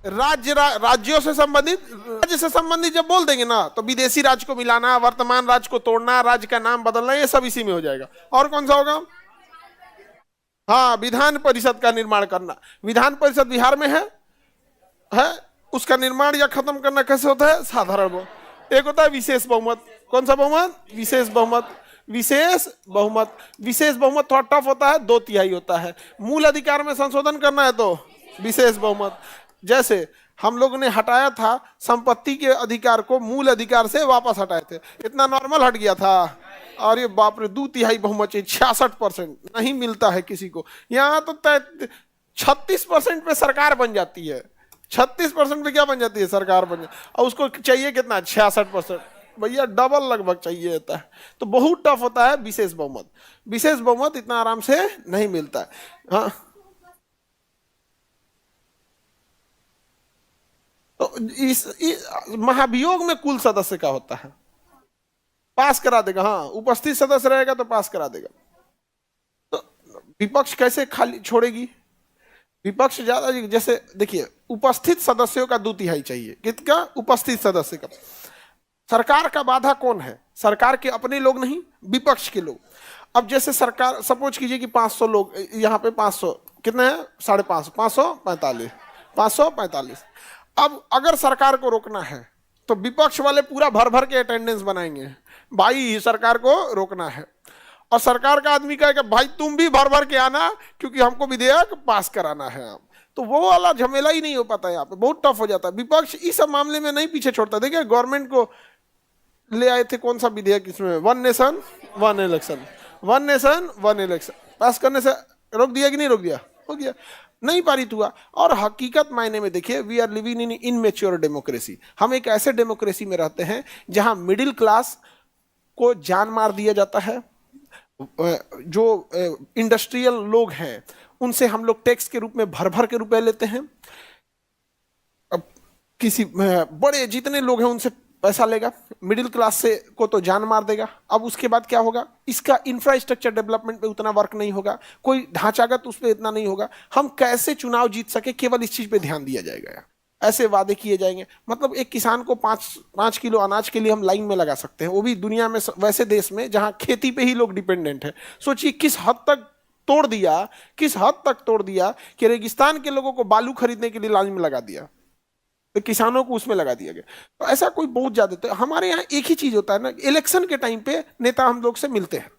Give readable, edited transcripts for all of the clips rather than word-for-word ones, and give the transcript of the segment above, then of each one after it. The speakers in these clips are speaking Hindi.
राज्यों से संबंधित, राज्य से संबंधित जब बोल देंगे ना तो विदेशी राज्य को मिलाना, वर्तमान राज्य को तोड़ना, राज्य का नाम बदलना, ये सब इसी में हो जाएगा। और कौन सा होगा? हाँ, विधान परिषद का निर्माण करना। विधान परिषद बिहार में है, उसका निर्माण या खत्म करना कैसे होता है? साधारण बहुमत। एक होता है विशेष बहुमत। कौन सा बहुमत? विशेष बहुमत। विशेष बहुमत, विशेष बहुमत थोड़ा टफ होता है, 2/3 होता है। मूल अधिकार में संशोधन करना है तो विशेष बहुमत। जैसे हम लोगों ने हटाया था संपत्ति के अधिकार को, मूल अधिकार से वापस हटाए थे, इतना नॉर्मल हट गया था। और ये बाप रे, 2/3 बहुमत चाहिए, 66% नहीं मिलता है किसी को। यहाँ तो 36% पे सरकार बन जाती है। 36% पे क्या बन जाती है? सरकार बन जाती है। और उसको चाहिए कितना? 66%। भैया डबल लगभग चाहिए होता है। तो बहुत टफ होता है विशेष बहुमत। विशेष बहुमत इतना आराम से नहीं मिलता है। हाँ, तो इस महाभियोग में कुल सदस्य का होता है, पास करा देगा। हाँ, उपस्थित सदस्य रहेगा तो पास करा देगा। तो विपक्ष कैसे खाली छोड़ेगी? विपक्ष ज्यादा, जैसे देखिए, उपस्थित सदस्यों का 2/3 चाहिए। किसका? उपस्थित सदस्य का। सरकार का बाधा कौन है? सरकार के अपने लोग नहीं, विपक्ष के लोग। अब जैसे सरकार, सपोज कीजिए कि 500 लोग, यहाँ पे 500 कितने हैं? 550, 545, 545। अब अगर सरकार को रोकना है तो विपक्ष वाले पूरा भर भर के अटेंडेंस बनाएंगे, भाई सरकार को रोकना है। और सरकार का आदमी कहेगा भाई तुम भी भर भर के आना, क्योंकि हमको विधेयक पास कराना है। तो वो वाला झमेला ही नहीं हो पाता है, यहाँ पे बहुत टफ हो जाता है। विपक्ष इस मामले में नहीं पीछे छोड़ता। देखिए, गवर्नमेंट को ले आए थे कौन सा विधेयक इसमें? 1 नेशन 1 इलेक्शन, 1 नेशन 1 इलेक्शन पास करने से रोक दिया कि नहीं रोक दिया? हो गया, नहीं पारित हुआ। और हकीकत मायने में देखिए, we are living in immature democracy. हम एक ऐसे डेमोक्रेसी में रहते हैं जहां मिडिल क्लास को जान मार दिया जाता है। जो इंडस्ट्रियल लोग हैं उनसे हम लोग टैक्स के रूप में भर भर के रुपए लेते हैं। अब किसी बड़े जितने लोग हैं उनसे पैसा लेगा, मिडिल क्लास से को तो जान मार देगा। अब उसके बाद क्या होगा? इसका इंफ्रास्ट्रक्चर डेवलपमेंट पे उतना वर्क नहीं होगा, कोई ढांचागत उस पर इतना नहीं होगा। हम कैसे चुनाव जीत सके, केवल इस चीज पे ध्यान दिया जाएगा। ऐसे वादे किए जाएंगे। मतलब एक किसान को 5 किलो अनाज के लिए हम लाइन में लगा सकते हैं, वो भी दुनिया में वैसे देश में जहां खेती पे ही लोग डिपेंडेंट है। सोचिए किस हद तक तोड़ दिया, किस हद तक तोड़ दिया कि रेगिस्तान के लोगों को बालू खरीदने के लिए लाइन में लगा दिया, तो किसानों को उसमें लगा दिया गया। तो ऐसा कोई बहुत ज्यादा, तो हमारे यहाँ एक ही चीज होता है ना, इलेक्शन के टाइम पे नेता हम लोग से मिलते हैं।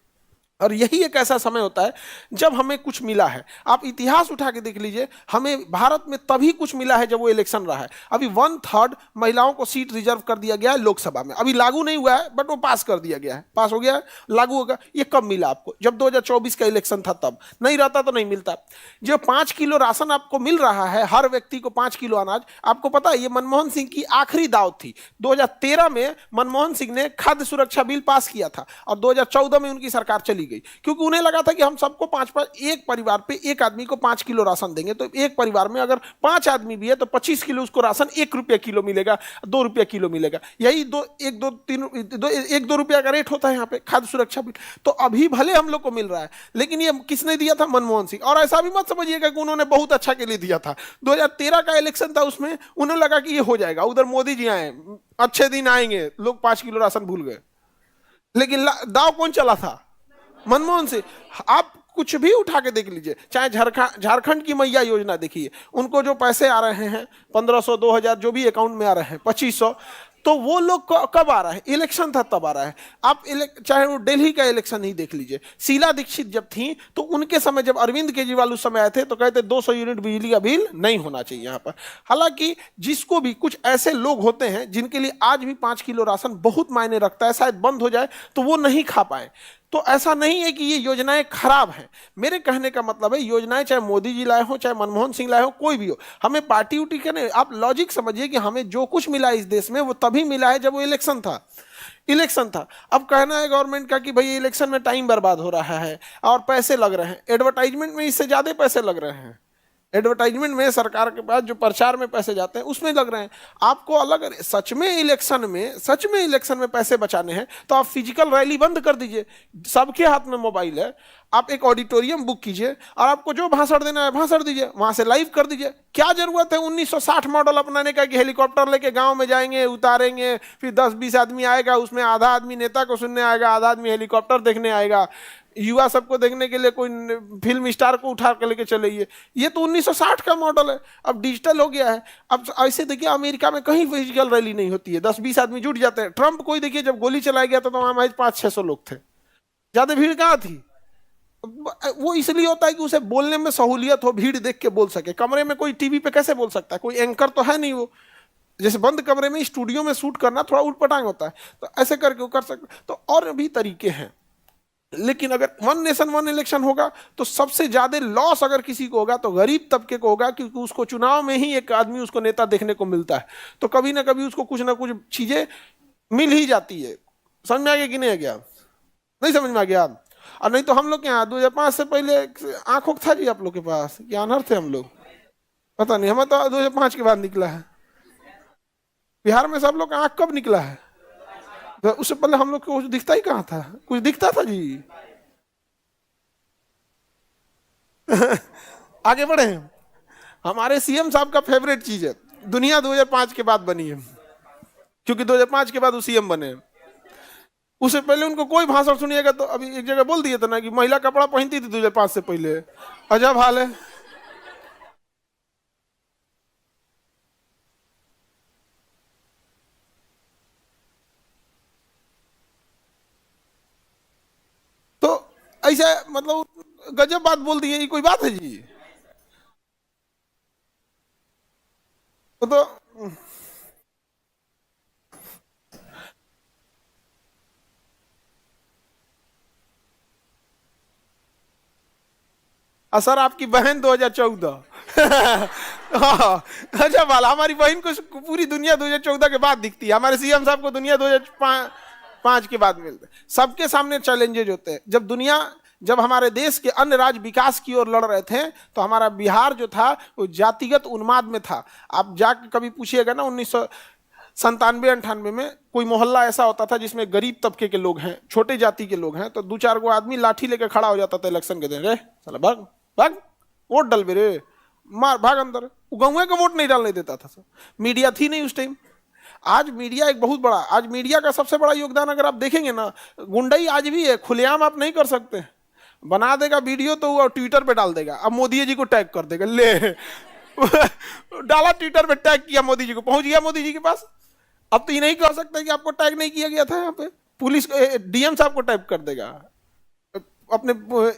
और यही एक ऐसा समय होता है जब हमें कुछ मिला है। आप इतिहास उठा के देख लीजिए, हमें भारत में तभी कुछ मिला है जब वो इलेक्शन रहा है। अभी 1/3 महिलाओं को सीट रिजर्व कर दिया गया है लोकसभा में। अभी लागू नहीं हुआ है, बट वो पास कर दिया गया है, पास हो गया है, लागू होगा। ये कब मिला आपको? जब 2024 का इलेक्शन था तब। नहीं रहता तो नहीं मिलता। जो 5 किलो राशन आपको मिल रहा है, हर व्यक्ति को 5 किलो अनाज, आपको पता है ये मनमोहन सिंह की आखिरी दाव थी। 2013 में मनमोहन सिंह ने खाद्य सुरक्षा बिल पास किया था और 2014 में उनकी सरकार चली गई, क्योंकि उन्हें लगा था कि हम सबको 5 एक परिवार पे एक आदमी को 5 किलो राशन देंगे। तो एक परिवार में अगर 5 आदमी भी है तो 25 किलो उसको राशन 1 रुपया किलो मिलेगा, 2 रुपया किलो मिलेगा। यही 1-2 रुपया का रेट होता है यहाँ पे खाद्य सुरक्षा बिल। तो अभी भले हम लोग को मिल रहा है, लेकिन ये किसने दिया था? मनमोहन सिंह। और ऐसा भी मत समझिएगा कि उन्होंने बहुत अच्छा के लिए दिया था। 2013 का इलेक्शन था, उसमें उन्हें लगा कि ये हो जाएगा, उधर मोदी जी आए, अच्छे दिन आएंगे, लोग 5 किलो राशन भूल गए। लेकिन दाव कौन चला था? मनमोहन सिंह। आप कुछ भी उठा के देख लीजिए, चाहे झारखंड की मैया योजना देखिए, उनको जो पैसे आ रहे हैं 1500, 2000 जो भी अकाउंट में आ रहे हैं, 2500, तो वो लोग कब आ रहा है? इलेक्शन था तब आ रहा है। आप चाहे वो दिल्ली का इलेक्शन ही देख लीजिए, शीला दीक्षित जब थी तो उनके समय, जब अरविंद केजरीवाल उस समय आए थे तो कहते 200 यूनिट बिजली का बिल नहीं होना चाहिए यहाँ पर। हालांकि जिसको भी, कुछ ऐसे लोग होते हैं जिनके लिए आज भी 5 किलो राशन बहुत मायने रखता है, शायद बंद हो जाए तो वो नहीं खा पाए। तो ऐसा नहीं है कि ये योजनाएं खराब हैं। मेरे कहने का मतलब है, योजनाएं चाहे मोदी जी लाए हो, चाहे मनमोहन सिंह लाए हो, कोई भी हो, हमें पार्टी उटी के नहीं, आप लॉजिक समझिए कि हमें जो कुछ मिला इस देश में वो तभी मिला है जब वो इलेक्शन था। अब कहना है गवर्नमेंट का कि भाई इलेक्शन में टाइम बर्बाद हो रहा है और पैसे लग रहे हैं, एडवर्टाइजमेंट में इससे ज्यादा पैसे लग रहे हैं। एडवर्टाइजमेंट में सरकार के पास जो प्रचार में पैसे जाते हैं उसमें लग रहे हैं। आपको अलग, सच में इलेक्शन में पैसे बचाने हैं तो आप फिजिकल रैली बंद कर दीजिए। सबके हाथ में मोबाइल है, आप एक ऑडिटोरियम बुक कीजिए और आपको जो भाषण देना है भाषण दीजिए, वहां से लाइव कर दीजिए। क्या जरूरत है 1960 मॉडल अपनाने का कि हेलीकॉप्टर लेके गांव में जाएंगे, उतारेंगे, फिर 10-20 आदमी आएगा, उसमें आधा आदमी नेता को सुनने आएगा, आधा आदमी हेलीकॉप्टर देखने आएगा, युवा सबको देखने के लिए कोई फिल्म स्टार को उठा कर लेके चलेंगे। ये तो 1960 का मॉडल है, अब डिजिटल हो गया है। अब ऐसे देखिए अमेरिका में कहीं फिजिकल रैली नहीं होती है, 10-20 आदमी जुट जाते हैं। ट्रंप कोई देखिए जब गोली चलाया गया था तो वहां 500-600 लोग थे, ज्यादा भीड़ कहाँ थी। वो इसलिए होता है कि उसे बोलने में सहूलियत हो, भीड़ देख के बोल सके। कमरे में कोई टीवी पे कैसे बोल सकता है, कोई एंकर तो है नहीं, वो जैसे बंद कमरे में स्टूडियो में शूट करना थोड़ा उटपटांग होता है, तो ऐसे करके वो कर सकते। तो और भी तरीके हैं, लेकिन अगर वन नेशन वन इलेक्शन होगा तो सबसे ज्यादा लॉस अगर किसी को होगा तो गरीब तबके को होगा, क्योंकि उसको चुनाव में ही एक आदमी उसको नेता देखने को मिलता है, तो कभी ना कभी उसको कुछ ना कुछ चीजें मिल ही जाती है। समझ में आ गया कि नहीं आ गया? नहीं समझ में आ गया? और नहीं तो हम लोग के यहाँ 2005 से पहले आंखों था जी आप लोग के पास, क्या अनर थे हम लोग, पता नहीं। हमें तो 2005 के बाद निकला है। बिहार में सब लोग का आंख कब निकला है? तो उससे पहले हम लोग को कुछ दिखता ही कहाँ था, कुछ दिखता था जी। आगे बढ़े। हमारे सीएम साहब का फेवरेट चीज है, दुनिया 2005 के बाद बनी है, क्योंकि 2005 के बाद वो सीएम बने। उससे पहले उनको कोई भाषण सुनिएगा तो अभी एक जगह बोल दिए थे ना कि महिला कपड़ा पहनती थी 2005 से पहले, अजब हाल है। तो ऐसा मतलब गजब बात बोल दी है, ये कोई बात है जी? तो असर आपकी बहन 2014। हाँ, अच्छा वाला हमारी बहन को पूरी दुनिया 2014 के बाद दिखती है, हमारे सीएम साहब को दुनिया 2005 के बाद मिलते। सबके सामने चैलेंजेज होते हैं। जब हमारे देश के अन्य राज्य विकास की ओर लड़ रहे थे तो हमारा बिहार जो था वो जातिगत उन्माद में था। आप जाके कभी पूछिएगा ना 1997-98 में कोई मोहल्ला ऐसा होता था जिसमें गरीब तबके के लोग हैं, छोटे जाति के लोग हैं, तो 2-4 गो आदमी लाठी लेकर खड़ा हो जाता था इलेक्शन के दिन, रे साला भाग भाग वोट डाल रे, मार भाग अंदर। गाँव का वोट नहीं डालने देता था। मीडिया थी नहीं उस टाइम। आज मीडिया एक बहुत बड़ा, आज मीडिया का सबसे बड़ा योगदान अगर आप देखेंगे ना, गुंडई आज भी है, खुलेआम आप नहीं कर सकते। बना देगा वीडियो तो वो ट्विटर पे डाल देगा, अब मोदी जी को टैग कर देगा, ले डाला ट्विटर पे, टैग किया मोदी जी को, पहुंच गया मोदी जी के पास। अब तो ये नहीं कह सकते कि आपको टैग नहीं किया गया था। यहाँ पे पुलिस डीएम साहब को टैग कर देगा, अपने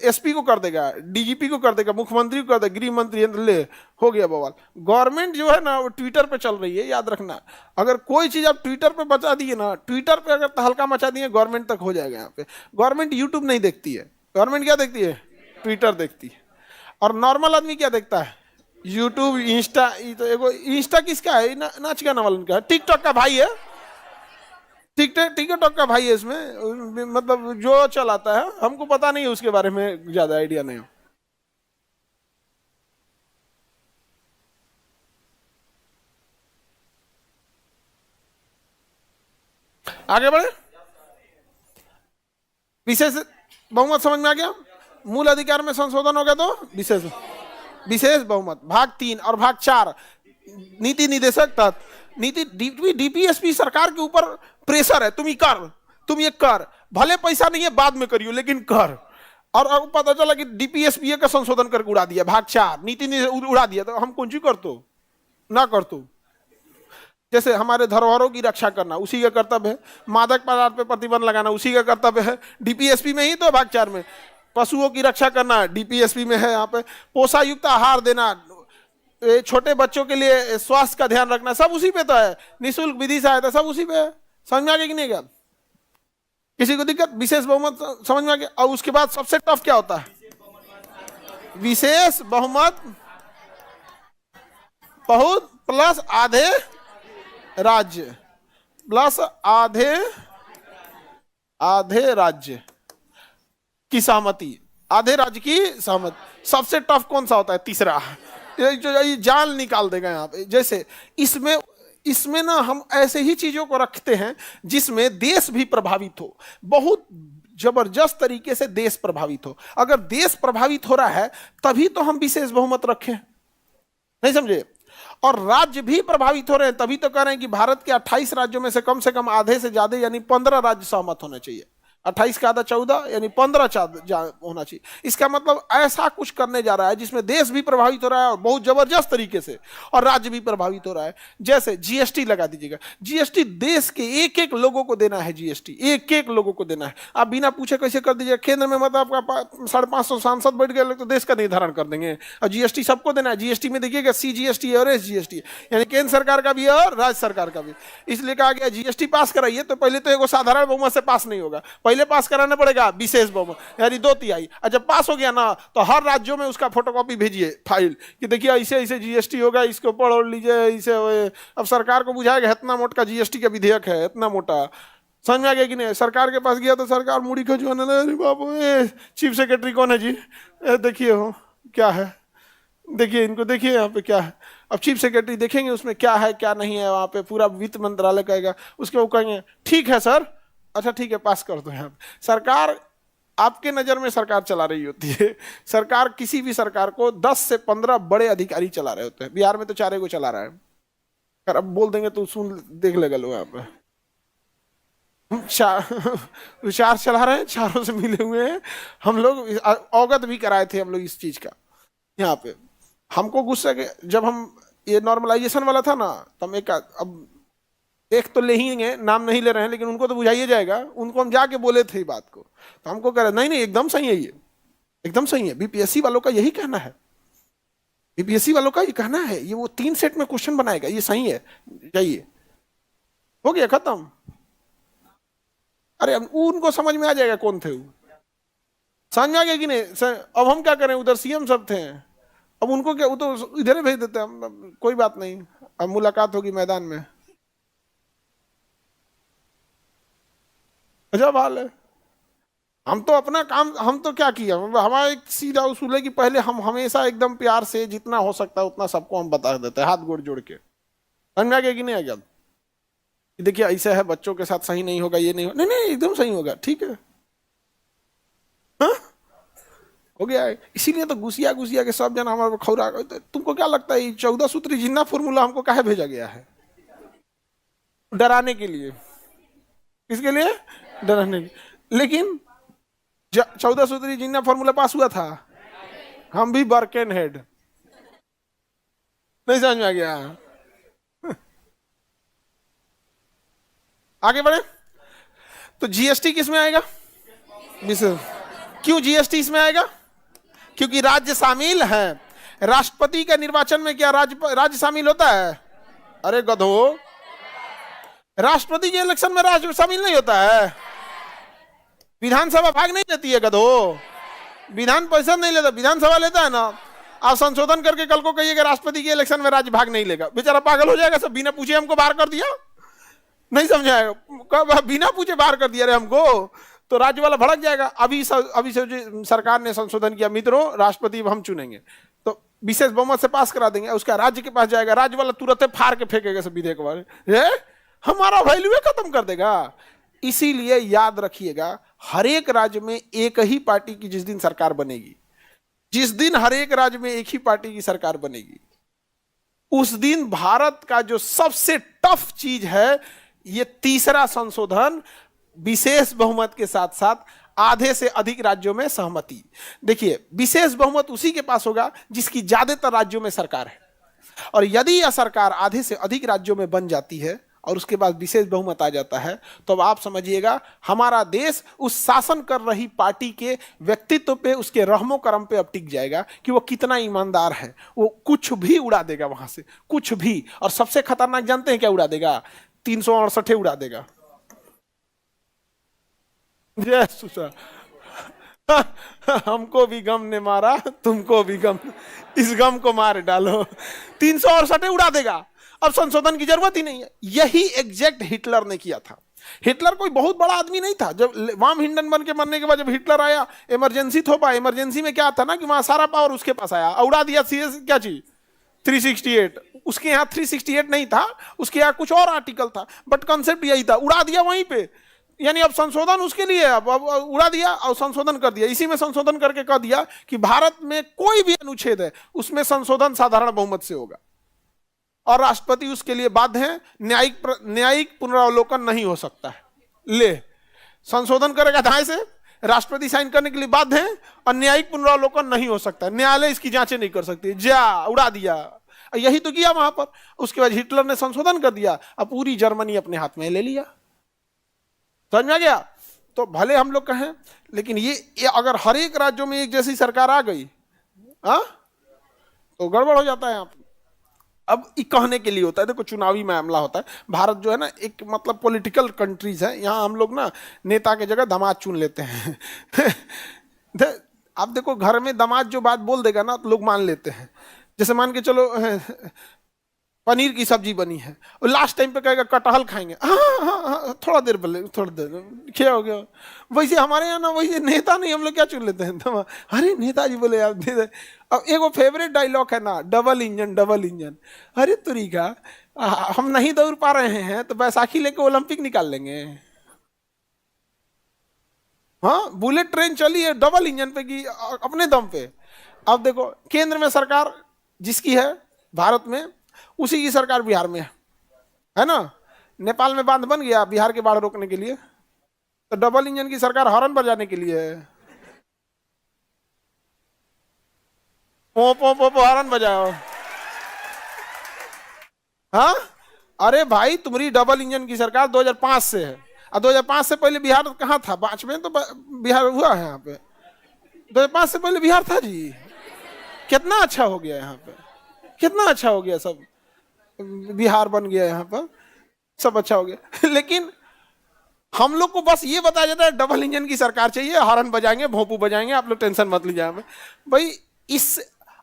एसपी को कर देगा, डीजीपी को कर देगा, मुख्यमंत्री को कर देगा, गृह मंत्री, ले हो गया बवाल। गवर्नमेंट जो है ना वो ट्विटर पे चल रही है, याद रखना। अगर कोई चीज आप ट्विटर पे बचा दिए ना, ट्विटर पे अगर तहलका मचा दिए, गवर्नमेंट तक हो जाएगा। यहाँ पे गवर्नमेंट यूट्यूब नहीं देखती है, गवर्नमेंट क्या देखती है? ट्विटर देखती है। और नॉर्मल आदमी क्या देखता है? YouTube, Insta. तो इंस्टा किसका है? नाच गाना वाला का है, टिकटॉक का भाई है, टिकटॉक का भाई है इसमें, मतलब जो चलाता है। हमको पता नहीं है उसके बारे में, ज्यादा आइडिया नहीं हो। आगे बढ़े। विशेष बहुमत समझ में आ गया? मूल अधिकार में संशोधन हो गया तो विशेष बहुमत भाग 3 और भाग 4 नीति निदेशक तहत नीति डीपीएसपी सरकार के ऊपर प्रेशर है, तुम ये कर, भले पैसा नहीं है बाद में करियो लेकिन कर। और अब पता चला कि डीपीएसपी का संशोधन करके उड़ा दिया, भाग 4 नीति उड़ा दिया, तो हम कौन सी कर तो ना कर तो। जैसे हमारे धरोहरों की रक्षा करना उसी का कर्तव्य है, मादक पदार्थ पे प्रतिबंध लगाना उसी का कर्तव्य है, डीपीएसपी में ही तो भाग 4 में। पशुओं की रक्षा करना डीपीएसपी में है। यहाँ पे पोषायुक्त आहार देना, छोटे बच्चों के लिए स्वास्थ्य का ध्यान रखना, सब उसी पे तो है। निःशुल्क विधि सहायता सब उसी पे है। समझ में आ गया कि नहीं? क्या किसी को दिक्कत? विशेष बहुमत समझ में आ गया। और उसके बाद सबसे टफ क्या होता है? विशेष बहुमत बहुत प्लस आधे राज्य, प्लस आधे राज्य की सहमति, आधे राज्य की सहमति। सबसे टफ कौन सा होता है? तीसरा। ये जान निकाल देगा यहाँ पे। जैसे इसमें ना हम ऐसे ही चीजों को रखते हैं जिसमें देश भी प्रभावित हो। बहुत जबरदस्त तरीके से देश प्रभावित हो। अगर देश प्रभावित हो रहा है तभी तो हम विशेष बहुमत रखें, नहीं समझे? और राज्य भी प्रभावित हो रहे हैं तभी तो कह रहे हैं कि भारत के 28 राज्यों में से कम आधे से ज्यादा यानी 15 राज्य सहमत होने चाहिए। 28 का आधा 14 यानी 15 होना चाहिए। इसका मतलब ऐसा कुछ करने जा रहा है जिसमें देश भी प्रभावित हो रहा है और बहुत जबरदस्त तरीके से, और राज्य भी प्रभावित हो रहा है। जैसे जीएसटी लगा दीजिएगा। जीएसटी देश के एक एक लोगों को देना है, जीएसटी एक एक लोगों को देना है। आप बिना पूछे कैसे कर दीजिएगा? केंद्र में मतलब आपका 550 सांसद बैठ गए तो देश का निर्धारण कर देंगे, और जीएसटी सबको देना है। जीएसटी में देखिएगा CGST और SGST, यानी केंद्र सरकार का भी है और राज्य सरकार का भी। इसलिए कहा गया जीएसटी पास कराइए तो पहले तो एगो साधारण बहुमत से पास नहीं होगा, पहले पास कराना पड़ेगा विशेष बहुमत यानी 2/3। और जब पास हो गया ना तो हर राज्यों में उसका फोटोकॉपी भेजिए फाइल कि देखिए ऐसे ऐसे जीएसटी होगा, इसको पढ़ लीजिए। इसे अब सरकार को बुझाएगा इतना मोटा जीएसटी का विधेयक है, इतना मोटा, समझ में आ गया कि नहीं? सरकार के पास गया तो सरकार मुड़ी खजुआने लगे, बाबू चीफ सेक्रेटरी कौन है जी, देखिए हो क्या है, देखिए इनको देखिए यहाँ पे क्या है। अब चीफ सेक्रेटरी देखेंगे उसमें क्या है क्या नहीं है, वहाँ पे पूरा वित्त मंत्रालय कहेगा, उसके वो कहेंगे ठीक है सर, अच्छा ठीक है पास कर दो। यहाँ पे सरकार, आपके नजर में सरकार चला रही होती है। सरकार, किसी भी सरकार को 10 से 15 बड़े अधिकारी चला रहे होते हैं। बिहार में तो 4 को चला रहा है, अब बोल देंगे तो सुन देख लेगा लोग। यहाँ पे 4 चला रहे हैं, 4 से मिले हुए हैं हम लोग, अवगत भी कराए थे हम लोग इस चीज का। यहाँ पे हमको गुस्सा के जब हम ये नॉर्मलाइजेशन वाला था ना, तो हम अब एक तो ले ही गए, नाम नहीं ले रहे हैं, लेकिन उनको तो बुझाइए जाएगा। उनको हम जाके बोले थे बात को, तो हमको कह रहे नहीं नहीं एकदम सही है, ये एकदम सही है। बीपीएससी वालों का यही कहना है, बीपीएससी वालों का ये कहना है, ये वो 3 सेट में क्वेश्चन बनाएगा, ये सही है, जाइए हो गया खत्म। अरे उनको समझ में आ जाएगा कौन थे वो, समझ में आ गया कि नहीं? अब हम क्या करें, उधर सीएम सब थे, अब उनको क्या, वो तो इधर ही भेज देते हैं, कोई बात नहीं, अब मुलाकात होगी मैदान में। अजब हाल है। हम तो अपना काम, हम तो क्या किया, हमारा एक सीधा उसूल है कि पहले हम हमेशा एकदम प्यार से जितना हो सकता है उतना सबको हम बता देते हैं, हाथ गोड़ जोड़ के। समझ में आ गया कि नहीं आ गया? देखिए ऐसा है, बच्चों के साथ सही नहीं होगा, ये नहीं होगा, नहीं नहीं एकदम सही होगा, ठीक है, हाँ हो गया है। इसीलिए तो घुसिया घुसिया के सब जन हमारे खौरा। तो तुमको क्या लगता है 14 सूत्री जिन्ना फॉर्मूला हमको काहे भेजा गया है? डराने के लिए। किसके लिए? डराने के। लेकिन 14 सूत्री जिन्ना फॉर्मूला पास हुआ था, हम भी बर्केन हेड, नहीं समझ में आ गया? आगे बढ़े तो जीएसटी किस में आएगा? क्यों जीएसटी इसमें आएगा? क्योंकि राज्य शामिल है। राष्ट्रपति के निर्वाचन में क्या राज्य शामिल होता है? अरे गधो, राष्ट्रपति के इलेक्शन में राज्य शामिल नहीं होता है। विधानसभा भाग नहीं लेती है गधो, विधान परिषद नहीं लेता, विधानसभा लेता है ना। आप संशोधन करके कल को कहिएगा राष्ट्रपति के इलेक्शन में राज्य भाग नहीं लेगा, बेचारा पागल हो जाएगा। सब बिना पूछे हमको बाहर कर दिया, नहीं समझाएगा, बिना पूछे बाहर कर दिया रे हमको, तो राज्य वाला भड़क जाएगा। अभी से सरकार ने संशोधन किया, मित्रों राष्ट्रपति हम चुनेंगे तो विशेष बहुमत से पास करा देंगे, उसका राज्य के पास जाएगा, राज्य वाला तुरंत फाड़ के फेंकेगा सब विधेयक वाले, हमारा वैल्यू खत्म कर देगा। इसीलिए याद रखिएगा, हर एक राज्य में एक ही पार्टी की जिस दिन सरकार बनेगी, जिस दिन हर एक राज्य में एक ही पार्टी की सरकार बनेगी, उस दिन भारत का जो सबसे टफ चीज है, ये तीसरा संशोधन, विशेष बहुमत के साथ साथ आधे से अधिक राज्यों में सहमति। देखिए विशेष बहुमत उसी के पास होगा जिसकी ज्यादातर राज्यों में सरकार है, और यदि यह सरकार आधे से अधिक राज्यों में बन जाती है और उसके बाद विशेष बहुमत आ जाता है, तो अब आप समझिएगा हमारा देश उस शासन कर रही पार्टी के व्यक्तित्व पे, उसके रहमो करम पे अब टिक जाएगा कि वो कितना ईमानदार है। वो कुछ भी उड़ा देगा वहां से, कुछ भी। और सबसे खतरनाक जानते हैं क्या उड़ा देगा? 368 उड़ा देगा। हमको भी गम ने मारा, तुमको भी गम, इस गम को मार डालो। 368 उड़ा देगा, अब संशोधन की जरूरत ही नहीं है। यही एग्जैक्ट हिटलर ने किया था। हिटलर कोई बहुत बड़ा आदमी नहीं था। जब वाम हिंडनबर्ग के मरने के बाद जब हिटलर आया, इमरजेंसी थोपा, इमरजेंसी में क्या था ना कि वहां सारा पावर उसके पास आया, उड़ा दिया क्या चीज 368। उसके यहाँ 368 नहीं था, उसके यहाँ कुछ और आर्टिकल था, बट कॉन्सेप्ट यही था, उड़ा दिया वहीं पे। यानी अब संशोधन उसके लिए है, अब उड़ा दिया और संशोधन कर दिया। इसी में संशोधन करके कह दिया कि भारत में कोई भी अनुच्छेद है उसमें संशोधन साधारण बहुमत से होगा और राष्ट्रपति उसके लिए बाध्य है, न्यायिक पुनरावलोकन नहीं हो सकता है। ले, संशोधन करेगा दाएं से, राष्ट्रपति साइन करने के लिए बाध्य है और न्यायिक पुनरावलोकन नहीं हो सकता, न्यायालय इसकी जांचें नहीं कर सकती। जा, उड़ा दिया। यही तो किया वहां पर। उसके बाद हिटलर ने संशोधन कर दिया, अब पूरी जर्मनी अपने हाथ में ले लिया। समझ में आ गया? तो भले हम लोग कहें, लेकिन ये अगर हर एक राज्यों में एक जैसी सरकार आ गई तो गड़बड़ हो जाता है यहाँ पे। अब ये कहने के लिए होता है, देखो चुनावी मामला होता है। भारत जो है ना एक मतलब पॉलिटिकल कंट्रीज है, यहाँ हम लोग ना नेता के जगह दामाद चुन लेते हैं। आप देखो घर में दामाद जो बात बोल देगा ना तो लोग मान लेते हैं। जैसे मान के चलो पनीर की सब्जी बनी है और लास्ट टाइम पे कहेगा कटहल खाएंगे, हाँ, थोड़ा देर बोले, थोड़ा देर क्या हो गया। वैसे हमारे यहाँ ना वैसे नेता नहीं, हम लोग क्या चुन लेते हैं तो अरे नेताजी बोले आप दे दे। अब एक वो फेवरेट डायलॉग है ना, डबल इंजन डबल इंजन। अरे तरीका, हम नहीं दौड़ पा रहे हैं तो बैसाखी लेके ओलंपिक निकाल लेंगे। हाँ, बुलेट ट्रेन चली है डबल इंजन पे की अपने दम पे। अब देखो केंद्र में सरकार जिसकी है भारत में, उसी की सरकार बिहार में है ना। नेपाल में बांध बन गया बिहार के बाढ़ रोकने के लिए, तो डबल इंजन की सरकार हॉर्न बजाने के लिए है। पो पो पो पो हॉर्न बजाओ। हाँ, अरे भाई तुम्हारी डबल इंजन की सरकार 2005 से है और 2005 से पहले बिहार कहाँ था? 5 में तो बिहार हुआ है यहाँ पे। 2005 से पहले बिहार था जी। कितना अच्छा हो गया यहाँ पे, कितना अच्छा हो गया, सब बिहार बन गया यहाँ पर, सब अच्छा हो गया। लेकिन हम लोग को बस ये बताया जाता है डबल इंजन की सरकार चाहिए, हॉर्न बजाएंगे, भोंपू बजाएंगे, आप लोग टेंशन मत लीजिए। भाई इस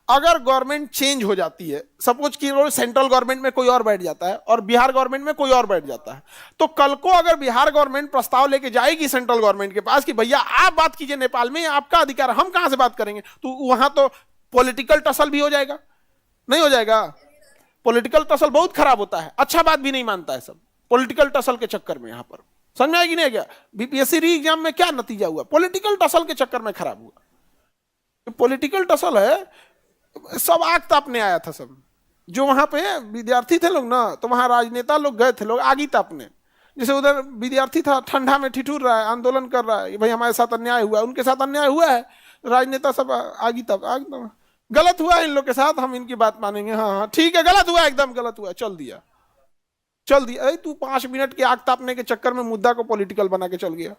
अगर गवर्नमेंट चेंज हो जाती है, सपोज कि सेंट्रल गवर्नमेंट में कोई और बैठ जाता है और बिहार गवर्नमेंट में कोई और बैठ जाता है, तो कल को अगर बिहार गवर्नमेंट प्रस्ताव लेके जाएगी सेंट्रल गवर्नमेंट के पास कि भैया आप बात कीजिए नेपाल में, आपका अधिकार, हम कहां से बात करेंगे, तो वहां तो पॉलिटिकल टसल भी हो जाएगा। नहीं हो जाएगा? पॉलिटिकल टसल बहुत खराब होता है, अच्छा बात भी नहीं मानता है सब पॉलिटिकल टसल के चक्कर में। यहां पर समझ में आएगी नहीं क्या? बीपीएससी री एग्जाम में क्या नतीजा हुआ? पॉलिटिकल टसल के चक्कर में खराब हुआ। पॉलिटिकल टसल है, सब आग तापने आया था सब। जो वहां पे विद्यार्थी थे लोग ना, तो वहां राजनेता लोग गए थे, लोग आगी तापने। जैसे उधर विद्यार्थी था ठंडा में ठिठुर रहा है, आंदोलन कर रहा है, भाई हमारे साथ अन्याय हुआ है, उनके साथ अन्याय हुआ है, राजनेता सब आगी ताप, गलत हुआ है इन लोग के साथ, हम इनकी बात मानेंगे, हाँ हाँ ठीक है, गलत हुआ, एकदम गलत हुआ, चल दिया। अरे तू 5 मिनट के आग तापने के चक्कर में मुद्दा को पॉलिटिकल बना के चल गया,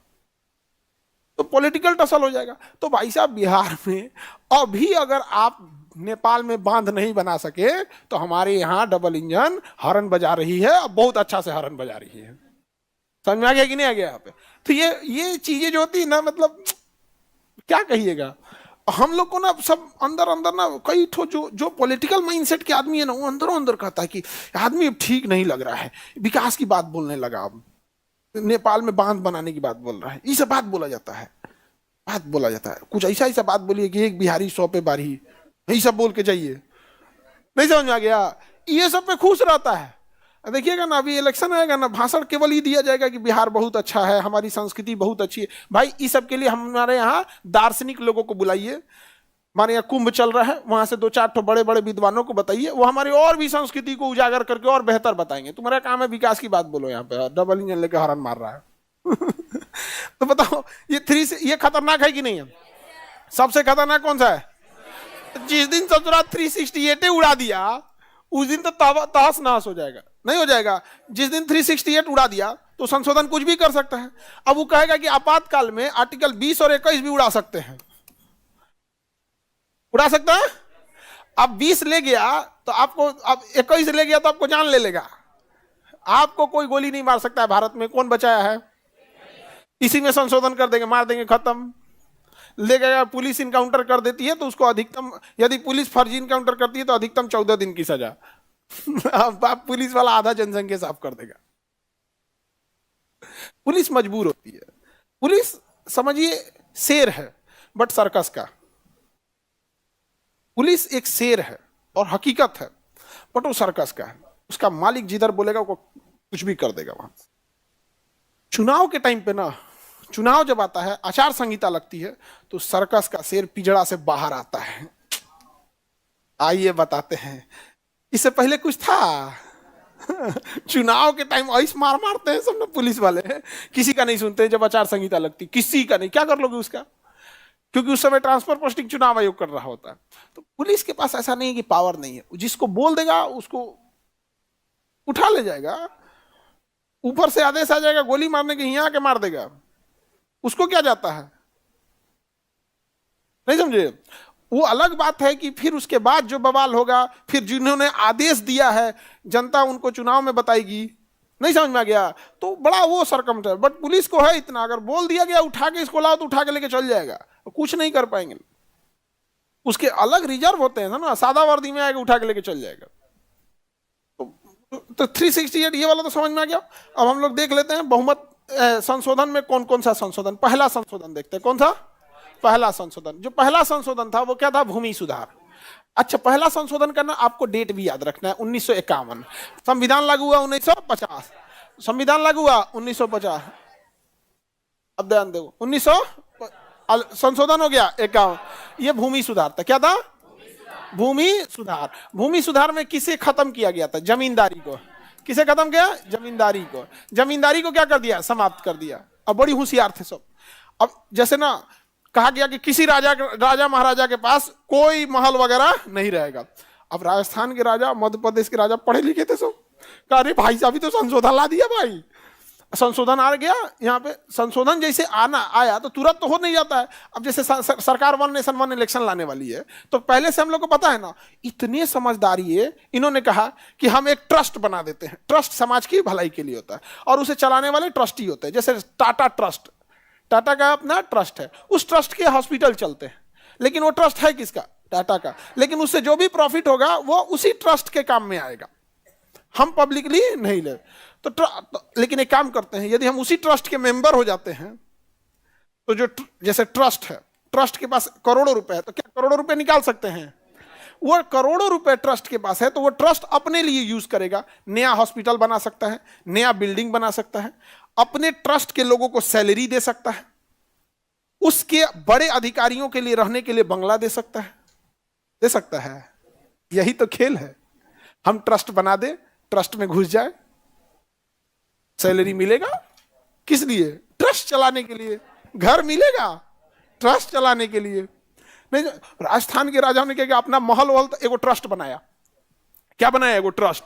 तो पॉलिटिकल टसल हो जाएगा। तो भाई साहब बिहार में अभी अगर आप नेपाल में बांध नहीं बना सके तो हमारे यहाँ डबल इंजन हॉर्न बजा रही है, अब बहुत अच्छा से हॉर्न बजा रही है। समझ में आ गया कि नहीं आ गया यहाँ पे? तो ये चीजें जो होती है ना, मतलब क्या कहिएगा, हम लोग को ना सब अंदर अंदर ना कई ठो जो पॉलिटिकल माइंडसेट के आदमी है ना, वो अंदरों अंदर कहता है कि आदमी अब ठीक नहीं लग रहा है, विकास की बात बोलने लगा, अब नेपाल में बांध बनाने की बात बोल रहा है, ये सब बात बोला जाता है, कुछ ऐसा बात बोलिए कि एक बिहारी 100 पे बारी, यही सब बोल के जाइए। नहीं समझ में आ गया? ये सब पे खुश रहता है। देखिएगा ना, अभी इलेक्शन आएगा ना, भाषण केवल ही दिया जाएगा कि बिहार बहुत अच्छा है, हमारी संस्कृति बहुत अच्छी है। भाई इस सब के लिए हमारे यहाँ दार्शनिक लोगों को बुलाइए, हमारे यहाँ कुंभ चल रहा है, वहां से 2-4 ठो बड़े बड़े विद्वानों को बताइए, वो हमारी और भी संस्कृति को उजागर करके और बेहतर बताएंगे। तुम्हारा काम है विकास की बात बोलो, यहाँ पे डबल इंजन लेकर हॉर्न मार रहा है। तो बताओ ये खतरनाक है कि नहीं है? सबसे खतरनाक कौन सा है? जिस दिन ससुरा 368 उड़ा दिया उस दिन तो तहस नहस हो जाएगा। नहीं हो जाएगा? जिस दिन 368 उड़ा दिया तो संशोधन कुछ भी कर सकता है। अब वो कहेगा कि आपातकाल में आर्टिकल 20 और 21 भी उड़ा सकते हैं, उड़ा सकता है। अब 20 ले गया तो आपको, अब 21 ले गया तो आपको जान ले लेगा, आपको कोई गोली नहीं मार सकता है। भारत में कौन बचाया है? इसी में संशोधन कर देंगे, मार देंगे, खत्म। ले गया, पुलिस इनकाउंटर कर देती है तो उसको अधिकतम, यदि पुलिस फर्जी इनकाउंटर करती है तो अधिकतम 14 दिन की सजा। पुलिस वाला आधा जनसंख्या साफ कर देगा। पुलिस मजबूर होती है। पुलिस समझिए शेर है बट सर्कस का। पुलिस एक शेर है और हकीकत है बट वो सर्कस का है। उसका मालिक जिधर बोलेगा वो कुछ भी कर देगा वहां। चुनाव के टाइम पे ना, चुनाव जब आता है, आचार संहिता लगती है, तो सर्कस का शेर पिंजड़ा से बाहर आता है। आइए बताते हैं, इससे पहले कुछ था? चुनाव के टाइम ऐसे मार मारते हैं सब ना पुलिस वाले, किसी का नहीं सुनते। जब आचार संहिता लगती, किसी का नहीं, क्या कर लोगे उसका? क्योंकि उस समय ट्रांसफर पोस्टिंग चुनाव आयोग कर रहा होता है। तो पुलिस के पास ऐसा नहीं है कि पावर नहीं है, जिसको बोल देगा उसको उठा ले जाएगा, ऊपर से आदेश आ जाएगा गोली मारने के, यहां आके मार देगा, उसको क्या जाता है? नहीं समझे? वो अलग बात है कि फिर उसके बाद जो बवाल होगा, फिर जिन्होंने आदेश दिया है जनता उनको चुनाव में बताएगी। नहीं समझ में आ गया? तो बड़ा वो सरकमस्टेंस, बट पुलिस को है इतना, अगर बोल दिया गया उठा के इसको लाओ तो उठा के लेके चल जाएगा, कुछ नहीं कर पाएंगे। उसके अलग रिजर्व होते हैं ना, सादा वर्दी में आएगा उठा के लेके चल जाएगा। तो 368 ये वाला तो समझ में आ गया। अब हम लोग देख लेते हैं बहुमत संशोधन में कौन कौन सा संशोधन। पहला संशोधन देखते हैं, कौन सा? पहला संशोधन। जो पहला संशोधन था वो क्या था? भूमि सुधार। अच्छा, पहला संशोधन करना, आपको डेट भी याद रखना है, 1951। संविधान लागू हुआ 1950। संविधान लागू हुआ 1950। अब ध्यान दो, 1900 संशोधन हो गया 51। ये भूमि सुधार था। क्या था? भूमि सुधार। भूमि सुधार में किसे खत्म किया गया था? जमींदारी को। किसे खत्म किया? जमींदारी को। जमींदारी को क्या कर दिया? समाप्त कर दिया। अब बड़ी होशियार थे सब। अब जैसे ना कहा गया कि किसी राजा महाराजा के पास कोई महल वगैरह नहीं रहेगा। अब राजस्थान के राजा, मध्य प्रदेश के राजा पढ़े लिखे थे सब, कहा अरे भाई साहब तो संशोधन ला दिया भाई। संशोधन आ गया यहाँ पे। संशोधन जैसे आया तो तुरंत तो हो नहीं जाता है। अब जैसे सरकार 1 नेशन 1 इलेक्शन लाने वाली है, तो पहले से हम लोग को पता है ना, इतने समझदारी है, इन्होंने कहा कि हम एक ट्रस्ट बना देते हैं। ट्रस्ट समाज की भलाई के लिए होता है और उसे चलाने वाले ट्रस्टी होते हैं। जैसे टाटा ट्रस्ट, टाटा का अपना ट्रस्ट है, उस ट्रस्ट के हॉस्पिटल चलते हैं, लेकिन वो ट्रस्ट है किसका? टाटा का। लेकिन उससे जो भी प्रॉफिट होगा वो उसी ट्रस्ट के काम में आएगा, हम पब्लिकली नहीं ले। तो लेकिन एक काम करते हैं, यदि हम उसी ट्रस्ट के मेंबर हो जाते हैं तो जो जैसे ट्रस्ट है, ट्रस्ट के पास करोड़ों रुपए है, तो क्या करोड़ों रुपए निकाल सकते हैं? वो करोड़ों रुपए ट्रस्ट के पास है तो वो ट्रस्ट अपने लिए यूज करेगा। नया हॉस्पिटल बना सकता है, नया बिल्डिंग बना सकता है, अपने ट्रस्ट के लोगों को सैलरी दे सकता है, उसके बड़े अधिकारियों के लिए रहने के लिए बंगला दे सकता है। यही तो खेल है। हम ट्रस्ट बना दे, ट्रस्ट में घुस जाए, सैलरी मिलेगा। किस लिए? ट्रस्ट चलाने के लिए। घर मिलेगा ट्रस्ट चलाने के लिए। नहीं, राजस्थान के राजाओं ने क्या अपना महल वहल एगो ट्रस्ट बनाया। क्या बनाया? एगो ट्रस्ट।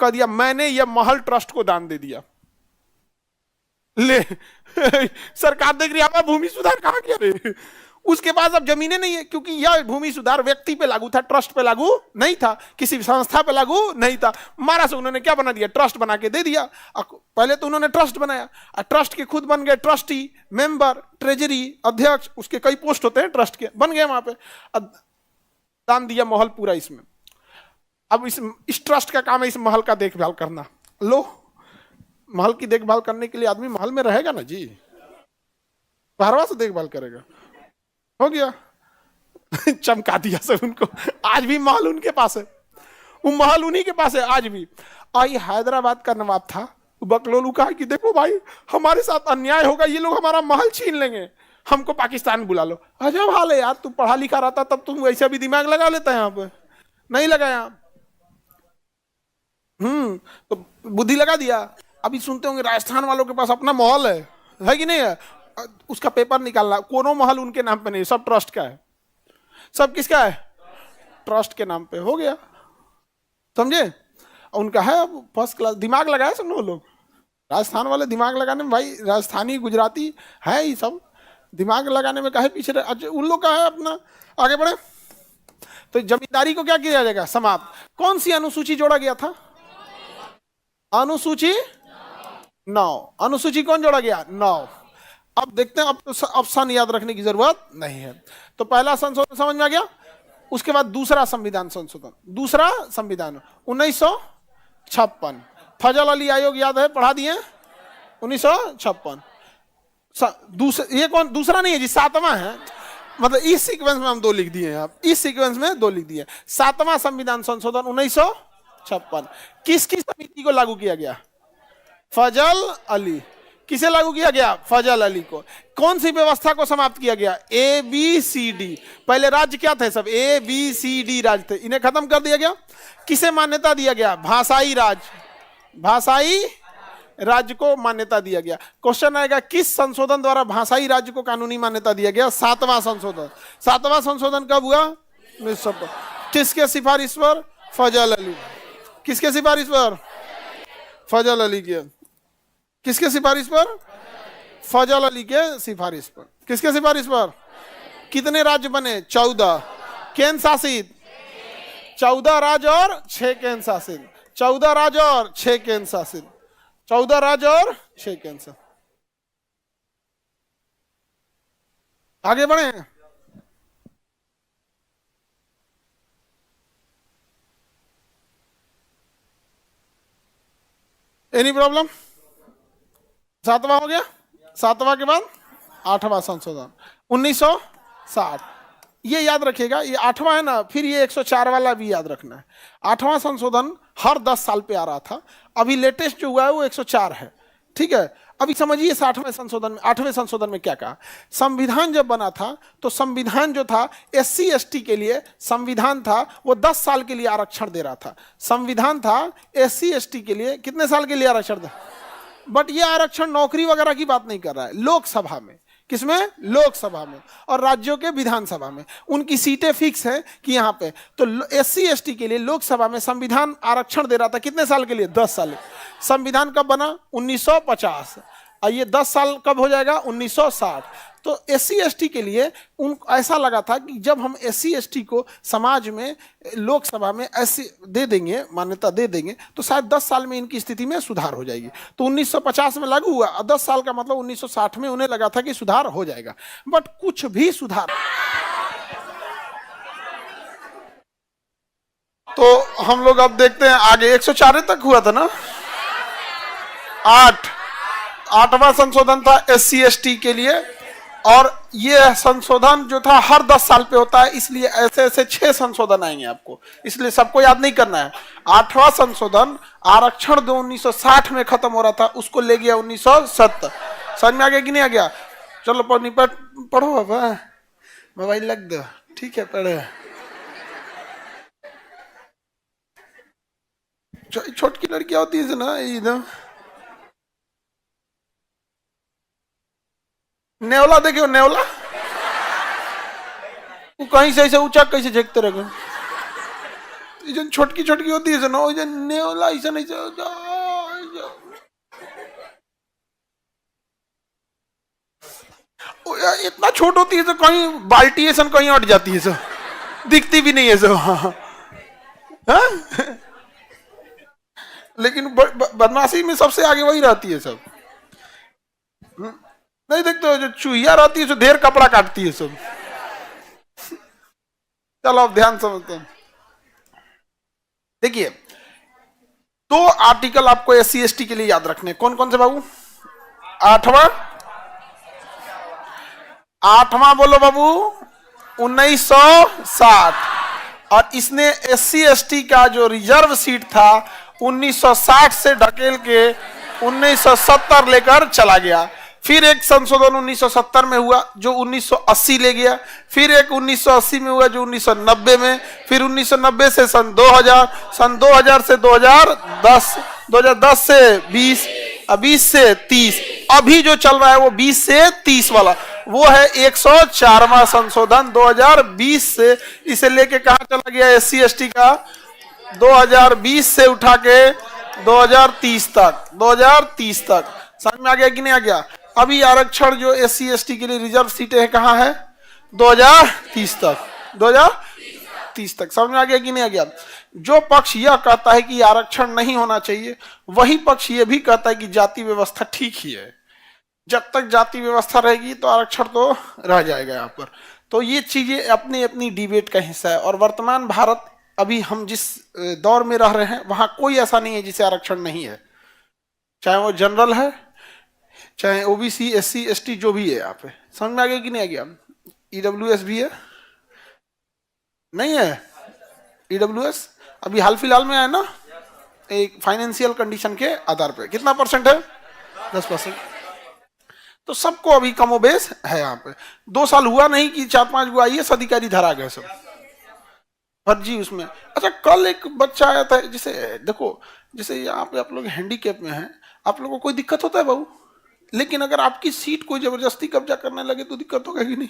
कह दिया मैंने ये महल ट्रस्ट को दान दे दिया। ले सरकार देख रही है भूमि सुधार कहां किया रे। उसके पास अब जमीनें नहीं है, क्योंकि यह भूमि सुधार व्यक्ति पे लागू था, ट्रस्ट पे लागू नहीं था, किसी संस्था पे लागू नहीं था। मारा से उन्होंने क्या बना दिया? ट्रस्ट बना के दे दिया। पहले तो उन्होंने ट्रस्ट बनाया, ट्रस्ट के खुद बन गए ट्रस्टी, मेंबर, ट्रेजरी, अध्यक्ष, उसके कई पोस्ट होते हैं ट्रस्ट के, बन गए वहां पे। दान दिया महल पूरा इसमें। अब इस ट्रस्ट का काम है इस महल का देखभाल करना। लो, महल की देखभाल करने के लिए आदमी महल में रहेगा ना जी, बाहरवा से देखभाल करेगा। हो गया चमका दिया सब उनको। आज भी महल उनके पास है, वो महल उन्हीं के पास है आज भी। आई हैदराबाद का नवाब था बकलोलू, कहा कि देखो भाई हमारे साथ अन्याय होगा, ये लोग हमारा महल छीन लेंगे, हमको पाकिस्तान बुला लो। अजब हाल है यार, तू पढ़ा लिखा रहता तब तुम वैसे भी दिमाग लगा लेता है, यहाँ पे नहीं लगाया। तो बुद्धि लगा दिया। अभी सुनते होंगे राजस्थान वालों के पास अपना महल है कि नहीं है? उसका पेपर निकालना, कोनो महल उनके नाम पे नहीं, सब ट्रस्ट का है। सब किसका है? ट्रस्ट के नाम पे। हो गया, समझे? उनका है फर्स्ट क्लास। दिमाग लगाए सब लोग, राजस्थान वाले दिमाग लगाने में भाई, राजस्थानी गुजराती है ये सब, दिमाग लगाने में काहे पीछे रहे। अच्छा, उन लोग का है अपना। आगे बढ़े तो जमींदारी को क्या किया जाएगा? समाप्त। कौन सी अनुसूची जोड़ा गया था? अनुसूची 9। अनुसूची कौन जोड़ा गया? 9। अब देखते हैं, अब तो ऑप्शन याद रखने की जरूरत नहीं है। तो पहला संशोधन समझ में आ गया। उसके बाद दूसरा संविधान संशोधन, दूसरा संविधान 1956। फजल अली आयोग याद है, पढ़ा दिए 1956। ये कौन? दूसरा नहीं है जी, 7वां है। मतलब इस सीक्वेंस में हम 2 लिख दिए हैं, आप इस सीक्वेंस में 2 लिख दिए। 7वां संविधान संशोधन 1956 किसकी समिति को लागू किया गया? फजल अली। किसे लागू किया गया? फजल अली को। कौन सी व्यवस्था को समाप्त किया गया? A B C D. पहले राज्य क्या थे? सब ए बी सी डी राज्य थे, इन्हें खत्म कर दिया गया। किसे मान्यता दिया गया? भाषाई राज्य, भाषाई राज्य को मान्यता दिया गया। क्वेश्चन आएगा किस संशोधन द्वारा भाषाई राज्य को कानूनी मान्यता दिया गया? 7वां संशोधन। 7वां संशोधन कब हुआ? 1900। किसके सिफारिश पर? फजल अली। किसके सिफारिश पर? फजल अली के। किसके सिफारिश पर? फजल अली के सिफारिश पर। किसके सिफारिश पर? कितने राज्य बने? 14। केंद्र शासित 14 राज्य और 6 केंद्र शासित। 14 राज्य और 6 केंद्र शासित। 14 राज्य और 6 केंद्र शासित। आगे बढ़े। Any problem? 7वां हो गया। 7वां के बाद 8वां संशोधन 1960। ये याद रखिएगा, ये 8वां है ना, फिर ये 104 वाला भी याद रखना है। 8वां संशोधन हर 10 साल पे आ रहा था, अभी लेटेस्ट जो हुआ है वो 104 है। ठीक है, अभी समझिए 60वें संशोधन में, 8वें संशोधन में क्या कहा। संविधान जब बना था तो संविधान जो था SC ST के लिए संविधान था, वो 10 साल के लिए आरक्षण दे रहा था। संविधान था SC ST के लिए कितने साल के लिए आरक्षण था? बट ये आरक्षण नौकरी वगैरह की बात नहीं कर रहा है, लोकसभा में। किसमें? लोकसभा में। और राज्यों के विधानसभा में उनकी सीटें फिक्स है कि यहाँ पे। तो SC ST के लिए लोकसभा में संविधान आरक्षण दे रहा था कितने साल के लिए? 10 साल। संविधान कब बना? 1950। और ये 10 साल कब हो जाएगा? 1960। तो SC ST के लिए उन ऐसा लगा था कि जब हम SC ST को समाज में लोकसभा में ऐसे दे देंगे, मान्यता दे देंगे, तो शायद 10 साल में इनकी स्थिति में सुधार हो जाएगी। तो 1950 में लागू हुआ, 10 साल का मतलब 1960 में उन्हें लगा था कि सुधार हो जाएगा, बट कुछ भी सुधार। तो हम लोग अब देखते हैं आगे। 104 तक हुआ था ना। 8वां संशोधन था SC ST के लिए, और ये संशोधन जो था हर 10 साल पे होता है, इसलिए ऐसे ऐसे 6 संशोधन आएंगे आपको, इसलिए सबको याद नहीं करना है। 8वां संशोधन आरक्षण जो 1960 में खत्म हो रहा था उसको ले गया 1970। समझ में आ गया कि नहीं आ गया? चलो निपट पढ़ो बाबा, मोबाइल लग दो। ठीक है, पढ़े। छोटकी लड़कियां होती है ना एकदम, नेवला देखियो, नेवला वो कहीं से ऐसे ऊंचा कैसे झेकते रहे। जन छोटकी छोटकी होती है ना, वो जन नेवला ऐसा नहीं इतना छोट होती है तो कहीं बाल्टी ऐसा कहीं अट जाती है, सो दिखती भी नहीं है सो। हाँ? लेकिन बदमाशी में सबसे आगे वही रहती है सब। नहीं देखते हो जो चूहिया रहती है, जो ढेर कपड़ा काटती है सब। चलो अब ध्यान समझते हैं। देखिए, 2 आर्टिकल आपको SC ST के लिए याद रखने। कौन कौन से बाबू? 8वां बोलो बाबू, 1960। और इसने SC ST का जो रिजर्व सीट था 1960 से ढकेल के 1970 लेकर चला गया। फिर एक संशोधन 1970 में हुआ जो 1980 ले गया। फिर एक 1980 में हुआ जो 1990 में। फिर 1990 से सन 2000, सन 2000 से 2010, 2010 से 20, 20 से 30, अभी जो चल रहा है वो 20 से 30 वाला, वो है 104वां संशोधन 2020 से। इसे लेके कहां चला गया SC ST का? 2020 से उठा के 2030 तक। 2030 तक समझ में आ गया कि नहीं आ गया? अभी आरक्षण जो SC ST के लिए रिजर्व सीटें हैं कहां है? 2030 तक। 2030 तक समझ में आ गया कि नहीं आ गया? जो पक्ष यह कहता है कि आरक्षण नहीं होना चाहिए, वही पक्ष यह भी कहता है कि जाति व्यवस्था ठीक ही है। जब तक जाति व्यवस्था रहेगी तो आरक्षण तो रह जाएगा यहाँ पर। तो ये चीजें अपनी अपनी डिबेट का हिस्सा है। और वर्तमान भारत, अभी हम जिस दौर में रह रहे हैं, वहां कोई ऐसा नहीं है जिसे आरक्षण नहीं है, चाहे वो जनरल है, चाहे OBC SC ST जो भी है। यहाँ पे समझ में आ गया कि नहीं आ गया? EWS भी है, नहीं है? EWS अभी हाल फिलहाल में है ना, एक फाइनेंशियल कंडीशन के आधार पे। कितना % है? 10%। तो सबको अभी कमोबेश है यहाँ पे। 2 साल हुआ नहीं कि 4-5 गो IAS अधिकारी धरा गए सब फर्जी उसमें। अच्छा, कल एक बच्चा आया था, जैसे देखो जैसे यहाँ पे आप लोग हैंडीकैप में हैं, आप लोगों को कोई दिक्कत होता है बाबू? लेकिन अगर आपकी सीट कोई जबरदस्ती कब्जा करने लगे तो दिक्कत होगा कि नहीं?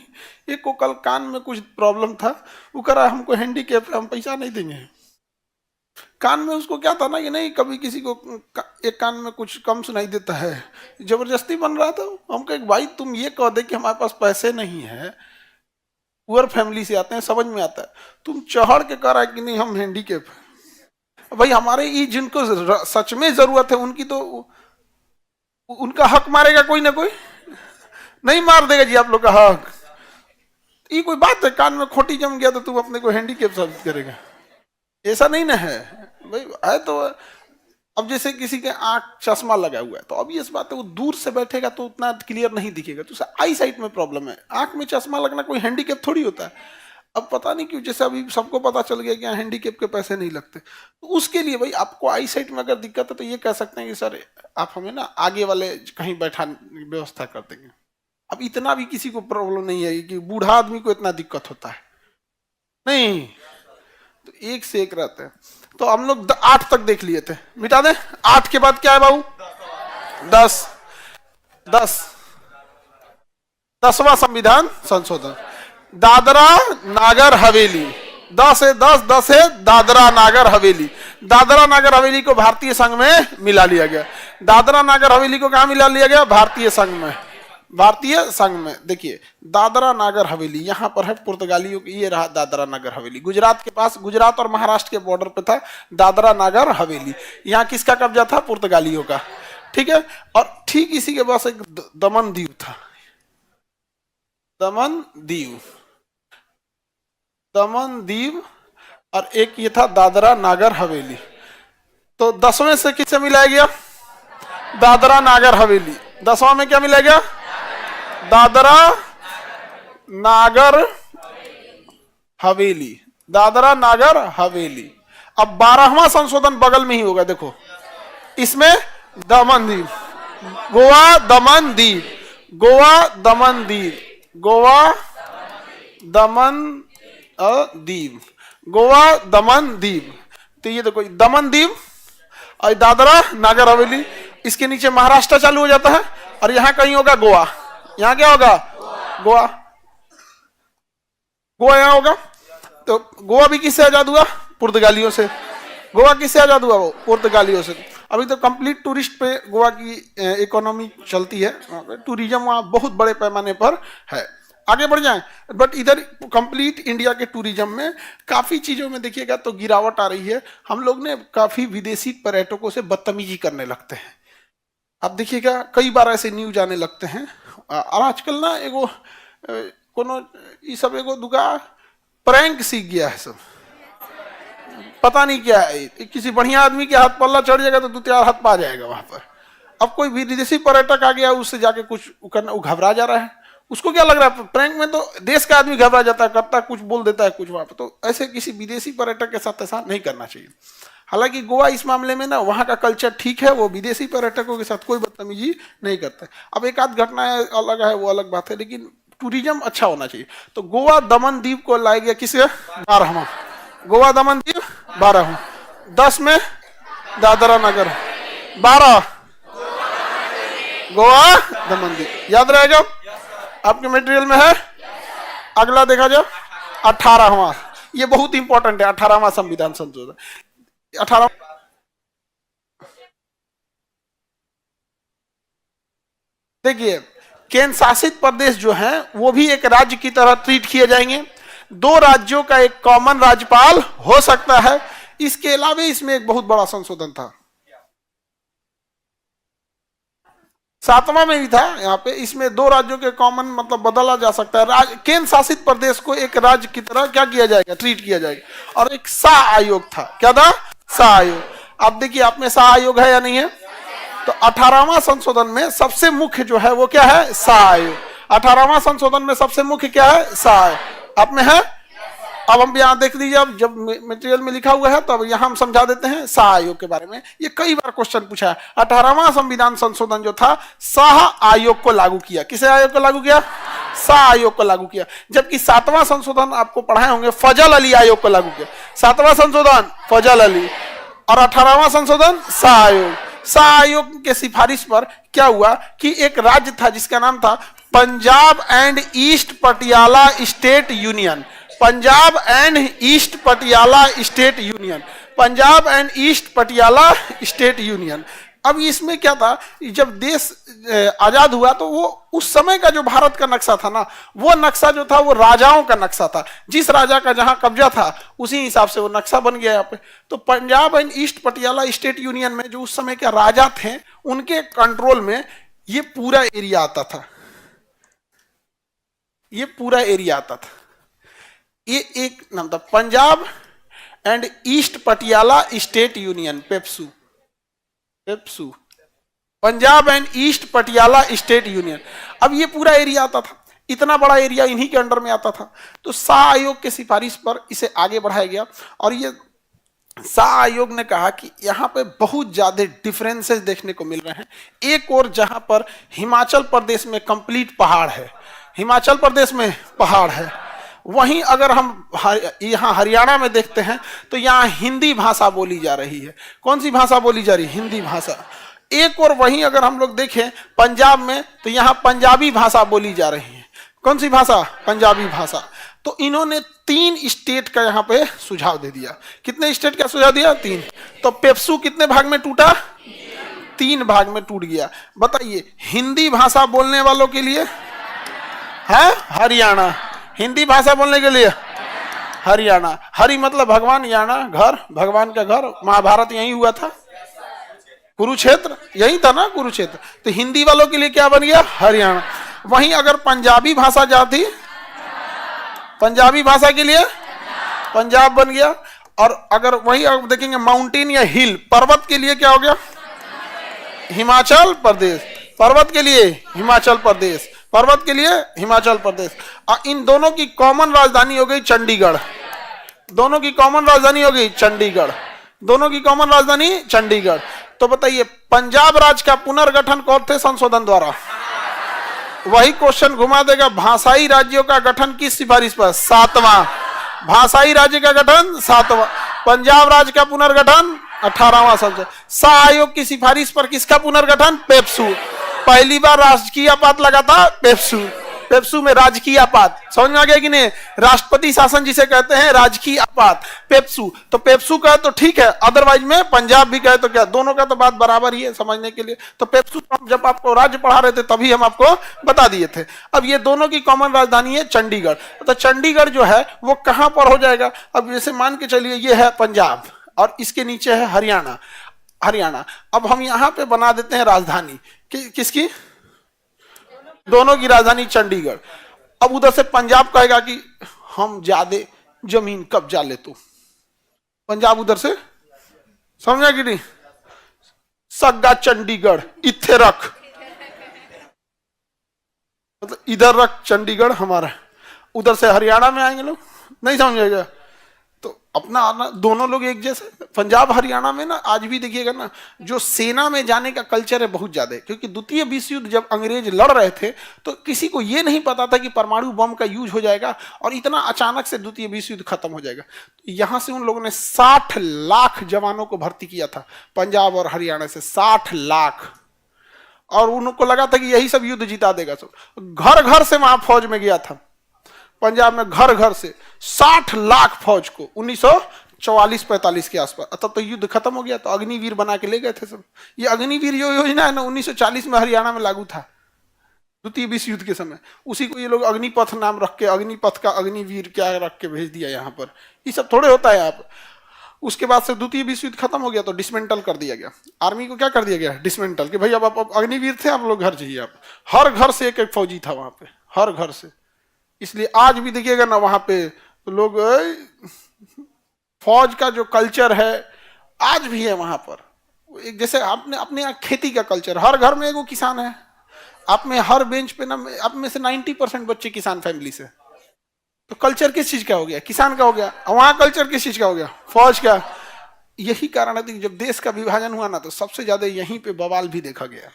एक को कल कान में कुछ प्रॉब्लम था, वो कह रहा हमको हैंडीकैप है, हम पैसा नहीं देंगे। कान में उसको क्या था ना कि नहीं, कभी किसी को एक कान में कुछ कम सुनाई देता है, जबरदस्ती बन रहा था। हम कहे भाई तुम ये कह दे कि हमारे पास पैसे नहीं है, पुअर फैमिली से आते हैं, समझ में आता है, तुम चढ़ के कह रहा है कि नहीं हम हैंडीकैप है। भाई हमारे ये जिनको सच में जरूरत है उनकी तो उनका हक मारेगा कोई ना कोई, नहीं मार देगा जी आप लोग का हक? ये कोई बात है? कान में खोटी जम गया तो तुम अपने को हैंडीकैप साबित करेगा? ऐसा नहीं ना है भाई। है तो अब जैसे किसी के आंख चश्मा लगा हुआ है तो अब ये बात है, वो दूर से बैठेगा तो उतना क्लियर नहीं दिखेगा, तो उसे आई साइट में प्रॉब्लम है। आंख में चश्मा लगना कोई हैंडीकैप थोड़ी होता है। अब पता नहीं क्यों जैसे अभी सबको पता चल गया कि यहाँ हैंडीकैप के पैसे नहीं लगते, तो उसके लिए भाई आपको आई साइट में अगर दिक्कत है तो ये कह सकते हैं कि सर आप हमें ना आगे वाले कहीं बैठा व्यवस्था कर देंगे। अब इतना भी किसी को प्रॉब्लम नहीं है कि बूढ़ा आदमी को इतना दिक्कत होता है, नहीं, तो एक से एक रहते हैं। तो हम लोग 8 तक देख लिए थे, मिटा दें। 8 के बाद क्या है बाबू? 10 10वां संविधान संशोधन, दादरा नागर हवेली। 10 है 10 है दादरा नागर हवेली। दादरा नागर हवेली को भारतीय संघ में मिला लिया गया। दादरा नागर हवेली को कहा मिला लिया गया? भारतीय संघ में। भारतीय संघ में देखिए दादरा नागर हवेली यहाँ पर है पुर्तगालियों की, ये रहा दादरा नागर हवेली। गुजरात के पास, गुजरात और महाराष्ट्र के बॉर्डर पे था दादरा नागर हवेली। यहाँ किसका कब्जा था? पुर्तगालियों का, ठीक है। और ठीक इसी के पास एक दमन दीव था, दमन दीव, और एक ये था दादरा नागर हवेली। तो 10वें से किससे मिलाया गया? दादरा नागर हवेली। 10वां में क्या मिला गया? दादरा नागर हवेली, दादरा नागर हवेली। अब 12वां संशोधन बगल में ही होगा, देखो इसमें दमन दीव, गोवा दमन दीव, गोवा दमन दीव, गोवा दमन दीव, गोवा दमन दीव। तो ये देखो दमन दीव और दादरा नागर हवेली, इसके नीचे महाराष्ट्र चालू हो जाता है और यहां कहीं होगा गोवा। यहां क्या होगा? गोवा। गोवा यहां होगा। तो गोवा भी किससे आजाद हुआ? पुर्तगालियों से। गोवा किससे आजाद हुआ? वो पुर्तगालियों से। अभी तो कंप्लीट टूरिस्ट पे गोवा की इकोनॉमी चलती है, टूरिज्म वहां बहुत बड़े पैमाने पर है। आगे बढ़ जाएं, बट इधर कंप्लीट इंडिया के टूरिज्म में काफी चीजों में देखिएगा तो गिरावट आ रही है। हम लोग ने काफी विदेशी पर्यटकों से बदतमीजी करने लगते हैं। अब देखिएगा कई बार ऐसे न्यूज आने लगते हैं। और आजकल ना एगो कोनो ये सब एगो दुगा प्रैंक सीख गया है सब, पता नहीं क्या है। किसी बढ़िया आदमी के हाथ पल्ला चढ़ जाएगा तो 2-4 हाथ पा जाएगा वहां पर। अब कोई विदेशी पर्यटक आ गया, उससे जाके कुछ करना, वो घबरा जा रहा है। उसको क्या लग रहा है? प्रैंक में तो देश का आदमी घबरा जाता है, करता कुछ बोल देता है कुछ वहां पर। तो ऐसे किसी विदेशी पर्यटक के साथ ऐसा नहीं करना चाहिए। हालांकि गोवा इस मामले में ना वहाँ का कल्चर ठीक है, वो विदेशी पर्यटकों के साथ कोई बदतमीजी नहीं करता। अब एक आध घटना अलग है, वो अलग बात है, लेकिन टूरिज्म अच्छा होना चाहिए। तो गोवा दमन दीव को लाया गया किसे? 12वां। गोवा दमन दीव 12वां। 10 में दादरा नगर, 12 गोवा दमन दीव। याद रहेगा, आपके मटेरियल में है। अगला देखा जाए 18वां, ये बहुत इंपॉर्टेंट है। 18वां संविधान संशोधन। 18 देखिए केंद्र शासित प्रदेश जो हैं वो भी एक राज्य की तरह ट्रीट किए जाएंगे। 2 राज्यों का एक कॉमन राज्यपाल हो सकता है। इसके अलावा इसमें एक बहुत बड़ा संशोधन था, 7वां में भी था यहाँ पे। इसमें 2 राज्यों के कॉमन मतलब बदला जा सकता है। केंद्र शासित प्रदेश को एक राज्य की तरह क्या किया जाएगा? ट्रीट किया जाएगा। और एक सा आयोग था, क्या था? सा आयोग। अब देखिए आप में सा आयोग है या नहीं है? तो 18वां संशोधन में सबसे मुख्य जो है वो क्या है? सा आयोग। 18वां संशोधन में सबसे मुख्य क्या है? सा आयोग। आप में है? अब हम यहाँ देख लीजिए, अब जब मटेरियल में लिखा हुआ है तो अब यहाँ हम समझा देते हैं शाह आयोग के बारे में। ये कई बार क्वेश्चन पूछा है। 18वां संविधान संशोधन जो था, शाह आयोग को लागू किया। किसे आयोग को लागू किया? शाह आयोग को लागू किया। जबकि 7वां संशोधन आपको पढ़ाए होंगे, फजल अली आयोग को लागू किया। 7वां संशोधन फजल अली, और 18वां संशोधन शाह आयोग। शाह आयोग के सिफारिश पर क्या हुआ कि एक राज्य था जिसका नाम था Punjab and east Patiala state union. Punjab and east Patiala state union, Punjab and east Patiala state union. अब इसमें क्या था, जब देश आजाद हुआ तो वो उस समय का जो भारत का नक्शा था ना, वो नक्शा जो था वो राजाओं का नक्शा था। जिस राजा का जहां कब्जा था उसी हिसाब से वो नक्शा बन गया यहाँ पे। तो Punjab and east Patiala state union में जो उस समय के राजा थे, उनके कंट्रोल में ये पूरा एरिया आता था। ये पूरा एरिया आता था। ये एक नाम था Punjab and east Patiala state union, PEPSU. PEPSU, Punjab and east Patiala state union. अब ये पूरा एरिया आता था, इतना बड़ा एरिया इन्हीं के अंडर में आता था। तो शाह आयोग के सिफारिश पर इसे आगे बढ़ाया गया, और ये शाह आयोग ने कहा कि यहाँ पे बहुत ज्यादा डिफरेंसेस देखने को मिल रहे हैं। एक और जहां पर हिमाचल प्रदेश में कंप्लीट पहाड़ है, हिमाचल प्रदेश में पहाड़ है, वहीं अगर हम यहाँ हरियाणा में देखते हैं तो यहाँ हिंदी भाषा बोली जा रही है। कौन सी भाषा बोली जा रही है? हिंदी भाषा। एक और वहीं अगर हम लोग देखें पंजाब में तो यहाँ पंजाबी भाषा बोली जा रही है। कौन सी भाषा? पंजाबी भाषा। तो इन्होंने 3 स्टेट का यहाँ पे सुझाव दे दिया। कितने स्टेट का सुझाव दिया? 3। तो पेप्सू कितने भाग में टूटा? 3 भाग में टूट गया। बताइए, हिंदी भाषा बोलने वालों के लिए है हरियाणा, हिंदी भाषा बोलने के लिए हरियाणा। हरि मतलब भगवान, याना घर, भगवान का घर। महाभारत यही हुआ था, कुरुक्षेत्र यही था ना, कुरुक्षेत्र। तो हिंदी वालों के लिए क्या बन गया? हरियाणा। वहीं अगर पंजाबी भाषा जाती, पंजाबी भाषा के लिए पंजाब बन गया। और अगर वही आप देखेंगे माउंटेन या हिल, पर्वत के लिए क्या हो गया? हिमाचल प्रदेश। पर्वत के लिए हिमाचल प्रदेश, पर्वत के लिए हिमाचल प्रदेश। और इन दोनों की कॉमन राजधानी हो गई चंडीगढ़। दोनों की कॉमन राजधानी हो गई चंडीगढ़। दोनों की कॉमन राजधानी चंडीगढ़। तो बताइए, पंजाब राज्य का पुनर्गठन कौन थे संशोधन द्वारा? वही क्वेश्चन घुमा देगा। भाषाई राज्यों का गठन किस सिफारिश पर? 7वां। भाषाई राज्य का गठन 7वां। पंजाब राज्य का पुनर्गठन 18वां संशोधन। शाह आयोग की सिफारिश पर किसका पुनर्गठन? पेप्सू। पहली बार राजकीय आपात लगा था पेप्सू। पेप्सू में राजकीय आपात, समझ में आ गया कि नहीं? राष्ट्रपति शासन जिसे कहते हैं, राजकीय आपात, पेप्सू। तो पेप्सू कहे तो ठीक है, अदरवाइज में पंजाब भी कहे तो क्या, दोनों का तो बात बराबर ही है समझने के लिए। तो पेप्सू हम जब आपको राज्य पढ़ा रहे थे तभी हम आपको बता दिए थे। अब ये दोनों की कॉमन राजधानी है चंडीगढ़। तो चंडीगढ़ जो है वो कहां पर हो जाएगा? अब जैसे मान के चलिए ये है पंजाब और इसके नीचे है हरियाणा। हरियाणा अब हम यहां पे बना देते हैं राजधानी किसकी? दोनों की राजधानी चंडीगढ़। अब उधर से पंजाब कहेगा कि हम ज्यादा जमीन कब्जा ले, तो पंजाब उधर से, समझा कि नहीं? सग्गा चंडीगढ़ इत्थे रख, मतलब इधर रख चंडीगढ़ हमारा। उधर से हरियाणा में आएंगे लोग, नहीं समझेगा। तो अपना आना, दोनों लोग एक जैसे। पंजाब हरियाणा में ना आज भी देखिएगा ना, जो सेना में जाने का कल्चर है बहुत ज्यादा है। क्योंकि द्वितीय विश्व युद्ध जब अंग्रेज लड़ रहे थे तो किसी को ये नहीं पता था कि परमाणु बम का यूज हो जाएगा और इतना अचानक से द्वितीय विश्व युद्ध खत्म हो जाएगा। तो यहां से उन लोगों ने 60 लाख जवानों को भर्ती किया था, पंजाब और हरियाणा से 60 लाख। और उनको लगा था कि यही सब युद्ध जिता देगा। सब घर घर से वहां फौज में गया था, पंजाब में घर घर से 60 लाख फौज को 1944-45 के आसपास। तब तो युद्ध खत्म हो गया, तो अग्निवीर बना के ले गए थे सब। ये अग्निवीर जो योजना है ना 1940 में हरियाणा में लागू था, द्वितीय विश्व युद्ध के समय। उसी को ये लोग अग्निपथ नाम रख के, अग्निपथ का अग्निवीर क्या रख के भेज दिया यहाँ पर। ये सब थोड़े होता है यहाँ पर। उसके बाद से द्वितीय विश्व युद्ध खत्म हो गया तो डिसमेंटल कर दिया गया। आर्मी को क्या कर दिया गया? डिसमेंटल, कि भाई अब अग्निवीर थे, आप लोग घर जाइए। आप हर घर से एक एक फौजी था वहां पे, हर घर से। इसलिए आज भी देखिएगा ना वहां पे तो लोग, फौज का जो कल्चर है आज भी है वहां पर। एक जैसे आपने अपने यहाँ खेती का कल्चर, हर घर में एगो किसान है। आप में हर बेंच पे ना, आप में से 90% बच्चे किसान फैमिली से। तो कल्चर किस चीज का हो गया? किसान का हो गया। और वहां कल्चर किस चीज का हो गया? फौज का। यही कारण है कि जब देश का विभाजन हुआ ना, तो सबसे ज्यादा यहीं पे बवाल भी देखा गया,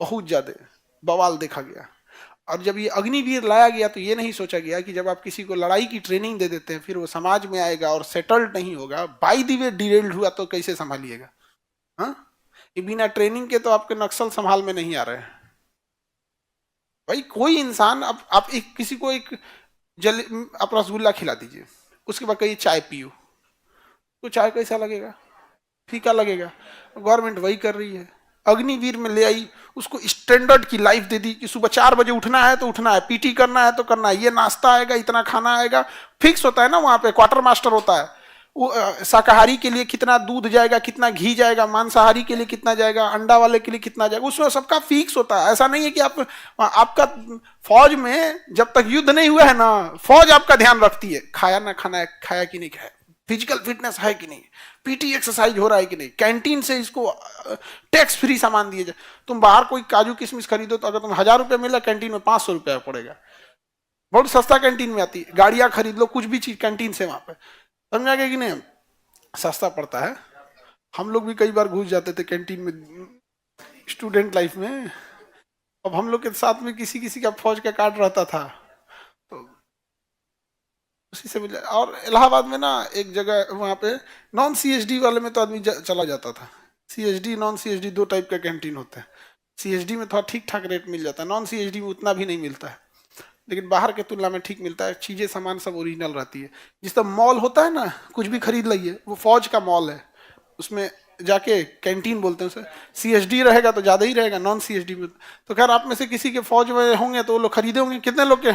बहुत ज्यादा बवाल देखा गया। और जब ये अग्निवीर लाया गया तो ये नहीं सोचा गया कि जब आप किसी को लड़ाई की ट्रेनिंग दे देते हैं, फिर वो समाज में आएगा और सेटल्ड नहीं होगा, बाय द वे डिरेल्ड हुआ, तो कैसे संभालिएगा? हाँ, ये बिना ट्रेनिंग के तो आपके नक्सल संभाल में नहीं आ रहे हैं भाई। कोई इंसान, आप एक किसी को एक आप रसगुल्ला खिला दीजिए, उसके बाद कहिए चाय पियो, तो चाय कैसा लगेगा? फीका लगेगा। गवर्नमेंट वही कर रही है। अग्निवीर में ले आई, उसको स्टैंडर्ड की लाइफ दे दी कि सुबह 4 बजे उठना है तो उठना है, पीटी करना है तो करना है, ये नाश्ता आएगा, इतना खाना आएगा, फिक्स होता है ना। वहां पे क्वार्टर मास्टर होता है, वो शाकाहारी के लिए कितना दूध जाएगा, कितना घी जाएगा, मांसाहारी के लिए कितना जाएगा, अंडा वाले के लिए कितना जाएगा, उसमें सबका फिक्स होता है। ऐसा नहीं है कि आपका फौज में जब तक युद्ध नहीं हुआ है ना, फौज आपका ध्यान रखती है, खाया ना खाना है, खाया कि नहीं खाया, फिजिकल फिटनेस है कि नहीं, पीटी एक्सरसाइज हो रहा है कि नहीं, कैंटीन से इसको टैक्स फ्री सामान दिए जाए। तुम बाहर कोई काजू किशमिश खरीदो तो अगर तुम 1000 रुपये मिला, कैंटीन में 500 रुपया पड़ेगा। बहुत सस्ता कैंटीन में आती है। गाड़ियां खरीद लो, कुछ भी चीज कैंटीन से वहां पे, समझा गया कि नहीं, सस्ता पड़ता है। हम लोग भी कई बार घुस जाते थे कैंटीन में स्टूडेंट लाइफ में। अब हम लोग के साथ में किसी किसी का फौज का कार्ड रहता था, तो उसी से मिल। और इलाहाबाद में ना एक जगह वहाँ पे नॉन सीएचडी वाले में तो आदमी चला जाता था। सीएचडी नॉन सीएचडी 2 टाइप का कैंटीन होता है। सीएचडी में थोड़ा ठीक ठाक रेट मिल जाता है, नॉन सीएचडी में उतना भी नहीं मिलता है, लेकिन बाहर के तुलना में ठीक मिलता है। चीजें सामान सब ओरिजिनल रहती है। जिस तरह मॉल होता है ना, कुछ भी खरीद लाइए, वो फौज का मॉल है, उसमें जाके कैंटीन बोलते हैं उसे। सीएचडी रहेगा तो ज्यादा ही रहेगा, नॉन सीएचडी में तो खैर आप में से किसी के फौज में होंगे तो वो लोग खरीदे होंगे। कितने लोग के?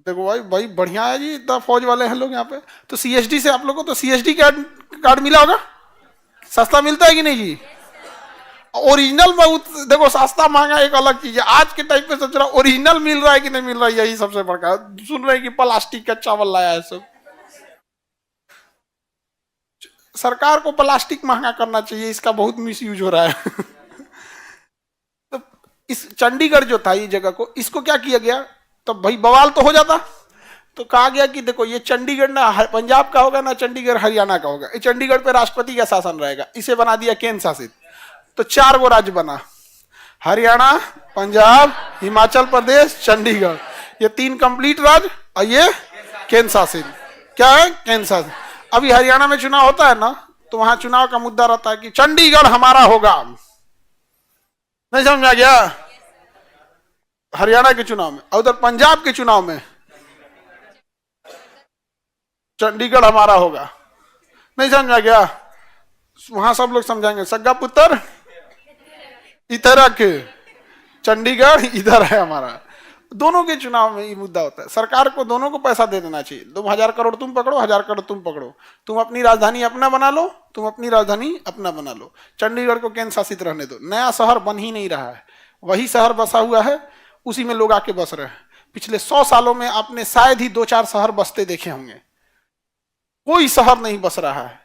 देखो भाई बढ़िया है जी, इतना फौज वाले हैं लोग यहाँ पे। तो सीएचडी से आप लोगों को तो सीएचडी कार्ड मिला होगा। सस्ता मिलता है कि नहीं जी? ओरिजिनल में देखो, सस्ता महंगा एक अलग चीज है। आज के टाइप पे सोच रहा ओरिजिनल मिल रहा है कि नहीं मिल रहा है, यही सबसे बड़का। सुन रहे हैं कि प्लास्टिक का चावल लाया है सब। सरकार को प्लास्टिक महंगा करना चाहिए, इसका बहुत मिसयूज हो रहा है। तो इस चंडीगढ़ जो था ये जगह को, इसको क्या किया गया, तो भाई बवाल तो हो जाता। तो कहा गया कि देखो ये चंडीगढ़ ना पंजाब का होगा, ना चंडीगढ़ हरियाणा का होगा, ये चंडीगढ़ पे राष्ट्रपति का शासन रहेगा। इसे बना दिया केंद्र शासित। तो 4 गो राज्य बना, हरियाणा, पंजाब, हिमाचल प्रदेश, चंडीगढ़। ये 3 कंप्लीट राज्य और ये केंद्र शासित। क्या है? केंद्र शासित। अभी हरियाणा में चुनाव होता है ना, तो वहां चुनाव का मुद्दा रहता है कि चंडीगढ़ हमारा होगा। नहीं समझा गया? हरियाणा के चुनाव में। और उधर पंजाब के चुनाव में चंडीगढ़ हमारा होगा। नहीं समझा गया? वहां सब लोग समझाएंगे, सग्गा पुत्र इधर के, चंडीगढ़ इधर है हमारा। दोनों के चुनाव में ये मुद्दा होता है। सरकार को दोनों को पैसा दे देना चाहिए। 2000 करोड़ तुम पकड़ो, 1000 करोड़ तुम पकड़ो, तुम अपनी राजधानी अपना बना लो, तुम अपनी राजधानी अपना बना लो। चंडीगढ़ को केंद्र शासित रहने दो। नया शहर बन ही नहीं रहा है, वही शहर बसा हुआ है, उसी में लोग आके बस रहे हैं। पिछले 100 सालों में आपने शायद ही 2-4 शहर बसते देखे होंगे, कोई शहर नहीं बस रहा है।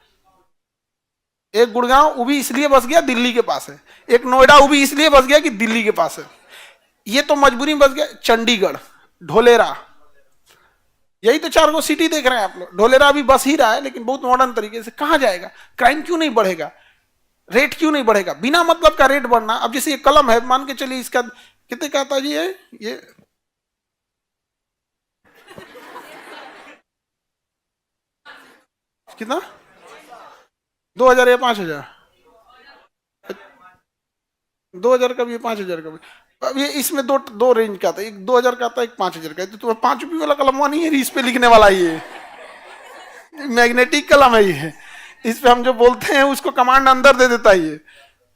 एक गुड़गांव वो भी इसलिए बस गया दिल्ली के पास है, एक नोएडा वो भी इसलिए बस गया कि दिल्ली के पास है। ये तो मजबूरी में बस गया। चंडीगढ़, ढोलेरा, यही तो 4 गो सिटी देख रहे हैं आप लोग। ढोलेरा भी बस ही रहा है, लेकिन बहुत मॉडर्न तरीके से। कहां जाएगा? क्राइम क्यों नहीं बढ़ेगा? रेट क्यों नहीं बढ़ेगा? बिना मतलब का रेट बढ़ना। अब जैसे ये कलम है, मान के चलिए इसका कितने का आता जी है ये? कितना? 2000 या 5000? 2000 का भी है, 5000 का भी। अब ये इसमें दो रेंज का आता है, एक 2000 का आता है, एक 5000 का। तो तुम्हें 5 रुपये वाला कलम नहीं है, इस पे लिखने वाला ये मैग्नेटिक कलम है ये। इस पे हम जो बोलते हैं उसको कमांड अंदर दे देता है ये।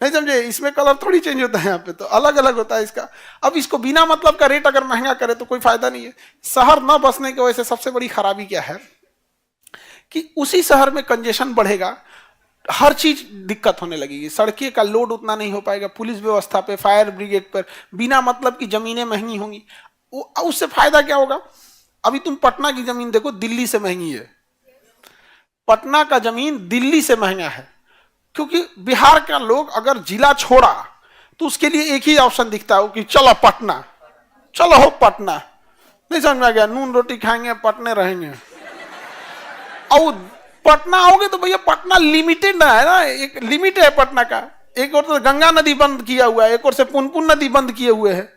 नहीं समझे? इसमें कलर थोड़ी चेंज होता है, यहाँ पे तो अलग अलग होता है इसका। अब इसको बिना मतलब का रेट अगर महंगा करे तो कोई फायदा नहीं है। शहर न बसने की वजह से सबसे बड़ी खराबी क्या है कि उसी शहर में कंजेशन बढ़ेगा, हर चीज दिक्कत होने लगेगी। सड़कें का लोड उतना नहीं हो पाएगा, पुलिस व्यवस्था पे, फायर ब्रिगेड पर बिना मतलब की जमीनें महंगी होंगी। उससे फायदा क्या होगा? अभी तुम पटना की जमीन देखो, दिल्ली से महंगी है। पटना का जमीन दिल्ली से महंगा है, क्योंकि बिहार का लोग अगर जिला छोड़ा तो उसके लिए एक ही ऑप्शन दिखता है कि चलो पटना, चलो हो पटना। नहीं समझ में आ गया? नून रोटी खाएंगे, पटने रहेंगे। और पटना आओगे तो भैया पटना लिमिटेड है ना, एक लिमिट है पटना का। एक और तो गंगा नदी बंद किया हुआ है, एक और से पुनपुन नदी बंद किए हुए है,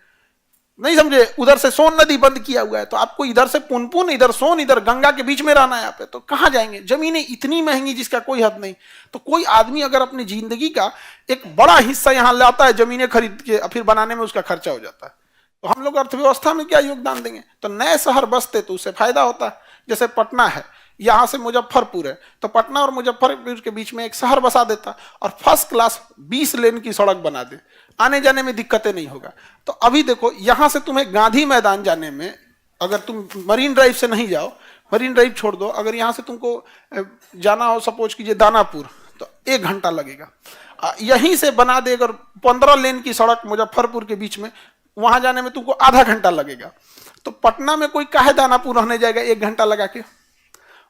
नहीं समझे? उधर से सोन नदी बंद किया हुआ है। तो आपको इधर से पुनपुन, इधर सोन, इधर गंगा के बीच में रहना है यहाँ पे, तो कहाँ जाएंगे? जमीनें इतनी महंगी जिसका कोई हद नहीं। तो कोई आदमी अगर अपनी जिंदगी का एक बड़ा हिस्सा यहाँ लाता है जमीनें खरीद के, फिर बनाने में उसका खर्चा हो जाता है, तो हम लोग अर्थव्यवस्था में क्या योगदान देंगे? तो नए शहर बसते तो उससे फायदा होता है। जैसे पटना है, यहां से मुजफ्फरपुर है, तो पटना और मुजफ्फरपुर के बीच में एक शहर बसा देता और फर्स्ट क्लास 20 लेन की सड़क बना दे, आने जाने में दिक्कतें नहीं होगा। तो अभी देखो, यहां से तुम्हें गांधी मैदान जाने में, अगर तुम मरीन ड्राइव से नहीं जाओ, मरीन ड्राइव छोड़ दो, अगर यहां से तुमको जाना हो सपोज कीजिए दानापुर, तो 1 घंटा लगेगा। यहीं से बना दे अगर 15 लेन की सड़क मुजफ्फरपुर के बीच में, वहां जाने में तुमको आधा घंटा लगेगा। तो पटना में कोई काहे दानापुर रहने जाएगा 1 घंटा लगा के,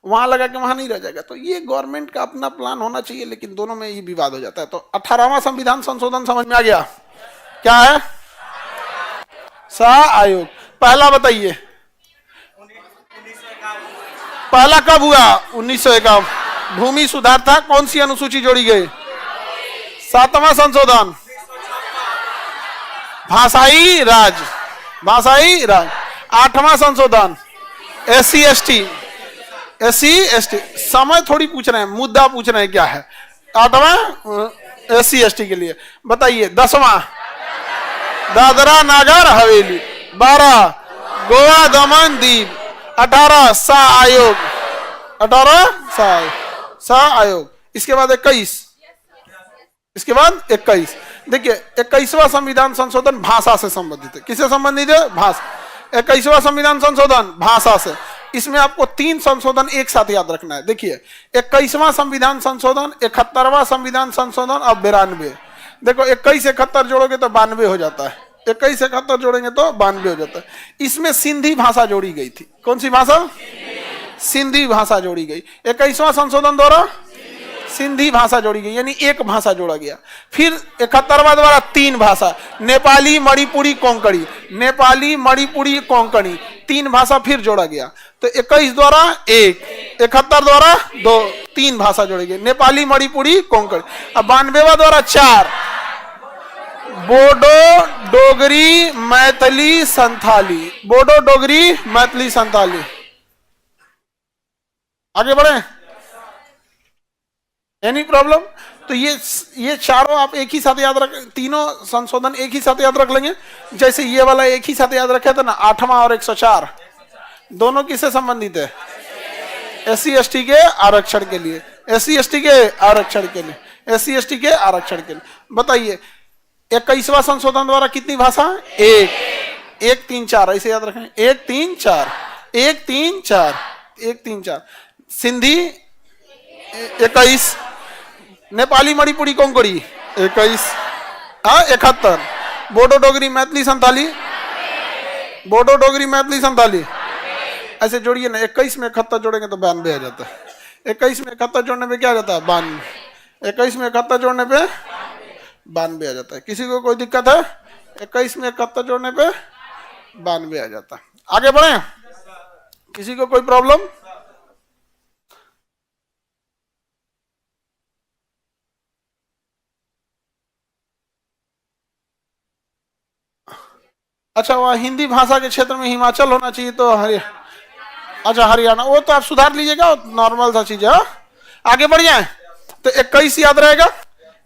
वहां लगा के वहां नहीं रह जाएगा। तो ये गवर्नमेंट का अपना प्लान होना चाहिए, लेकिन दोनों में ये विवाद हो जाता है। तो 18वां संविधान संशोधन समझ में आ गया? क्या है? आयोग। पहला बताइए, पहला कब हुआ? 1951। भूमि सुधार था, कौन सी अनुसूची जोड़ी गई? 7वां संशोधन, भाषाई राज, भाषाई राज। 8वां संशोधन, SC ST। समय थोड़ी पूछ रहे हैं, मुद्दा पूछ रहे हैं क्या है। 8वां SC ST के लिए। बताइए 10वां, दादरा नागर हवेली। 12 गोवा दमन दीव। 18 सा आयोग, 18 सा आयोग। इसके बाद 21, इसके बाद 21। देखिए 21वां संविधान संशोधन भाषा से संबंधित है। किससे संबंधित है? भाषा। 21वां संविधान संशोधन भाषा से। इसमें आपको 3 संशोधन एक साथ याद रखना है। देखिए 21वां संविधान संशोधन, 71वां संविधान संशोधन और 92। देखो 21 71 जोड़ोगे तो 92 हो जाता है, 21 71 जोड़ेंगे तो 92 हो जाता है। इसमें सिंधी भाषा जोड़ी गई थी। कौन सी भाषा? सिंधी भाषा जोड़ी गई। 21वां संशोधन द्वारा सिंधी भाषा जोड़ी गई, यानी एक भाषा जोड़ा गया। फिर 71वां द्वारा 3 भाषा, नेपाली, मणिपुरी, कोंकणी, नेपाली, मणिपुरी, कोंकणी, 3 भाषा फिर जोड़ा गया। तो 21 द्वारा 1, 71 द्वारा 2, 3 भाषा जोड़ी गई, नेपाली, मणिपुरी, कोंकणी। अब 92वां द्वारा 4, बोडो, डोगरी, मैथिली, संथाली। बोडो, डोगरी, मैथिली, संथाली। आगे बढ़े? Any problem? तो ये चारों आप एक ही साथ याद रख, तीनों संशोधन एक ही साथ याद रख लेंगे। जैसे ये वाला एक ही साथ याद रखे थे ना, 8वां और 104, दोनों किससे संबंधित है? SC ST के आरक्षण के लिए, SC ST के आरक्षण के लिए, SC ST के आरक्षण के लिए। बताइए 21वां संशोधन द्वारा कितनी भाषा? 1 3 4, ऐसे याद रखें। 1 3 4, 1 3 4, 1 3 4। सिंधी 21, नेपाली, मणिपुरी, कोंकणी 21, 71, बोडो, डोगरी, मैथिली, संथाली, बोडो, डोगरी, मैथिली, संथाली, ऐसे जोड़िए ना। 21 में 71 जोड़ेंगे तो 92 आ जाता है। 21 में 71 जोड़ने पे क्या आ जाता है? 92। 21 में 71 जोड़ने पे 92 आ जाता है। किसी को कोई दिक्कत है? 21 में 71 जोड़ने पे 92 आ जाता है। आगे बढ़े? किसी को कोई प्रॉब्लम? अच्छा, वह हिंदी भाषा के क्षेत्र में हिमाचल होना चाहिए, तो अच्छा हरियाणा, वो तो आप सुधार लीजिएगा, नॉर्मल सा चीज है। आगे बढ़ जाए तो 21 याद रहेगा।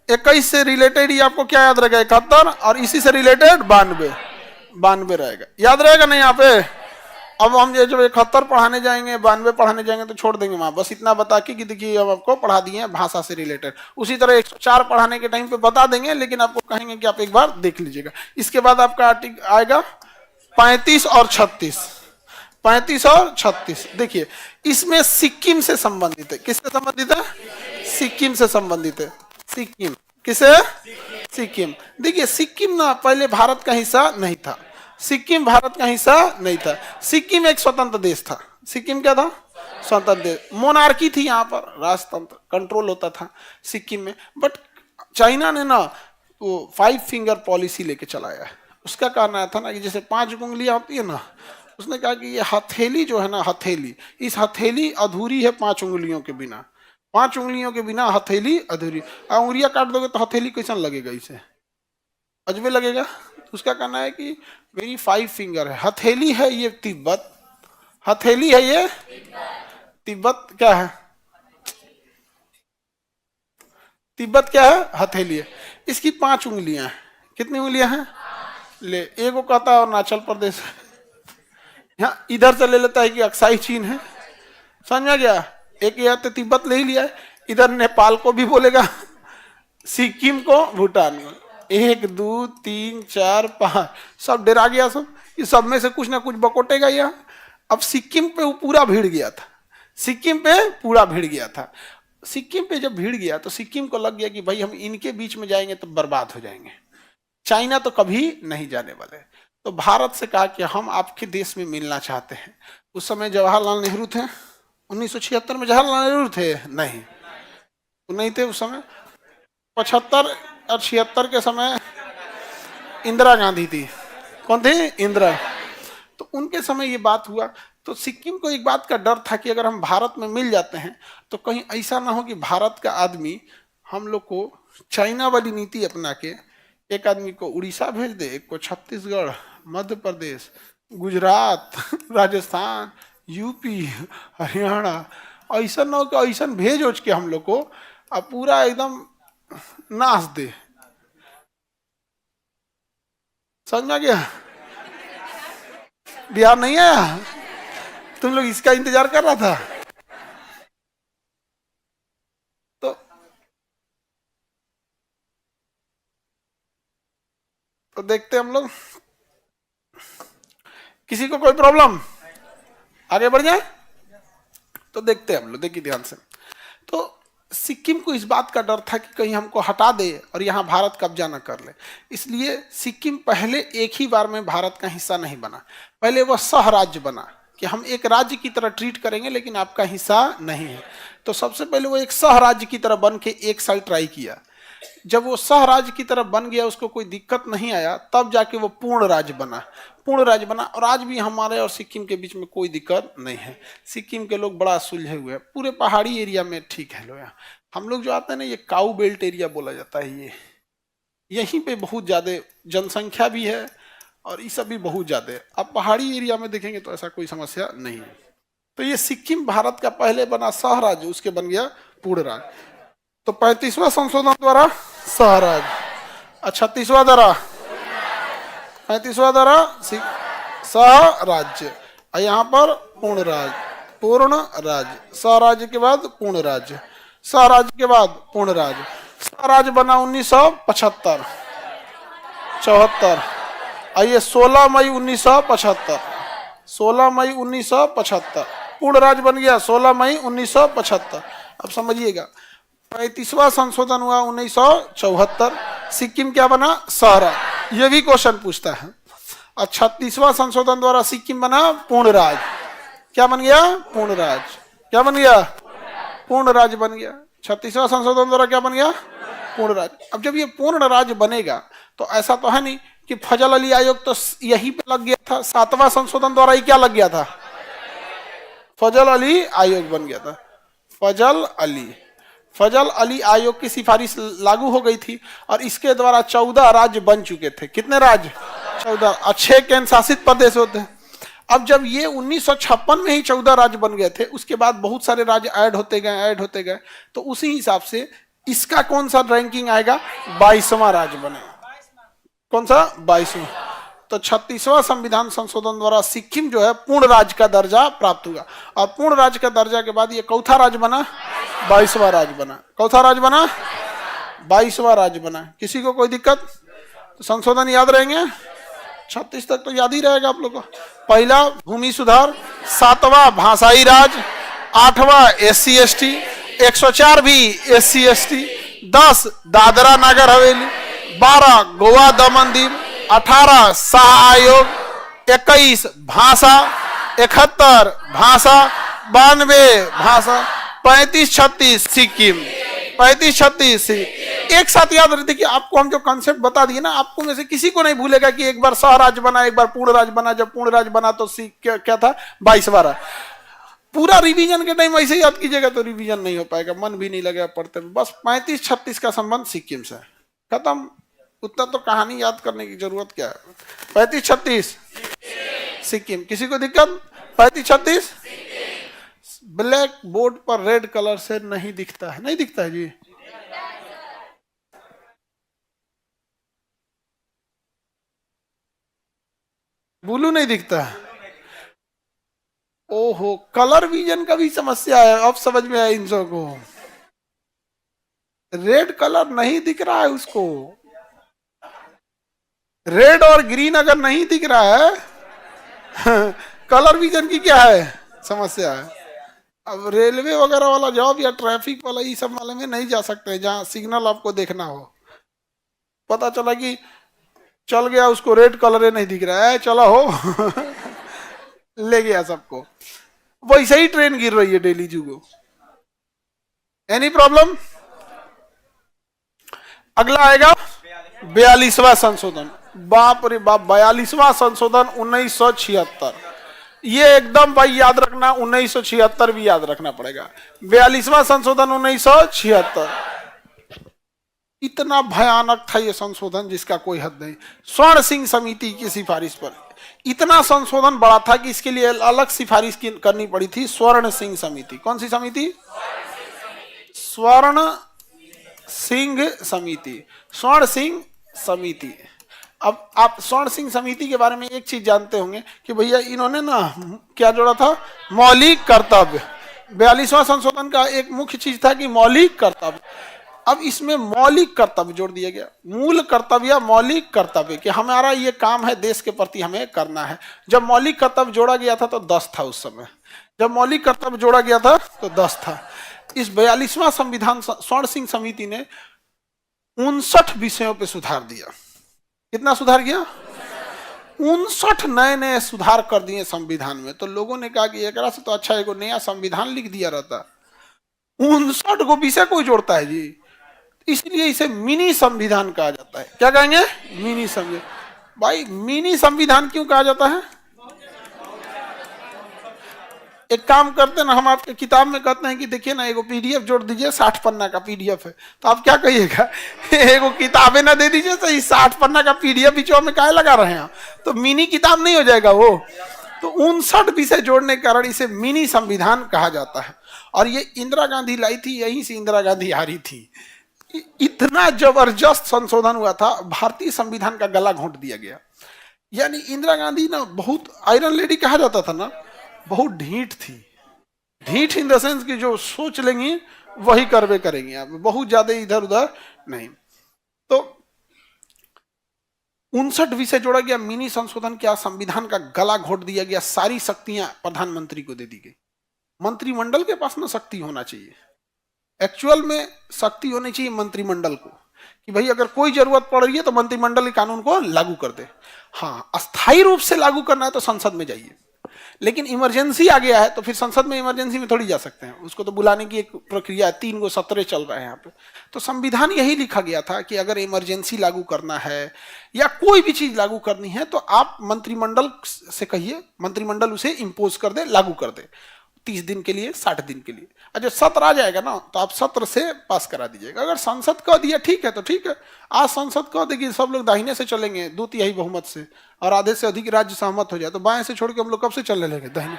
21 से रिलेटेड ही आपको क्या याद रहेगा? 71, और इसी से रिलेटेड 92 रहेगा। याद रहेगा नहीं यहाँ पे? अब हम ये जब 71 पढ़ाने जाएंगे, 92 पढ़ाने जाएंगे तो छोड़ देंगे वहां, बस इतना बता के कि देखिए अब आपको पढ़ा दिए हैं भाषा से रिलेटेड। उसी तरह 104 पढ़ाने के टाइम पे बता देंगे, लेकिन आपको कहेंगे कि आप एक बार देख लीजिएगा। इसके बाद आपका आर्टिकल आएगा 35 और 36। 35 और 36 देखिए, इसमें सिक्किम से संबंधित है। किससे संबंधित है? सिक्किम से संबंधित है। सिक्किम किसे? सिक्किम। देखिए सिक्किम ना पहले भारत का हिस्सा नहीं था। सिक्किम भारत का हिस्सा नहीं था। सिक्किम एक स्वतंत्र देश था। सिक्किम क्या था? स्वतंत्र देश। मोनार्की थी यहाँ पर, राजतंत्र कंट्रोल होता था सिक्किम में। बट चाइना ने ना वो 5 फिंगर पॉलिसी लेके चलाया है। उसका कारण आया था ना कि जैसे 5 उंगलियां होती है ना, उसने कहा कि ये हथेली जो है ना, हथेली, इस हथेली अधूरी है 5 उंगलियों के बिना। 5 उंगलियों के बिना हथेली अधूरी। उंगलियां काट दोगे तो हथेली कैसा लगेगा, इसे अजबे लगेगा। तो उसका कहना है कि मेरी 5 फिंगर है, हथेली है ये तिब्बत, हथेली है ये तिब्बत। क्या है तिब्बत? क्या है? हथेली है। इसकी 5 उंगलियां हैं। कितनी उंगलियां हैं? ले, एक को कहता है अरुणाचल प्रदेश, यहाँ इधर से ले लेता है कि अक्साई चीन है। समझ में गया? एक यह तो तिब्बत ले ही लिया है, इधर नेपाल को भी बोलेगा, सिक्किम को, भूटान को। 1 2 3 4 5 सब डरा गया सब। इस सब में से कुछ ना कुछ बकोटेगा यहाँ। अब सिक्किम पे वो पूरा भिड़ गया था, सिक्किम पे पूरा भिड़ गया था। सिक्किम पे जब भिड़ गया तो सिक्किम को लग गया कि भाई हम इनके बीच में जाएंगे तो बर्बाद हो जाएंगे, चाइना तो कभी नहीं जाने वाले। तो भारत से कहा कि हम आपके देश में मिलना चाहते हैं। उस समय जवाहरलाल नेहरू थे, 1976 में जवाहरलाल नेहरू थे? नहीं, वो नहीं थे उस समय। 75 और 76 के समय इंदिरा गांधी थी। कौन थी? इंदिरा। तो उनके समय ये बात हुआ। तो सिक्किम को एक बात का डर था कि अगर हम भारत में मिल जाते हैं तो कहीं ऐसा ना हो कि भारत का आदमी हम लोग को चाइना वाली नीति अपना के एक आदमी को उड़ीसा भेज दे, एक को छत्तीसगढ़, मध्य प्रदेश, गुजरात, राजस्थान, यूपी, हरियाणा, ऐसा ना हो कि ऐसा भेज उच के हम लोग को अब पूरा एकदम नाश दे। समझ में आ गया? बिहार नहीं आया? तुम लोग इसका इंतजार कर रहा था। तो देखते हम लोग, किसी को कोई प्रॉब्लम, आगे बढ़ जाए तो देखते हम लोग। देखिए ध्यान से। तो सिक्किम को इस बात का डर था कि कहीं हमको हटा दे और यहाँ भारत कब्जा न कर ले, इसलिए सिक्किम पहले एक ही बार में भारत का हिस्सा नहीं बना। पहले वह सह राज्य बना कि हम एक राज्य की तरह ट्रीट करेंगे लेकिन आपका हिस्सा नहीं है। तो सबसे पहले वो एक सह राज्य की तरह बन के एक साल ट्राई किया। जब वो सह राज्य की तरफ बन गया, उसको कोई दिक्कत नहीं आया, तब जाके वो पूर्ण राज्य बना। पूर्ण राज्य बना और आज भी हमारे और सिक्किम के बीच में कोई दिक्कत नहीं है। सिक्किम के लोग बड़ा सुलझे हुए हैं, पूरे पहाड़ी एरिया में ठीक है लोग। हम लोग जो आते हैं ना, ये काऊ बेल्ट एरिया बोला जाता है, ये यहीं पे बहुत ज़्यादा जनसंख्या भी है और ये सब भी बहुत ज़्यादा है। अब पहाड़ी एरिया में देखेंगे तो ऐसा कोई समस्या नहीं है। तो ये सिक्किम भारत का पहले बना सह राज्य, उसके बन गया पूर्ण राज्य। तो 35वां संशोधन द्वारा सह राज्य, 36वां द्वारा, 35वां द्वारा सह राज्य, और यहाँ पर पूर्ण राज्य, पूर्ण राज्य, सह राज्य के बाद पूर्ण राज्य, सह राज्य के बाद पूर्ण राज्य। सह राज्य बना 1975 74, और ये 16 मई 1975, 16 मई 1975 पूर्ण राज्य बन गया, 16 मई 1975। अब समझिएगा, 35वां संशोधन हुआ 1974, सिक्किम क्या बना? सह राज्य। ये भी क्वेश्चन पूछता है। और 36वां संशोधन द्वारा सिक्किम बना पूर्ण राज्य। क्या बन गया? पूर्ण राज्य। क्या बन गया? पूर्ण राज्य बन गया। 36वां संशोधन द्वारा क्या बन गया? पूर्ण राज्य। अब जब ये पूर्ण राज्य बनेगा तो ऐसा तो है नहीं कि फजल अली आयोग तो यहीं पे लग गया था। 7वां संशोधन द्वारा ही क्या लग गया था? फजल अली आयोग बन गया था। फजल अली आयोग की सिफारिश लागू हो गई थी और इसके द्वारा 14 राज्य बन चुके थे। कितने राज्य? 14। और 6 केंद्र शासित प्रदेश होते हैं। अब जब ये 1956 में ही 14 राज्य बन गए थे, उसके बाद बहुत सारे राज्य ऐड होते गए, तो उसी हिसाब से इसका कौन सा रैंकिंग आएगा? 22वां राज्य बनेगा। कौन सा? 22वां। तो 36वां संविधान संशोधन द्वारा सिक्किम जो है पूर्ण राज्य का दर्जा प्राप्त हुआ, और पूर्ण राज्य का दर्जा के बाद ये चौथा राज्य बना, 22वां राज्य बना। चौथा राज्य बना, 22वां राज्य बना। किसी को कोई दिक्कत? तो संशोधन याद रहेंगे, 36 तक तो याद ही रहेगा आप लोग को। पहला भूमि सुधार, 7वां भाषाई राज, 8वां SC ST, 104 भी SC ST, 10 दादरा नगर हवेली, 12 गोवा दमन दीव, 18 शाह आयोग, 21 भाषा, 71 भाषा, 92 भाषा, 35-36 सिक्किम, 35-36 एक साथ याद रख, देखिए आपको हम जो कॉन्सेप्ट बता दिए ना, आपको में से किसी को नहीं भूलेगा कि एक बार सहराज बना, एक बार पूर्ण राज बना, जब पूर्ण राज बना तो क्या था 22 पूरा रिवीजन के टाइम ऐसे याद कीजिएगा तो रिवीजन नहीं हो पाएगा, मन भी नहीं लगेगा पढ़ते में। बस 35-36 का संबंध सिक्किम से खत्म, उतना तो कहानी याद करने की जरूरत क्या है। 35-36 सिक्किम, किसी को दिक्कत? 35-36 ब्लैक बोर्ड पर रेड कलर से नहीं दिखता है, नहीं दिखता है जी। ब्लू नहीं दिखता है, ओहो, कलर विजन का भी समस्या है, अब समझ में आया इन सब को। रेड कलर नहीं दिख रहा है उसको, रेड और ग्रीन अगर नहीं दिख रहा है कलर विजन की क्या है समस्या है। अब रेलवे वगैरह वाला जॉब या ट्रैफिक वाला ये सब वाले में नहीं जा सकते, जहां सिग्नल आपको देखना हो, पता चला कि चल गया उसको रेड कलर नहीं दिख रहा है, चला हो ले गया सबको, वैसे ही ट्रेन गिर रही है डेली जुगो। Any problem? अगला आएगा 42वां संशोधन, बाप रे बाप, 42वां संशोधन 1976, ये एकदम भाई याद रखना, 1976 भी याद रखना पड़ेगा। 42वां संशोधन 1976, इतना भयानक था ये संशोधन जिसका कोई हद नहीं। स्वर्ण सिंह समिति की सिफारिश पर इतना संशोधन बड़ा था कि इसके लिए अलग सिफारिश करनी पड़ी थी, स्वर्ण सिंह समिति। कौन सी समिति? स्वर्ण सिंह समिति, स्वर्ण सिंह समिति। अब आप स्वर्ण सिंह समिति के बारे में एक चीज जानते होंगे कि भैया इन्होंने ना क्या जोड़ा था, मौलिक कर्तव्य। 42वां संशोधन का एक मुख्य चीज था कि मौलिक कर्तव्य। अब इसमें मौलिक कर्तव्य जोड़ दिया गया, मूल कर्तव्य, मौलिक कर्तव्य, कि हमारा ये काम है देश के प्रति हमें करना है। जब मौलिक कर्तव्य जोड़ा गया था तो 10 था उस समय, जब मौलिक कर्तव्य जोड़ा गया था तो 10 था। इस 42वां संविधान स्वर्ण सिंह समिति ने 59 विषयों पे सुधार दिया। कितना सुधार किया? 59 नए नए सुधार कर दिए संविधान में। तो लोगों ने कहा कि एक से तो अच्छा एक नया संविधान लिख दिया रहता, 59 को विषय कोई जोड़ता है जी, इसलिए इसे मिनी संविधान कहा जाता है। क्या कहेंगे? मिनी संविधान। भाई मिनी संविधान क्यों कहा जाता है? एक काम करते ना, हम आपके किताब में कहते हैं कि देखिए ना एगो पीडीएफ जोड़ दीजिए, 60 पन्ना का पीडीएफ है, तो आप क्या कहिएगा? एगो किताबें ना दे दीजिए तो इस 60 पन्ना का पीडीएफ बीचों में काहे लगा रहे हैं, तो मिनी किताब नहीं हो जाएगा वो। तो 59 विषय जोड़ने के कारण इसे मिनी संविधान कहा जाता है। और ये इंदिरा गांधी लाई थी, यहीं से इंदिरा गांधी हारी थी। इतना जबरदस्त संशोधन हुआ था, भारतीय संविधान का गला घोंट दिया गया। यानी इंदिरा गांधी ना बहुत आयरन लेडी कहा जाता था ना, बहुत ढीठ थी। ढीठ इन द सेंस कि जो सोच लेंगी वही करवे करेंगी, आप बहुत ज्यादा इधर उधर नहीं। तो 59 विषय जोड़ा गया, मिनी संशोधन किया, संविधान का गला घोट दिया गया, सारी शक्तियां प्रधानमंत्री को दे दी गई। मंत्रिमंडल के पास ना शक्ति होना चाहिए, एक्चुअल में शक्ति होनी चाहिए मंत्रिमंडल को, कि भाई अगर कोई जरूरत पड़ रही है तो मंत्रिमंडल के कानून को लागू कर दे। हाँ, अस्थायी रूप से लागू करना है तो संसद में जाइए, लेकिन इमरजेंसी आ गया है तो फिर संसद में इमरजेंसी में थोड़ी जा सकते हैं, उसको तो बुलाने की एक प्रक्रिया है। 3 गो सत्र चल रहे हैं यहाँ पे। तो संविधान यही लिखा गया था कि अगर इमरजेंसी लागू करना है या कोई भी चीज लागू करनी है तो आप मंत्रिमंडल से कहिए, मंत्रिमंडल उसे इम्पोज कर दे, लागू कर दे, 30 दिन के लिए, 60 दिन के लिए। और जब सत्र आ जाएगा ना तो आप सत्र से पास करा दीजिएगा। अगर संसद कह दिया ठीक है तो ठीक है, आज संसद कह देगी सब लोग दाहिने से चलेंगे 2/3 बहुमत से, और आधे से अधिक राज्य सहमत हो जाए, तो बाएं से छोड़ के हम लोग कब से चलने लगे दाहिने।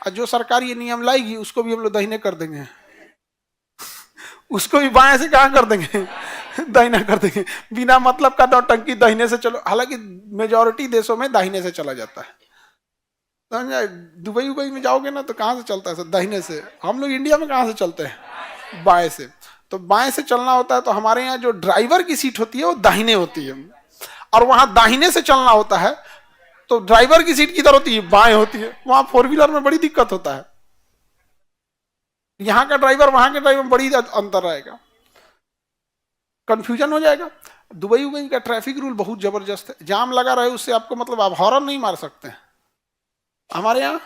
और जो सरकार ये नियम लाएगी उसको भी हम लोग दाहिने कर देंगे, उसको भी बाएं से कहाँ कर देंगे, दाहिना कर देंगे। बिना मतलब का नौटंकी, दाहिने से चलो। हालांकि मेजोरिटी देशों में दाहिने से चला जाता है। दुबई उबई में जाओगे ना तो कहाँ से चलता है? दाहिने से। हम लोग इंडिया में कहाँ से चलते हैं? बाएं से। तो बाएं से चलना होता है, तो हमारे यहाँ जो ड्राइवर की सीट होती है वो दाहिने होती है, और वहां दाहिने से चलना होता है तो ड्राइवर की सीट किधर होती है? बाएं होती है। वहां 4 व्हीलर में बड़ी दिक्कत होता है, यहाँ का ड्राइवर वहां के ड्राइवर में बड़ी अंतर रहेगा, कंफ्यूजन हो जाएगा। दुबई उबई का ट्रैफिक रूल बहुत जबरदस्त है, जाम लगा रहे उससे आपको मतलब आप हॉर्न नहीं मार सकते हैं। हमारे यहाँ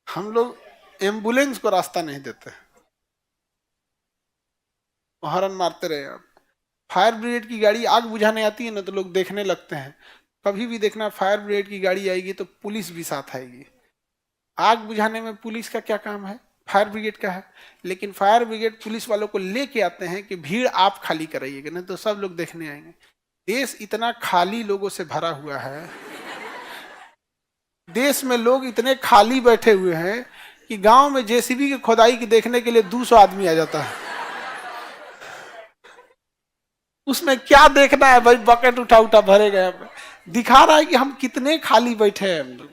हम लोग एम्बुलेंस को रास्ता नहीं देते, हॉर्न मारते रहे आप। फायर ब्रिगेड की गाड़ी आग बुझाने आती है ना तो लोग देखने लगते हैं। कभी भी देखना फायर ब्रिगेड की गाड़ी आएगी तो पुलिस भी साथ आएगी। आग बुझाने में पुलिस का क्या काम है, फायर ब्रिगेड का है। लेकिन फायर ब्रिगेड पुलिस वालों को लेके आते हैं कि भीड़ आप खाली कराइएगा, नहीं तो सब लोग देखने आएंगे। देश इतना खाली लोगों से भरा हुआ है, देश में लोग इतने खाली बैठे हुए हैं कि गांव में जेसीबी की खुदाई की देखने के लिए 200 आदमी आ जाता है। उसमें क्या देखना है भाई, बकेट उठा उठा भरे गए। दिखा रहा है कि हम कितने खाली बैठे हैं हम लोग।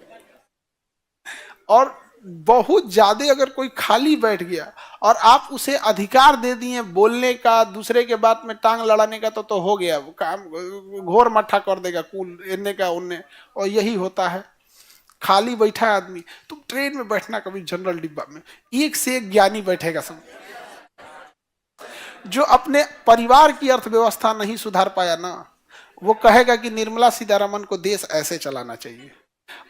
और बहुत ज्यादा अगर कोई खाली बैठ गया और आप उसे अधिकार दे दिए बोलने का, दूसरे के बात में टांग लड़ाने का, तो हो गया वो काम, घोर मट्ठा कर देगा कुल इन्ने का उन्ने। और यही होता है, खाली बैठा है आदमी। तुम ट्रेन में बैठना कभी जनरल डिब्बा में, एक से एक ज्ञानी बैठेगा सब, जो अपने परिवार की अर्थव्यवस्था नहीं सुधार पाया ना, वो कहेगा कि निर्मला सीतारमन को देश ऐसे चलाना चाहिए।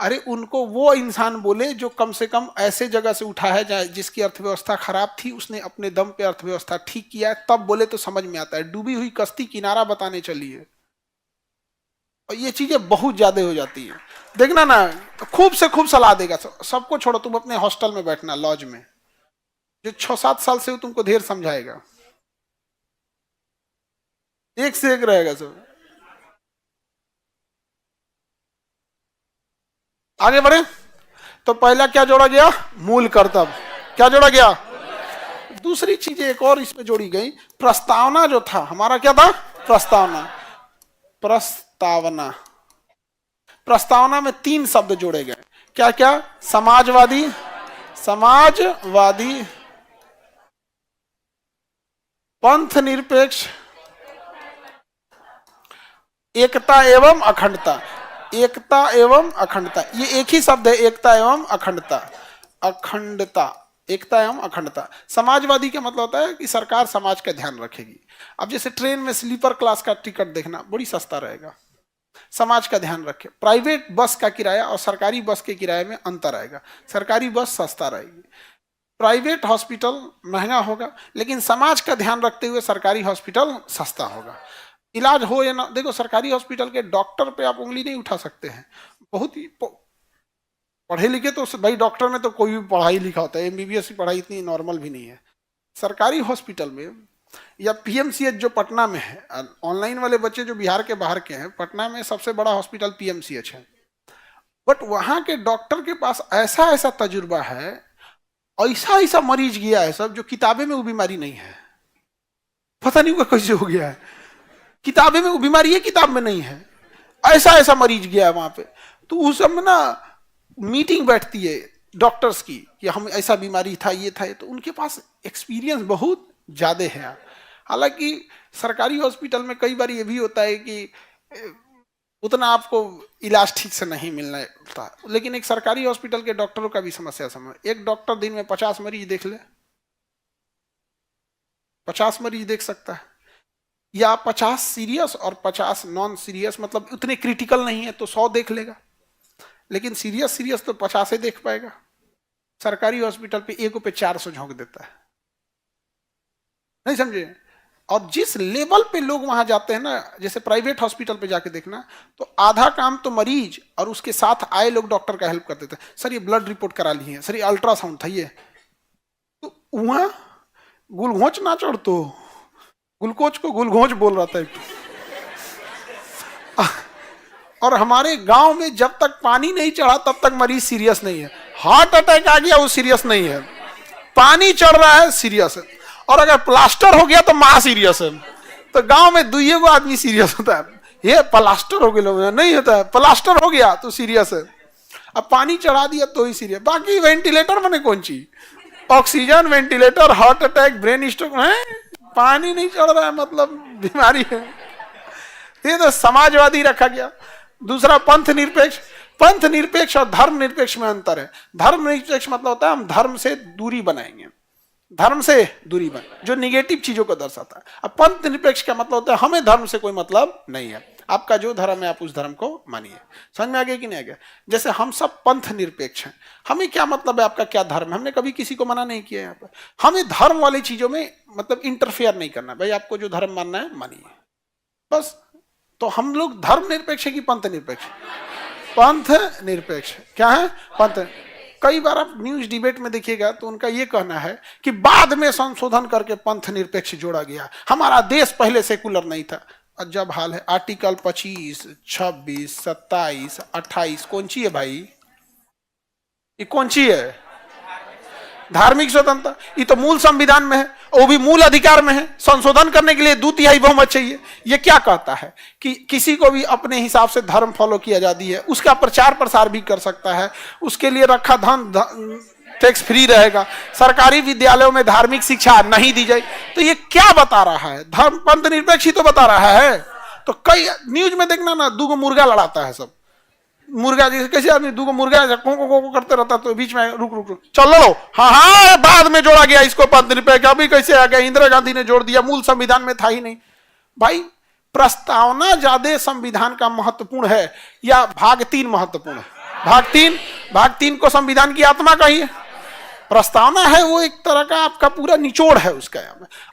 अरे उनको वो इंसान बोले जो कम से कम ऐसे जगह से उठा है जिसकी अर्थव्यवस्था खराब थी, उसने अपने दम पे अर्थव्यवस्था ठीक किया है, तब बोले तो समझ में आता है। डूबी हुई कश्ती किनारा बताने चलिए, और ये चीजें बहुत ज्यादा हो जाती है। देखना ना, खूब से खूब सलाह देगा। सबको छोड़ो, तुम अपने हॉस्टल में बैठना, लॉज में, जो 6-7 साल से तुमको ढेर समझाएगा, एक से एक रहेगा सब। आगे बढ़े तो पहला क्या जोड़ा गया, मूल कर्तव्य। क्या जोड़ा गया, दूसरी चीजें एक और इसमें जोड़ी गई। प्रस्तावना जो था हमारा, क्या था, प्रस्तावना। प्रस्तावना, प्रस्तावना में 3 शब्द जोड़े गए। क्या क्या, समाजवादी, समाजवादी, पंथ निरपेक्ष, एकता एवं अखंडता। एकता एवं अखंडता, ये एक ही शब्द है, एकता एवं अखंडता। अखंडता, एकता एवं अखंडता। समाजवादी का मतलब होता है कि सरकार समाज का ध्यान रखेगी। अब जैसे ट्रेन में स्लीपर क्लास का टिकट देखना बड़ी सस्ता रहेगा, समाज का ध्यान रखे। प्राइवेट बस का किराया और सरकारी बस के किराए में अंतर आएगा, सरकारी बस सस्ता रहेगी, प्राइवेट हॉस्पिटल महंगा होगा, लेकिन समाज का ध्यान रखते हुए सरकारी हॉस्पिटल सस्ता होगा। इलाज हो या ना, देखो सरकारी हॉस्पिटल के डॉक्टर पे आप उंगली नहीं उठा सकते हैं। बहुत ही पढ़े लिखे तो भाई डॉक्टर में तो कोई भी पढ़ाई लिखा होता है, एमबीबीएस की पढ़ाई इतनी नॉर्मल भी नहीं है। सरकारी हॉस्पिटल में या पीएमसीएच जो पटना में है, ऑनलाइन वाले बच्चे जो बिहार के बाहर के हैं, पटना में सबसे बड़ा हॉस्पिटल पीएमसीएच है। बट वहां के डॉक्टर के पास ऐसा ऐसा तजुर्बा है, ऐसा ऐसा मरीज गया है सब, जो किताबें में वो बीमारी नहीं है। पता नहीं वो कैसे हो गया है, किताबें में वो बीमारी है, किताब में नहीं है। ऐसा ऐसा मरीज गया है वहां पे। तो उस समय ना मीटिंग बैठती है डॉक्टर्स की कि हम ऐसा बीमारी था, ये था, तो उनके पास एक्सपीरियंस बहुत ज्यादा है। हालांकि सरकारी हॉस्पिटल में कई बार ये भी होता है कि उतना आपको इलाज ठीक से नहीं मिलना होता, लेकिन एक सरकारी हॉस्पिटल के डॉक्टरों का भी समस्या समझ। एक डॉक्टर दिन में 50 मरीज देख ले, 50 मरीज देख सकता है, या 50 सीरियस और 50 नॉन सीरियस, मतलब उतने क्रिटिकल नहीं है तो 100 देख लेगा, लेकिन सीरियस सीरियस तो 50 ही देख पाएगा। सरकारी हॉस्पिटल पे एक पे 400 झोंक देता है, नहीं समझे। और जिस लेवल पे लोग वहां जाते हैं ना, जैसे प्राइवेट हॉस्पिटल पे जाके देखना, तो आधा काम तो मरीज और उसके साथ आए लोग डॉक्टर का हेल्प कर देते हैं। सर ये ब्लड रिपोर्ट करा ली है, सर ये अल्ट्रासाउंड था, ये तो वहां गुलघोच ना चढ़, तो गुलकोच को गुलघोच बोल रहा था। और हमारे गांव में जब तक पानी नहीं चढ़ा तब तक मरीज सीरियस नहीं है। हार्ट अटैक आ गया वो सीरियस नहीं है, पानी चढ़ रहा है सीरियस है, और अगर प्लास्टर हो गया तो महा सीरियस है। तो गांव में 2 आदमी सीरियस होता है, ये प्लास्टर हो गया नहीं होता है, प्लास्टर हो गया तो सीरियस है, अब पानी चढ़ा दिया तो ही सीरियस। बाकी वेंटिलेटर बने कौन चीज, oxygen, ventilator, heart attack, brain stroke है, पानी नहीं चढ़ रहा है मतलब बीमारी है। ये तो समाजवादी रखा गया। दूसरा पंथ निरपेक्ष। पंथ निरपेक्ष और धर्म निरपेक्ष में अंतर है। धर्म निरपेक्ष मतलब होता है हम धर्म से दूरी बनाएंगे, धर्म से दूरी बन, जो निगेटिव चीजों को दर्शाता है। अब पंथ निरपेक्ष का मतलब होता है हमें धर्म से कोई मतलब नहीं है, आपका जो धर्म है आप उस धर्म को मानिए। समझ में आ गया कि नहीं आ गया? जैसे हम सब पंथ निरपेक्ष हैं, हमें क्या मतलब है आपका क्या धर्म है, हमने कभी किसी को मना नहीं किया यहाँ पर। हमें धर्म वाली चीजों में मतलब इंटरफेयर नहीं करना, भाई आपको जो धर्म मानना है मानिए बस। तो हम लोग धर्म निरपेक्ष है कि पंथ निरपेक्ष? पंथ निरपेक्ष। क्या है? पंथ। कई बार आप न्यूज डिबेट में देखिएगा तो उनका यह कहना है कि बाद में संशोधन करके पंथ निरपेक्ष जोड़ा गया, हमारा देश पहले सेकुलर नहीं था। अजब हाल है। आर्टिकल 25, 26, 27, 28 कौन सी है भाई? ये कौन सी है? धार्मिक स्वतंत्रता। ये तो मूल संविधान में है, वो भी मूल अधिकार में है। संशोधन करने के लिए 2/3 बहुमत चाहिए। ये क्या कहता है कि किसी को भी अपने हिसाब से धर्म फॉलो की आजादी है, उसका प्रचार प्रसार भी कर सकता है, उसके लिए रखा धन टैक्स फ्री रहेगा, सरकारी विद्यालयों में धार्मिक शिक्षा नहीं दी जाए। तो ये क्या बता रहा है? धर्म पंथ निरपेक्ष ही तो बता रहा है। तो कई न्यूज में देखना ना, 2 मुर्गा लड़ाता है सब। मुर्गा जैसे कैसे आदमी 2 मुर्गा को करते रहता तो बीच में रुक रुक रुक चलो लो, हाँ बाद में जोड़ा गया इसको पंथ निरपेक्ष। अभी कैसे आ गया? इंदिरा गांधी ने जोड़ दिया, मूल संविधान में था ही नहीं। भाई प्रस्तावना ज्यादा संविधान का महत्वपूर्ण है या भाग 3 महत्वपूर्ण है? भाग 3 को संविधान की आत्मा कहिए। प्रस्तावना है वो एक तरह का आपका पूरा निचोड़ है उसका।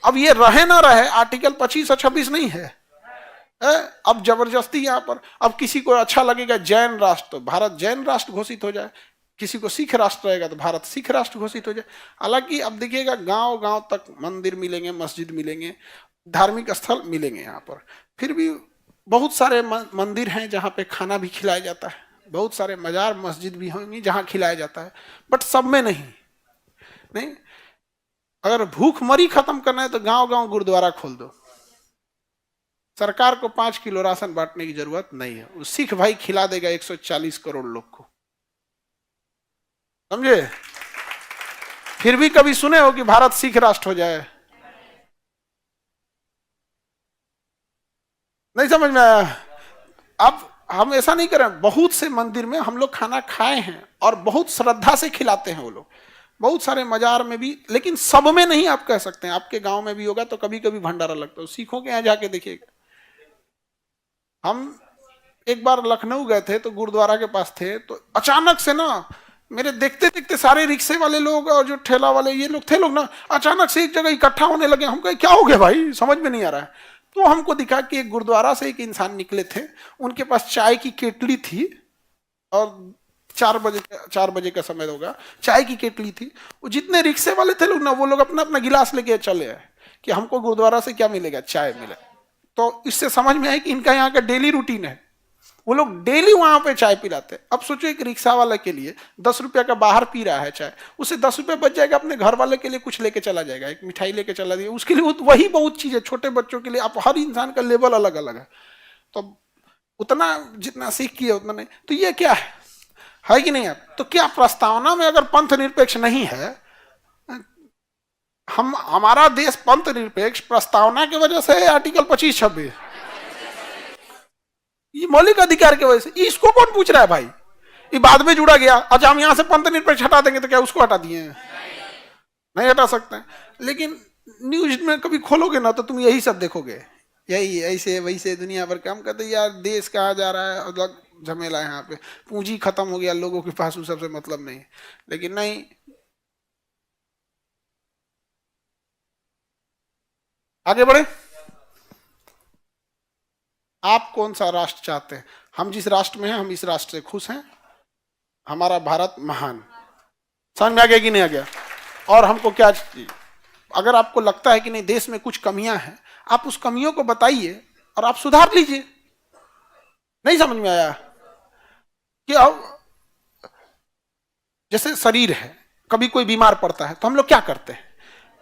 अब ये रहे ना रहे, आर्टिकल 25 और 26 नहीं है। अब जबरदस्ती यहां पर, अब किसी को अच्छा लगेगा जैन राष्ट्र तो भारत जैन राष्ट्र घोषित हो जाए, किसी को सिख राष्ट्र रहेगा तो भारत सिख राष्ट्र घोषित हो जाए। हालांकि अब देखिएगा गांव गांव तक मंदिर मिलेंगे, मस्जिद मिलेंगे, धार्मिक स्थल मिलेंगे। यहाँ पर फिर भी बहुत सारे मंदिर हैं जहाँ पे खाना भी खिलाया जाता है, बहुत सारे मजार मस्जिद भी होंगी जहाँ खिलाया जाता है, बट सब में नहीं। अगर भूखमरी खत्म करना है तो गांव गांव गुरुद्वारा खोल दो। सरकार को 5 किलो राशन बांटने की जरूरत नहीं है, वो सिख भाई खिला देगा 140 करोड़ लोग को। समझे? फिर भी कभी सुने हो कि भारत सिख राष्ट्र हो जाए? नहीं समझ में आया? अब हम ऐसा नहीं करें। बहुत से मंदिर में हम लोग खाना खाए हैं और बहुत श्रद्धा से खिलाते हैं वो लोग, बहुत सारे मजार में भी, लेकिन सब में नहीं आप कह सकते हैं। आपके गांव में भी होगा तो कभी कभी भंडारा लगता है। सिखों के यहाँ जाके देखिएगा। हम एक बार लखनऊ गए थे तो गुरुद्वारा के पास थे, तो अचानक से ना मेरे देखते देखते सारे रिक्शे वाले लोग और जो ठेला वाले ये लोग थे लोग ना, अचानक से एक जगह इकट्ठा होने लगे। हम कहे क्या हो गया भाई, समझ में नहीं आ रहा है। तो हमको दिखा कि एक गुरुद्वारा से एक इंसान निकले थे, उनके पास चाय की केटली थी और 4 बजे का समय होगा, चाय की केटली थी। वो जितने रिक्शे वाले थे लोग ना, वो लोग अपना अपना गिलास लेके चले आए कि हमको गुरुद्वारा से क्या मिलेगा, चाय मिले। तो इससे समझ में आया कि इनका यहाँ का डेली रूटीन है, वो लोग डेली वहां पे चाय पिलाते हैं। अब सोचो एक रिक्शा वाले के लिए 10 रुपया का बाहर पी रहा है चाय, उसे 10 रुपया बच जाएगा, अपने घर वाले के लिए कुछ लेके चला जाएगा, एक मिठाई लेके चला जाएगा, उसके लिए वही बहुत चीज है। छोटे बच्चों के लिए आप हर इंसान का लेवल अलग अलग है, तो उतना जितना सीख किया उतना नहीं। तो ये क्या है कि नहीं? आप तो क्या प्रस्तावना में अगर पंथ निरपेक्ष नहीं है, हमारा देश पंथ निरपेक्ष प्रस्तावना की वजह से आर्टिकल 25-26 ये मौलिक अधिकार की वजह से। इसको कौन पूछ रहा है भाई? ये बाद में जुड़ा गया। अच्छा हम यहां से पंथ निरपेक्ष हटा देंगे तो क्या उसको हटा दिए? नहीं हटा सकते। लेकिन न्यूज में कभी खोलोगे ना तो तुम यही सब देखोगे, यही ऐसे वैसे दुनिया भर काम करते। यार देश कहाँ जा रहा है, अलग झमेला है। यहाँ पे पूंजी खत्म हो गया, लोगों के पास उस सबसे मतलब नहीं। लेकिन नहीं, आगे बढ़े। आप कौन सा राष्ट्र चाहते हैं? हम जिस राष्ट्र में हैं हम इस राष्ट्र से खुश हैं। हमारा भारत महान। समझ में आ गया कि नहीं आ गया? और हमको क्या चाहिए? अगर आपको लगता है कि नहीं देश में कुछ कमियां हैं, आप उस कमियों को बताइए और आप सुधार लीजिए। नहीं समझ में आया? कि अब जैसे शरीर है, कभी कोई बीमार पड़ता है तो हम लोग क्या करते हैं?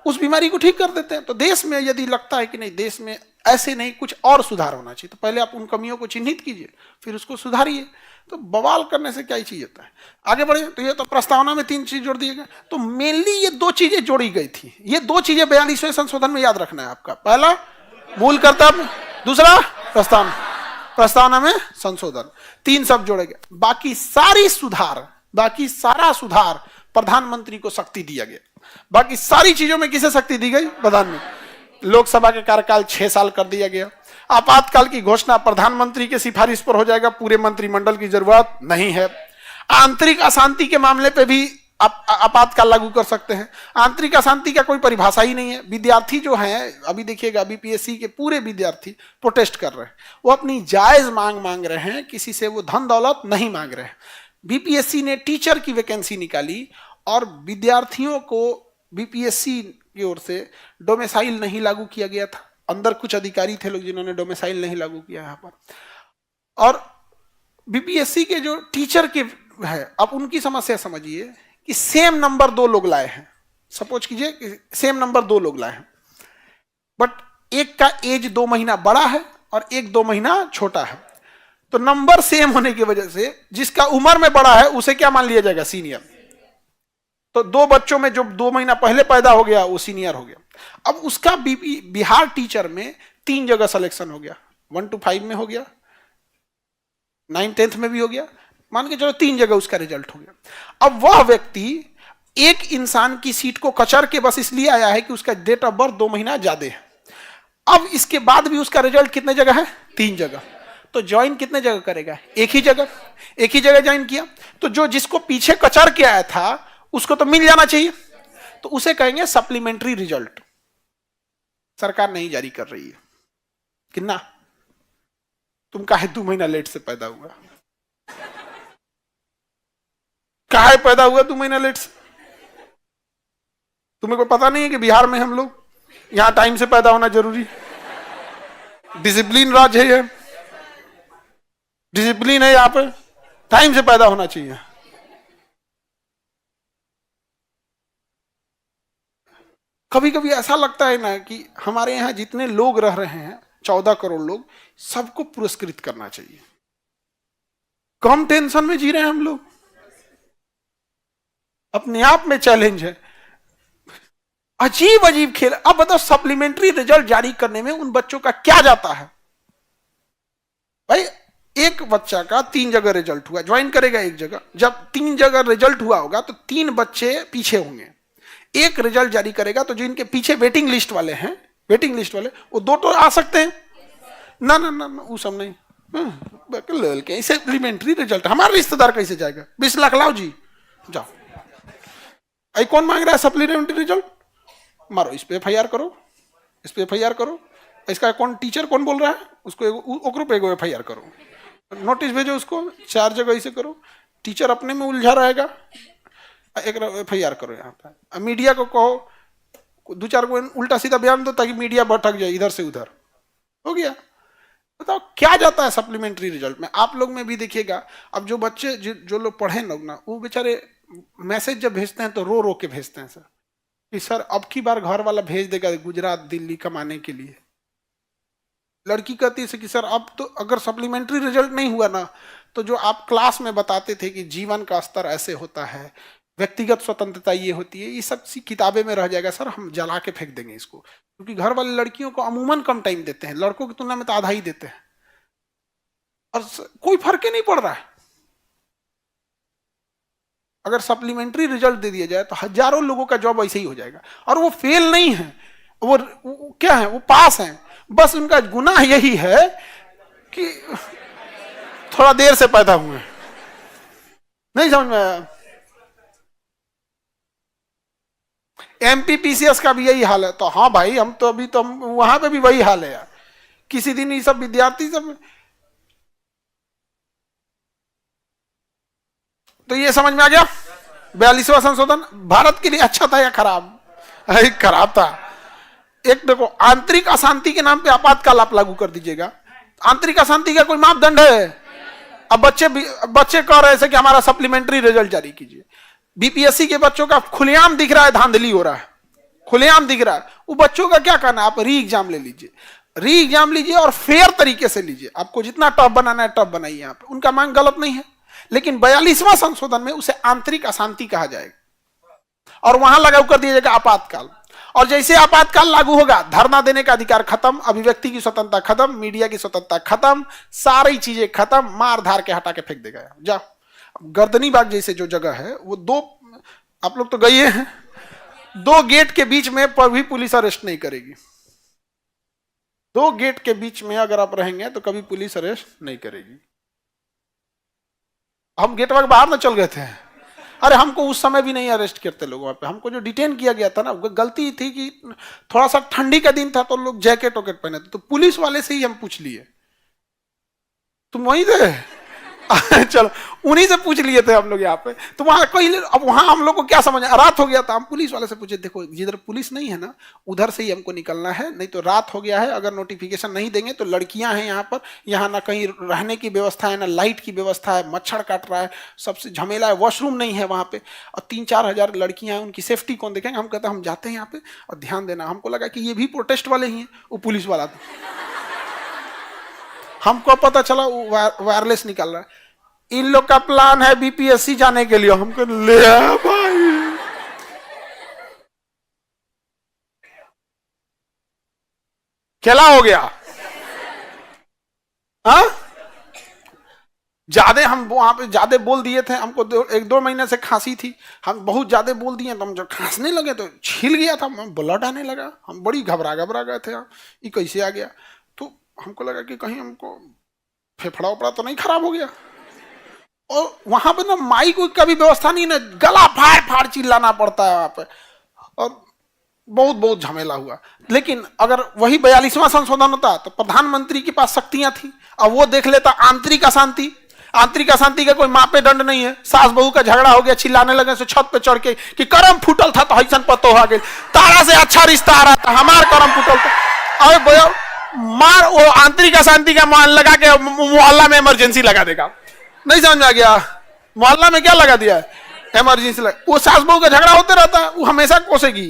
उस बीमारी को ठीक कर देते हैं। तो देश में यदि लगता है कि नहीं देश में ऐसे नहीं कुछ और सुधार होना चाहिए, तो पहले आप उन कमियों को चिन्हित कीजिए, फिर उसको सुधारिए। तो बवाल करने से क्या ही चीज होता है? आगे बढ़े। तो ये तो प्रस्तावना में 3 चीज जोड़ दिए गए। तो मेनली ये 2 चीजें जोड़ी गई थी। ये 2 चीजें 42वें संशोधन में याद रखना है आपका। पहला मूल कर्तव्य, दूसरा प्रस्तावना में संशोधन, 3 सब जोड़े गए। बाकी सारा सुधार प्रधानमंत्री को शक्ति दिया गया। बाकी सारी चीजों में किसे शक्ति दी गई? प्रधानमंत्री। लोकसभा के कार्यकाल 6 साल कर दिया गया। आपातकाल की घोषणा प्रधानमंत्री के सिफारिश पर हो जाएगा, पूरे मंत्रिमंडल की जरूरत नहीं है। आंतरिक अशांति के मामले पे भी आप आपातकाल लागू कर सकते हैं। आंतरिक अशांति का कोई परिभाषा ही नहीं है। विद्यार्थी जो हैं, अभी देखिएगा बीपीएससी के पूरे विद्यार्थी प्रोटेस्ट कर रहे हैं, वो अपनी जायज मांग रहे हैं, किसी से वो धन दौलत नहीं मांग रहे हैं। बीपीएससी ने टीचर की वैकेंसी निकाली और विद्यार्थियों को बीपीएससी की ओर से डोमिसाइल नहीं लागू किया गया था। अंदर कुछ अधिकारी थे लोग जिन्होंने डोमिसाइल नहीं लागू किया यहाँ पर। और बीपीएससी के जो टीचर के है, अब उनकी समस्या समझिए कि सेम नंबर 2 लोग लाए हैं। सपोज कीजिए कि सेम नंबर 2 लोग लाए हैं, बट एक का एज 2 महीना बड़ा है और एक 2 महीना छोटा है। तो नंबर सेम होने की वजह से जिसका उम्र में बड़ा है उसे क्या मान लिया जाएगा? सीनियर। तो 2 बच्चों में जो 2 महीना पहले पैदा हो गया वो सीनियर हो गया। अब उसका बिहार टीचर में 3 जगह सिलेक्शन हो गया, 1 to 5 में हो गया, 9th 10th में भी हो गया, मान के चलो 3 जगह उसका रिजल्ट हो गया। अब वह व्यक्ति एक इंसान की सीट को कचर के बस इसलिए आया है कि उसका डेट ऑफ बर्थ 2 महीना ज्यादा है। अब इसके बाद भी उसका रिजल्ट कितने जगह है? 3 जगह। तो ज्वाइन कितने जगह करेगा? एक ही जगह ज्वाइन किया। तो जो जिसको पीछे कचर के आया था उसको तो मिल जाना चाहिए, तो उसे कहेंगे सप्लीमेंट्री रिजल्ट। सरकार नहीं जारी कर रही है। कितना तुम काहे 2 महीना लेट से पैदा हुआ? काहे पैदा हुआ 2 महीना लेट से? तुम्हें कोई पता नहीं है कि बिहार में हम लोग यहां टाइम से पैदा होना जरूरी, डिसिप्लिन राज्य है, डिसिप्लिन है, यहां पर टाइम से पैदा होना चाहिए। कभी कभी ऐसा लगता है ना कि हमारे यहां जितने लोग रह रहे हैं 14 करोड़ लोग, सबको पुरस्कृत करना चाहिए। कम टेंशन में जी रहे हैं हम लोग, अपने आप में चैलेंज है। अजीब खेल। अब बताओ सप्लीमेंट्री रिजल्ट जारी करने में उन बच्चों का क्या जाता है? भाई एक बच्चा का 3 जगह रिजल्ट हुआ, ज्वाइन करेगा एक जगह। जब 3 जगह रिजल्ट हुआ होगा तो 3 बच्चे पीछे होंगे। एक रिजल्ट जारी करेगा तो जो इनके पीछे वेटिंग लिस्ट वाले हैं, वो 2 तो आ सकते हैं ना। वो सब नहीं। सप्लीमेंट्री रिजल्ट हमारा रिश्तेदार कैसे जाएगा? 20 लाख लाओ जी, जाओ। आई कौन मांग रहा है सप्लीमेंट्री रिजल्ट? मारो इस पे एफआईआर करो, इसका कौन टीचर कौन बोल रहा है उसको ओकरो पे एफआईआर करो, नोटिस भेजो उसको, 4 जगह इसे करो। टीचर अपने में उलझा रहेगा, एक एफआईआर करो। यहाँ पे मीडिया को कहो 2-4 को उल्टा सीधा बयान दो ताकि मीडिया भटक जाए इधर से उधर, हो गया। बताओ क्या जाता है सप्लीमेंट्री रिजल्ट में? आप लोग में भी देखिएगा। अब जो बच्चे जो लोग पढ़े लोग ना, वो बेचारे मैसेज जब भेजते हैं तो रो रो के भेजते हैं, सर कि सर अब की बार घर वाला भेज देगा गुजरात दिल्ली कमाने के लिए। लड़की कहती है कि सर अब तो अगर सप्लीमेंट्री रिजल्ट नहीं हुआ ना, तो जो आप क्लास में बताते थे कि जीवन का स्तर ऐसे होता है, व्यक्तिगत स्वतंत्रता ये होती है, ये सब सी किताबें में रह जाएगा सर, हम जला के फेंक देंगे इसको। क्योंकि घर वाले लड़कियों को अमूमन कम टाइम देते हैं, लड़कों की तुलना में तो आधा ही देते हैं, और कोई फर्क ही नहीं पड़ रहा है। अगर सप्लीमेंट्री रिजल्ट दे दिया जाए तो हजारों लोगों का जॉब ऐसे ही हो जाएगा। और वो फेल नहीं है, वो क्या है, वो पास हैं। बस उनका गुनाह यही है कि थोड़ा देर से पैदा हुए। नहीं समझ में आया? एमपीपीसीएस का भी यही हाल है। तो हाँ भाई, हम तो अभी तो वहां पे भी वही हाल है यार। किसी दिन ये सब विद्यार्थी सब, तो ये समझ में आ गया 42वां संशोधन भारत के लिए अच्छा था या खराब? खराब था। एक देखो, आंतरिक अशांति के नाम पे आपातकाल आप लागू कर दीजिएगा। आंतरिक अशांति का कोई मापदंड है? अब बच्चे कह रहे थे कि हमारा सप्लीमेंट्री रिजल्ट जारी कीजिए। बीपीएससी के बच्चों का खुलेआम दिख रहा है धांधली हो रहा है, खुलेआम दिख रहा है। वो बच्चों का क्या करना है, आप री एग्जाम ले लीजिए, री एग्जाम लीजिए और फेयर तरीके से लीजिए। आपको जितना टफ बनाना है टफ बनाइए। यहाँ पे उनका मांग गलत नहीं है, लेकिन 42वां संशोधन में उसे आंतरिक अशांति कहा जाएगा और वहां लागू कर दिया जाएगा आपातकाल। और जैसे आपातकाल लागू होगा, धरना देने का अधिकार खत्म, अभिव्यक्ति की स्वतंत्रता खत्म, मीडिया की स्वतंत्रता खत्म, सारी चीजें खत्म, मार धार के हटा के फेंक देगा। जा गर्दनी बाग जैसे जो जगह है, वो 2, आप लोग तो गए हैं, 2 गेट के बीच में पर भी पुलिस अरेस्ट नहीं करेगी। 2 गेट के बीच में अगर आप रहेंगे तो कभी पुलिस अरेस्ट नहीं करेगी। हम गेट के बाहर ना चल गए थे, अरे हमको उस समय भी नहीं अरेस्ट करते लोग वहां पे। हमको जो डिटेन किया गया था ना, गलती थी कि थोड़ा सा ठंडी का दिन था तो लोग जैकेट वैकेट पहने थे, तो पुलिस वाले से ही हम पूछ लिए, तुम वहीं थे? चलो उन्हीं से पूछ लिए थे हम लोग यहाँ पे। तो वहां कोई, अब वहां हम लोग को क्या समझ, रात हो गया था, हम पुलिस वाले से पूछे, देखो जिधर पुलिस नहीं है ना उधर से ही हमको निकलना है, नहीं तो रात हो गया है, अगर नोटिफिकेशन नहीं देंगे तो लड़कियां हैं यहाँ पर, यहाँ ना कहीं रहने की व्यवस्था है, ना लाइट की व्यवस्था है, मच्छर काट रहा है, सबसे झमेला है, वॉशरूम नहीं है वहां पे, और 3-4 हजार लड़कियां हैं, उनकी सेफ्टी कौन देखेंगे? हम कहते हम जाते हैं यहाँ पे और ध्यान देना। हमको लगा कि ये भी प्रोटेस्ट वाले ही हैं, वो पुलिस वाला था। हमको पता चला वायरलेस निकाल रहा है, इन लोग का प्लान है बीपीएससी जाने के लिए। हमको ले भाई, क्या हो गया? हाँ, ज्यादा हम वहां पे ज्यादा बोल दिए थे, हमको 1-2 महीने से खांसी थी, हम बहुत ज्यादा बोल दिए, तो हम जब खांसने लगे तो छिल गया था, ब्लड आने लगा, हम बड़ी घबरा गए थे, ये कैसे आ गया? तो हमको लगा कि कहीं हमको फेफड़ा उपड़ा तो नहीं खराब हो गया। और वहां पे ना माइक का भी व्यवस्था नहीं, ना गला फाड़ फाड़ चिल्लाना पड़ता है वहां पे, और बहुत झमेला हुआ। लेकिन अगर वही 42वां संशोधन होता तो प्रधानमंत्री के पास शक्तियां थी, अब वो देख लेता आंतरिक अशांति। आंतरिक अशांति का कोई मापेदंड नहीं है, सास बहू का झगड़ा हो गया, चिल्लाने लगे से छत पे चढ़ के कि करम फूटल था तो हईसन पतो हो गई, तारा से अच्छा रिश्ता आ रहा था, हमार करम फूटल था। अरे मार, वो आंतरिक अशांति का मान लगा के मोहल्ला में इमरजेंसी लगा देगा। नहीं समझ में आ गया? मोहल्ला में क्या लगा दिया है? इमरजेंसी लगा। वो सास बहू का झगड़ा होते रहता है, वो हमेशा कोसेगी,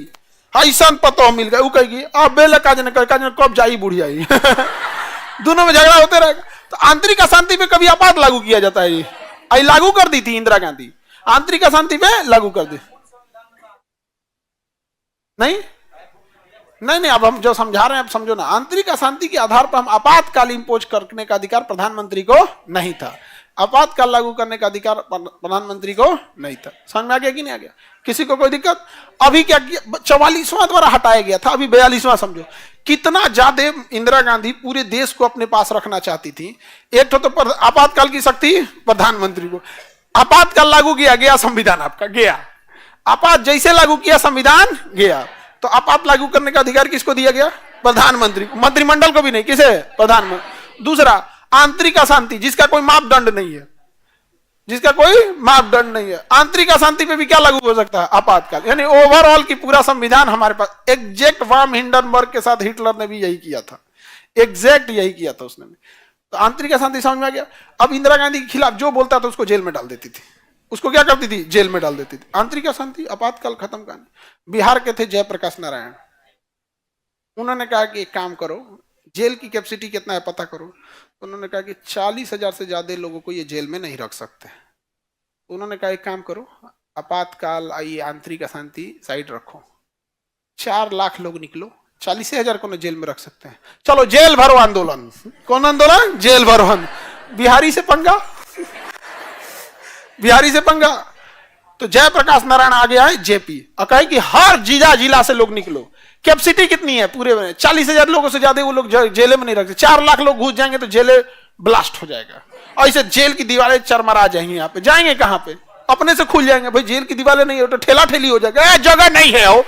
ऐसा पतो मिल गया, वो कहेगी अब बेल काजन कब जाई बुढ़ी आई। दोनों में झगड़ा होते रहेगा। तो आंतरिक अशांति पे कभी आपात लागू किया जाता है? ये लागू कर दी थी इंदिरा गांधी, आंतरिक अशांति पे लागू कर दी। नहीं, अब हम जो समझा रहे हैं अब समझो ना, आंतरिक अशांति के आधार पर हम आपातकाल इंपोज करने का अधिकार प्रधानमंत्री को नहीं था, आपातकाल लागू करने का अधिकार प्रधानमंत्री को नहीं था। समझ में आ गया कि नहीं आ गया? किसी को कोई दिक्कत? अभी क्या किया, 44वां द्वारा हटाया गया था, अभी 42वां समझो। कितना ज्यादा इंदिरा गांधी पूरे देश को अपने पास रखना चाहती थी। एक तो आपातकाल की शक्ति प्रधानमंत्री को, आपातकाल लागू किया गया, संविधान आपका गया, आपात जैसे लागू किया संविधान गया। तो आपात लागू करने का अधिकार किसको दिया गया? प्रधानमंत्री को, मंत्रिमंडल को भी नहीं, किसे? प्रधानमंत्री। दूसरा, आंतरिक अशांति जिसका कोई मापदंड नहीं है, जिसका कोई मापदंड नहीं है, आंतरिक अशांति पे भी क्या लागू हो सकता है? आपातकाल। यानी ओवरऑल की पूरा संविधान हमारे पास। एग्जैक्ट वार्म हिंडनबर्ग के साथ हिटलर ने भी यही किया था, एग्जैक्ट यही किया था उसने। तो आंतरिक अशांति समझ में आ गया। अब इंदिरा गांधी के खिलाफ जो बोलता था उसको जेल में डाल देती थी, उसको क्या करती थी? जेल में डाल देती थी। आंतरिक अशांति, आपातकाल खत्म करने। बिहार के थे जयप्रकाश नारायण, उन्होंने कहा कि एक काम करो, जेल की कैपेसिटी कितना है पता करो। तो उन्होंने कहा कि 40,000 से ज्यादा लोगों को ये जेल में नहीं रख सकते। तो उन्होंने कहा एक काम करो, आपातकाल ये आंतरिक अशांति साइड रखो, 4 लाख लोग निकलो, 40,000 को ना जेल में रख सकते हैं, चलो जेल भरो आंदोलन। कौन आंदोलन? जेल भरो आंदोलन। बिहारी से पंगा, बिहारी से पंगा। तो जयप्रकाश नारायण आ गया है जेपी, कहे कि हर जिला से लोग निकलो। कैपेसिटी कितनी है पूरे में? 40,000 लोगों से ज्यादा वो लोग जेल में नहीं रखते। 4 लाख लोग घुस जाएंगे तो जेल ब्लास्ट हो जाएगा, और ऐसे जेल की दीवारें चरमरा जाएंगी। यहाँ पे जाएंगे कहाँ पे? अपने से खुल जाएंगे। भाई जेल की दीवारें नहीं है तो ठेला ठेली हो जाएगा, जगह नहीं है, वो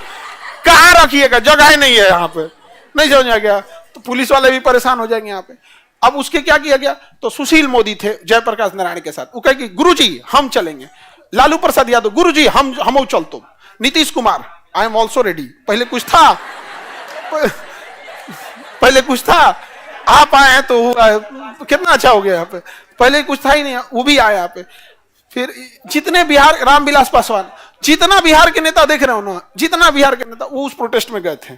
कहाँ रखिएगा, जगह नहीं है यहाँ पे। नहीं समझ आ गया? तो पुलिस वाले भी परेशान हो जाएंगे यहाँ पे। अब उसके क्या किया गया? तो सुशील मोदी थे जयप्रकाश नारायण के साथ, वो कहे कि गुरुजी हम चलेंगे। लालू प्रसाद यादव, गुरुजी हम चलतो। Nitish Kumar, I am also ready. पहले कुछ था, पहले कुछ था, आप आए हैं तो कितना अच्छा हो गया यहाँ पे। पहले कुछ था ही नहीं, वो भी आया यहाँ पे। फिर जितने बिहार, रामविलास पासवान, जितना बिहार के नेता देख रहे हो ना, जितना बिहार के नेता वो उस प्रोटेस्ट में गए थे।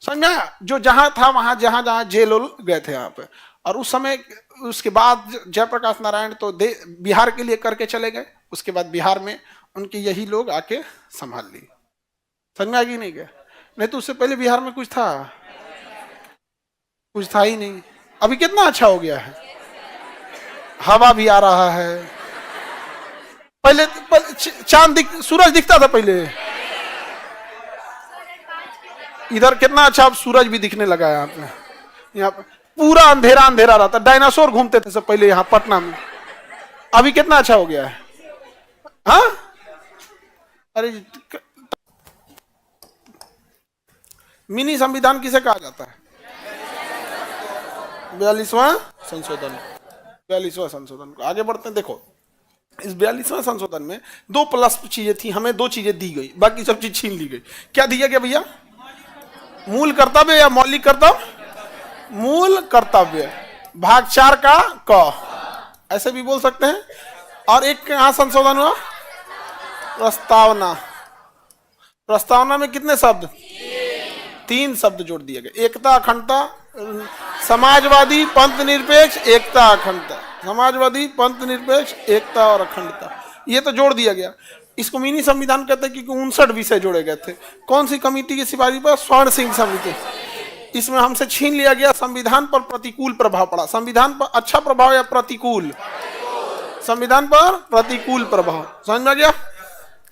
समझा? जो जहां था वहां, जहां जहां जेल गए थे यहाँ पे। और उस समय, उसके बाद जयप्रकाश नारायण तो बिहार के लिए करके चले गए। उसके बाद बिहार में उनके यही लोग आके संभाल ली। समझ में आ गई? नहीं गया? नहीं तो उससे पहले बिहार में कुछ था? कुछ था ही नहीं। अभी कितना अच्छा हो गया है, हवा भी आ रहा है। पहले चांद सूरज दिखता था पहले, इधर कितना अच्छा अब सूरज भी दिखने लगा है यहाँ पे। यहाँ पर पूरा अंधेरा अंधेरा रहता, डायनासोर घूमते थे सब पहले यहाँ पटना में। अभी कितना अच्छा हो गया है। हाँ अरे मिनी संविधान किसे कहा जाता है? 42वां संशोधन। 42वां संशोधन को आगे बढ़ते हैं। देखो इस 42वां संशोधन में 2+ चीजें थी, हमें 2 चीजें दी गई, बाकी सब चीज छीन ली गई। क्या दिया गया भैया? मूल कर्तव्य या मौलिक कर्तव्य? मूल कर्तव्य। भाग 4 का क, ऐसे भी बोल सकते हैं। और एक यहां संशोधन हुआ प्रस्तावना। प्रस्तावना में कितने शब्द? 3 शब्द जोड़ दिए गए, एकता अखंडता, समाजवादी पंथ निरपेक्ष, एकता अखंडता। समाजवादी पंथ निरपेक्ष, एकता और अखंडता, ये तो जोड़ दिया गया। इसको मिनी संविधान कहते हैं क्योंकि 59 विषय जोड़े गए थे। कौन सी कमेटी की सिफारिश पर? स्वर्ण सिंह समिति। इसमें हमसे छीन लिया गया संविधान पर प्रतिकूल प्रभाव पड़ा। संविधान पर अच्छा प्रभाव या प्रतिकूल? संविधान पर प्रतिकूल प्रभाव। समझ में आ गया?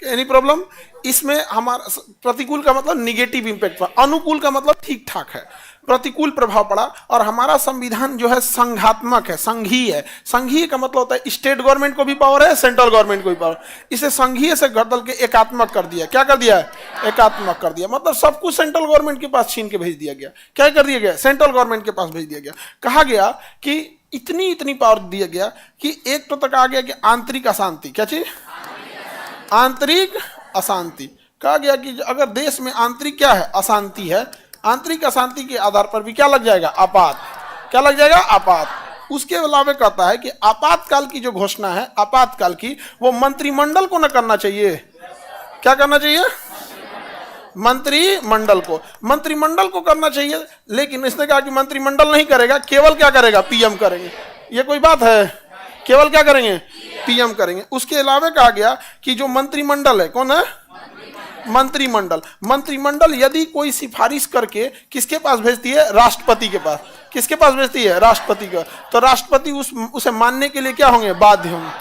Any problem? इसमें हमारा प्रतिकूल का मतलब निगेटिव इंपैक्ट पर, अनुकूल का मतलब ठीक ठाक है, प्रतिकूल प्रभाव पड़ा। और हमारा संविधान जो है संघात्मक है, संघीय है। संघीय का मतलब होता है स्टेट गवर्नमेंट को भी पावर है, सेंट्रल गवर्नमेंट को भी पावर। इसे संघीय से बदल के एकात्मक कर दिया। क्या कर दिया? एकात्मक कर दिया। मतलब सब कुछ सेंट्रल गवर्नमेंट के पास छीन के भेज दिया गया। क्या कर दिया गया? सेंट्रल गवर्नमेंट के पास भेज दिया गया। कहा गया कि इतनी इतनी पावर दिया गया कि एक तो तक आ गया कि आंतरिक अशांति। क्या चीज? आंतरिक अशांति। कहा गया कि अगर देश में आंतरिक क्या है? अशांति है, आंतरिक अशांति के आधार पर भी क्या लग जाएगा? आपात। क्या लग जाएगा? आपात। उसके अलावा कहता है कि आपातकाल की जो घोषणा है, आपातकाल की, वो मंत्रिमंडल को न करना चाहिए। क्या करना चाहिए? मंत्रिमंडल को। मंत्रिमंडल को करना चाहिए, लेकिन इसने कहा कि मंत्रिमंडल नहीं करेगा, केवल क्या करेगा? पीएम करेंगे। ये कोई बात है? केवल क्या करेंगे? पीएम करेंगे। उसके अलावा कहा गया कि जो मंत्रिमंडल है, कौन है? मंत्रिमंडल। मंत्रिमंडल यदि कोई सिफारिश करके किसके पास भेजती है? राष्ट्रपति के पास। किसके पास भेजती है? राष्ट्रपति के। तो राष्ट्रपति उसे मानने के लिए क्या होंगे? बाध्य होंगे।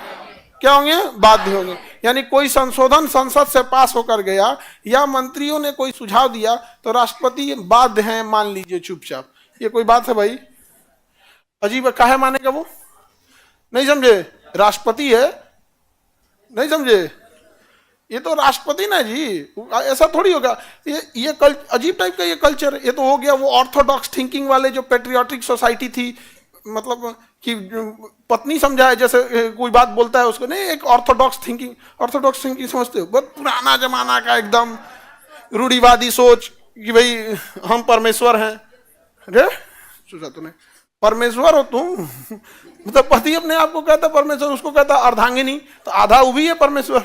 क्या होंगे? बाध्य होंगे। यानी कोई संशोधन संसद से पास होकर गया या मंत्रियों ने कोई सुझाव दिया तो राष्ट्रपति बाध्य हैं मान लीजिए चुपचाप। ये कोई बात है भाई? अजीब है। काहे मानेगा वो? नहीं समझे? राष्ट्रपति है, नहीं समझे? ये तो राष्ट्रपति ना जी, ऐसा थोड़ी होगा। ये अजीब टाइप का ये कल्चर। ये तो हो गया वो ऑर्थोडॉक्स थिंकिंग वाले, जो पेट्रियाटिक सोसाइटी थी, मतलब कि पत्नी समझाए जैसे कोई बात बोलता है उसको, नहीं, एक ऑर्थोडॉक्स थिंकिंग। ऑर्थोडॉक्स थिंकिंग समझते हो? बहुत पुराना जमाना का एकदम रूढ़िवादी सोच कि भाई हम परमेश्वर हैं। अरे सोचा तूने परमेश्वर हो तुम? मतलब पति अपने आप को कहता परमेश्वर, उसको कहता अर्धांगिनी, तो आधा वो भी है परमेश्वर।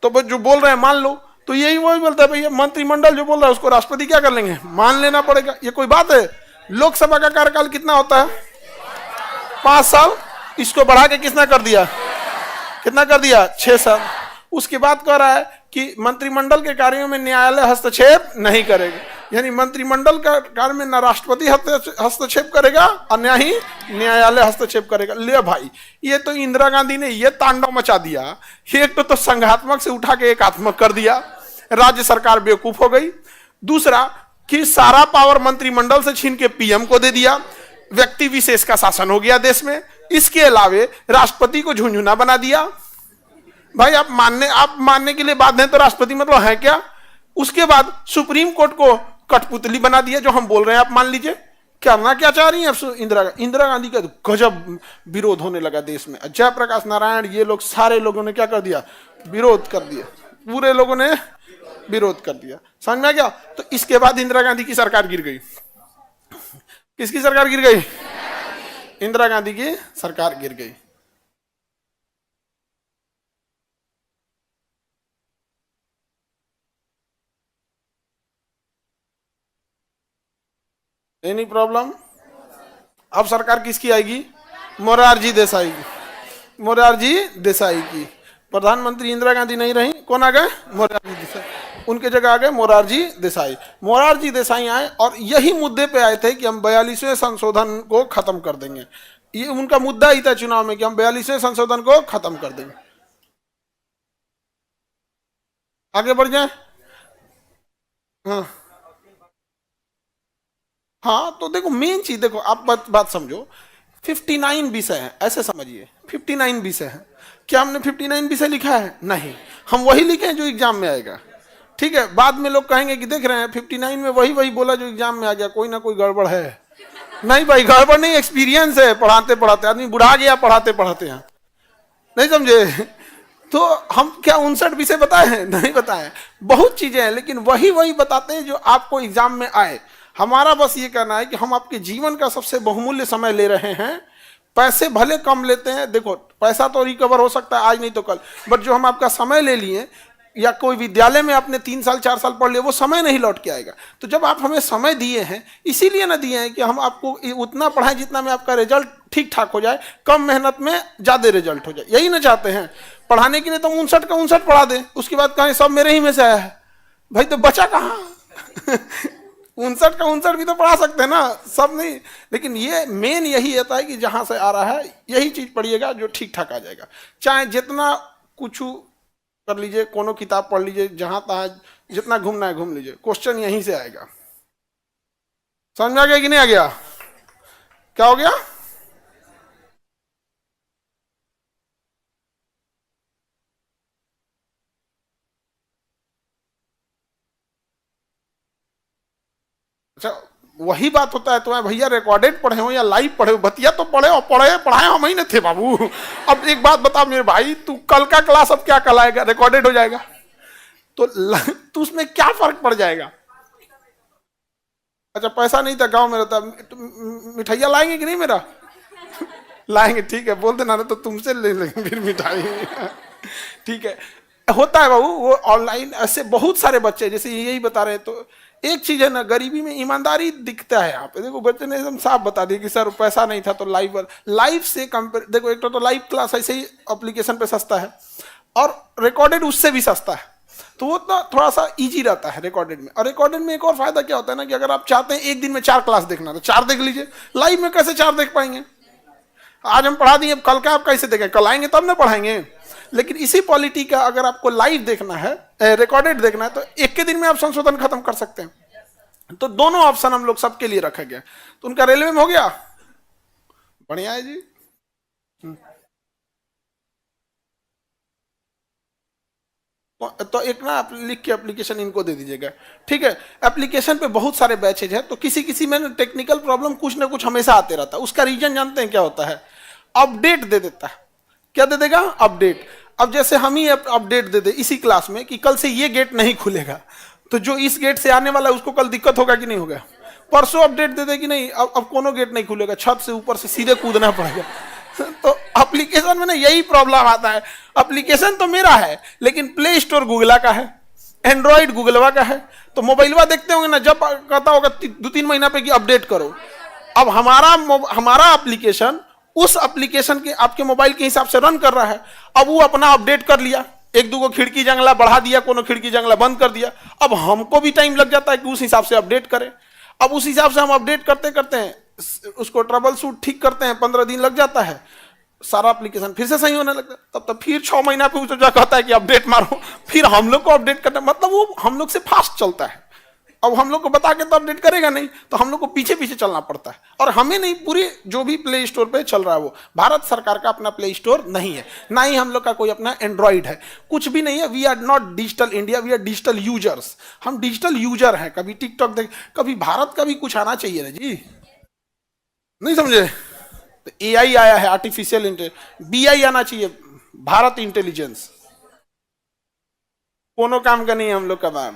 तो जो बोल रहे हैं मान लो, तो यही वही बोलता है भैया मंत्रिमंडल जो बोल रहा है उसको राष्ट्रपति क्या कर लेंगे? मान लेना पड़ेगा। ये कोई बात है? लोकसभा का कार्यकाल कितना होता है? 5 साल। इसको बढ़ा के कितना कर दिया? कितना कर दिया? 6 साल। उसके बाद कह रहा है कि मंत्रिमंडल के कार्यों में न्यायालय हस्तक्षेप नहीं करेगा। यानी मंत्रिमंडल का कार्य में न राष्ट्रपति हस्तक्षेप करेगा और न ही न्यायालय हस्तक्षेप करेगा। ले भाई, ये तो इंदिरा गांधी ने ये तांडव मचा दिया। एक तो संघात्मक से उठा के एकात्मक कर दिया, राज्य सरकार बेवकूफ हो गई। दूसरा कि सारा पावर मंत्रिमंडल से छीन के पीएम को दे दिया, व्यक्ति विशेष का शासन हो गया देश में। इसके अलावे राष्ट्रपति को झुंझुना बना दिया। भाई आप मानने के लिए बाध्य हैं तो राष्ट्रपति मतलब है क्या? उसके बाद सुप्रीम कोर्ट को कठपुतली बना दिया, जो हम बोल रहे हैं आप मान लीजिए। करना क्या चाह रही हैं इंदिरा गांधी का? गजब विरोध होने लगा देश में। जयप्रकाश नारायण, ये लोग सारे लोगों ने क्या कर दिया? विरोध कर दिया। पूरे लोगों ने विरोध कर दिया। समझ में आ गया? तो इसके बाद इंदिरा गांधी की सरकार गिर गई। किसकी सरकार गिर गई? इंदिरा गांधी की सरकार गिर गई। Any problem? अब सरकार किसकी आएगी? मोरारजी देसाई की। मोरारजी देसाई की। प्रधानमंत्री इंदिरा गांधी नहीं रही, कौन आ गए? मोरारजी देसाई। उनके जगह आ गए मोरारजी देसाई। मोरारजी देसाई आए और यही मुद्दे पे आए थे कि हम 42वें संशोधन को खत्म कर देंगे। ये उनका मुद्दा ही था चुनाव में कि हम 42वें संशोधन को खत्म कर देंगे। आगे बढ़ जाए। हाँ हाँ तो देखो मेन चीज देखो, आप बात समझो, 59 विषय है ऐसे समझिए, 59 विषय है। क्या हमने 59 विषय लिखा है? नहीं, हम वही लिखे हैं जो एग्जाम में आएगा। ठीक है, बाद में लोग कहेंगे कि देख रहे हैं 59 में वही वही बोला जो एग्जाम में आ गया, कोई ना कोई गड़बड़ है। नहीं भाई, गड़बड़ नहीं, एक्सपीरियंस है, पढ़ाते पढ़ाते आदमी बुढ़ा गया पढ़ाते पढ़ाते हैं, नहीं समझे? तो हम क्या 59 विषय बताए हैं? नहीं बताए, बहुत चीजें हैं, लेकिन वही वही बताते हैं जो आपको एग्जाम में आए। हमारा बस ये कहना है कि हम आपके जीवन का सबसे बहुमूल्य समय ले रहे हैं। पैसे भले कम लेते हैं, देखो पैसा तो रिकवर हो सकता है आज नहीं तो कल, बट जो हम आपका समय ले लिए, या कोई विद्यालय में आपने 3 साल 4 साल पढ़ लिया, वो समय नहीं लौट के आएगा। तो जब आप हमें समय दिए हैं, इसीलिए ना दिए हैं कि हम आपको उतना पढ़ाएं जितना में आपका रिजल्ट ठीक ठाक हो जाए, कम मेहनत में ज्यादा रिजल्ट हो जाए, यही ना चाहते हैं। पढ़ाने के लिए तो 59 का 59 पढ़ा दे, उसके बाद कहें सब मेरे ही में से आया है, भाई तो बचा कहाँ? 59 का 59 भी तो पढ़ा सकते हैं ना, सब नहीं। लेकिन ये मेन यही होता है कि जहां से आ रहा है यही चीज पढ़िएगा जो ठीक ठाक आ जाएगा। चाहे जितना कुछ कर लीजिए, कोनो किताब पढ़ लीजिए, जहां तहां जितना घूमना है घूम लीजिए, क्वेश्चन यहीं से आएगा। समझ में आ गया कि नहीं आ गया? क्या हो गया? अच्छा, वही बात होता है, तुम्हें भैया रिकॉर्डेड पढ़े हो या लाइव पढ़े हो, बतिया तो पढ़े हो, पढ़ाए हम ही नहीं थे बाबू। अब एक बात बता मेरे भाई, तू कल का क्लास अब क्या कल आएगा? रिकॉर्डेड हो जाएगा तो तू उसमें क्या फर्क पड़ जाएगा? अच्छा, पैसा नहीं था, गांव में रहता, मिठाइया लाएंगे कि नहीं मेरा? लाएंगे, ठीक है, बोल देना, तो तुमसे ले लेंगे फिर मिठाई। ठीक है, होता है बाबू, वो ऑनलाइन ऐसे बहुत सारे बच्चे जैसे यही बता रहे हैं। तो एक चीज है ना, गरीबी में ईमानदारी दिखता है यहाँ पे। देखो बच्चे ने एकदम साफ बता दिया कि सर पैसा नहीं था तो लाइव से कंपेयर, देखो एक तो लाइव क्लास ऐसे ही एप्लीकेशन पे सस्ता है, और रिकॉर्डेड उससे भी सस्ता है, तो वो तो थोड़ा सा इजी रहता है रिकॉर्डेड में। और रिकॉर्डेड में एक और फायदा क्या होता है ना, कि अगर आप चाहते हैं एक दिन में 4 क्लास देखना तो 4 देख लीजिए। लाइव में कैसे 4 देख पाएंगे? आज हम पढ़ा दिए, कल का आप कैसे देखें? कल आएंगे तब ना पढ़ाएंगे। लेकिन इसी पॉलिटी का अगर आपको लाइव देखना है, रिकॉर्डेड देखना है, तो एक के दिन में आप संशोधन खत्म कर सकते हैं। तो दोनों ऑप्शन हम लोग सबके लिए रखा गया। तो उनका रेलवे में हो गया, बढ़िया है जी। तो एक ना आप लिख के एप्लीकेशन इनको दे दीजिएगा, ठीक है? एप्लीकेशन पे बहुत सारे बैचेज है, तो किसी किसी में टेक्निकल प्रॉब्लम कुछ ना कुछ हमेशा आते रहता है। उसका रीजन जानते हैं क्या होता है? अपडेट दे देता है। क्या दे देगा? अपडेट। अब जैसे हम ही अपडेट दे दे इसी क्लास में कि कल से ये गेट नहीं खुलेगा, तो जो इस गेट से आने वाला है उसको कल दिक्कत होगा कि नहीं होगा? परसों अपडेट दे दे कि नहीं अब कोनो गेट नहीं खुलेगा, छत से ऊपर से सीधे कूदना पड़ेगा। तो एप्लीकेशन में ना यही प्रॉब्लम आता है। एप्लीकेशन तो मेरा है, लेकिन प्ले स्टोर गूगला का है, एंड्रॉइड गूगलवा का है। तो मोबाइलवा देखते होंगे ना, जब कहता होगा 2-3 महीना पे कि अपडेट करो। अब हमारा एप्लीकेशन उस एप्लीकेशन के आपके मोबाइल के हिसाब से रन कर रहा है। अब वो अपना अपडेट कर लिया, एक दो खिड़की जंगला बढ़ा दिया, कोनो खिड़की जंगला बंद कर दिया। अब हमको भी टाइम लग जाता है कि उस हिसाब से अपडेट करें। अब उस हिसाब से हम अपडेट करते करते हैं, उसको ट्रबल शूट ठीक करते हैं, 15 दिन लग जाता है, सारा एप्लीकेशन फिर से सही होने लगता है। तब फिर 6 महीना पे उसे कहता है कि अपडेट मारो, फिर हम लोग को अपडेट करना, मतलब वो हम लोग से फास्ट चलता है। अब हम लोग को बता के तो अपडेट करेगा नहीं, तो हम लोग को पीछे पीछे चलना पड़ता है। और हमें नहीं, पूरी जो भी प्ले स्टोर पे चल रहा है, वो भारत सरकार का अपना प्ले स्टोर नहीं है, ना ही हम लोग का कोई अपना एंड्रॉइड है, कुछ भी नहीं है। We are not digital India, we are digital users. हम डिजिटल यूजर हैं। कभी टिकटॉक देख, कभी भारत का भी कुछ आना चाहिए ना जी, नहीं समझे? तो एआई आया है, आर्टिफिशियल इंटेलिजेंस, बीआई आना चाहिए, भारत इंटेलिजेंस। कोनो काम का नहीं है हम लोग का।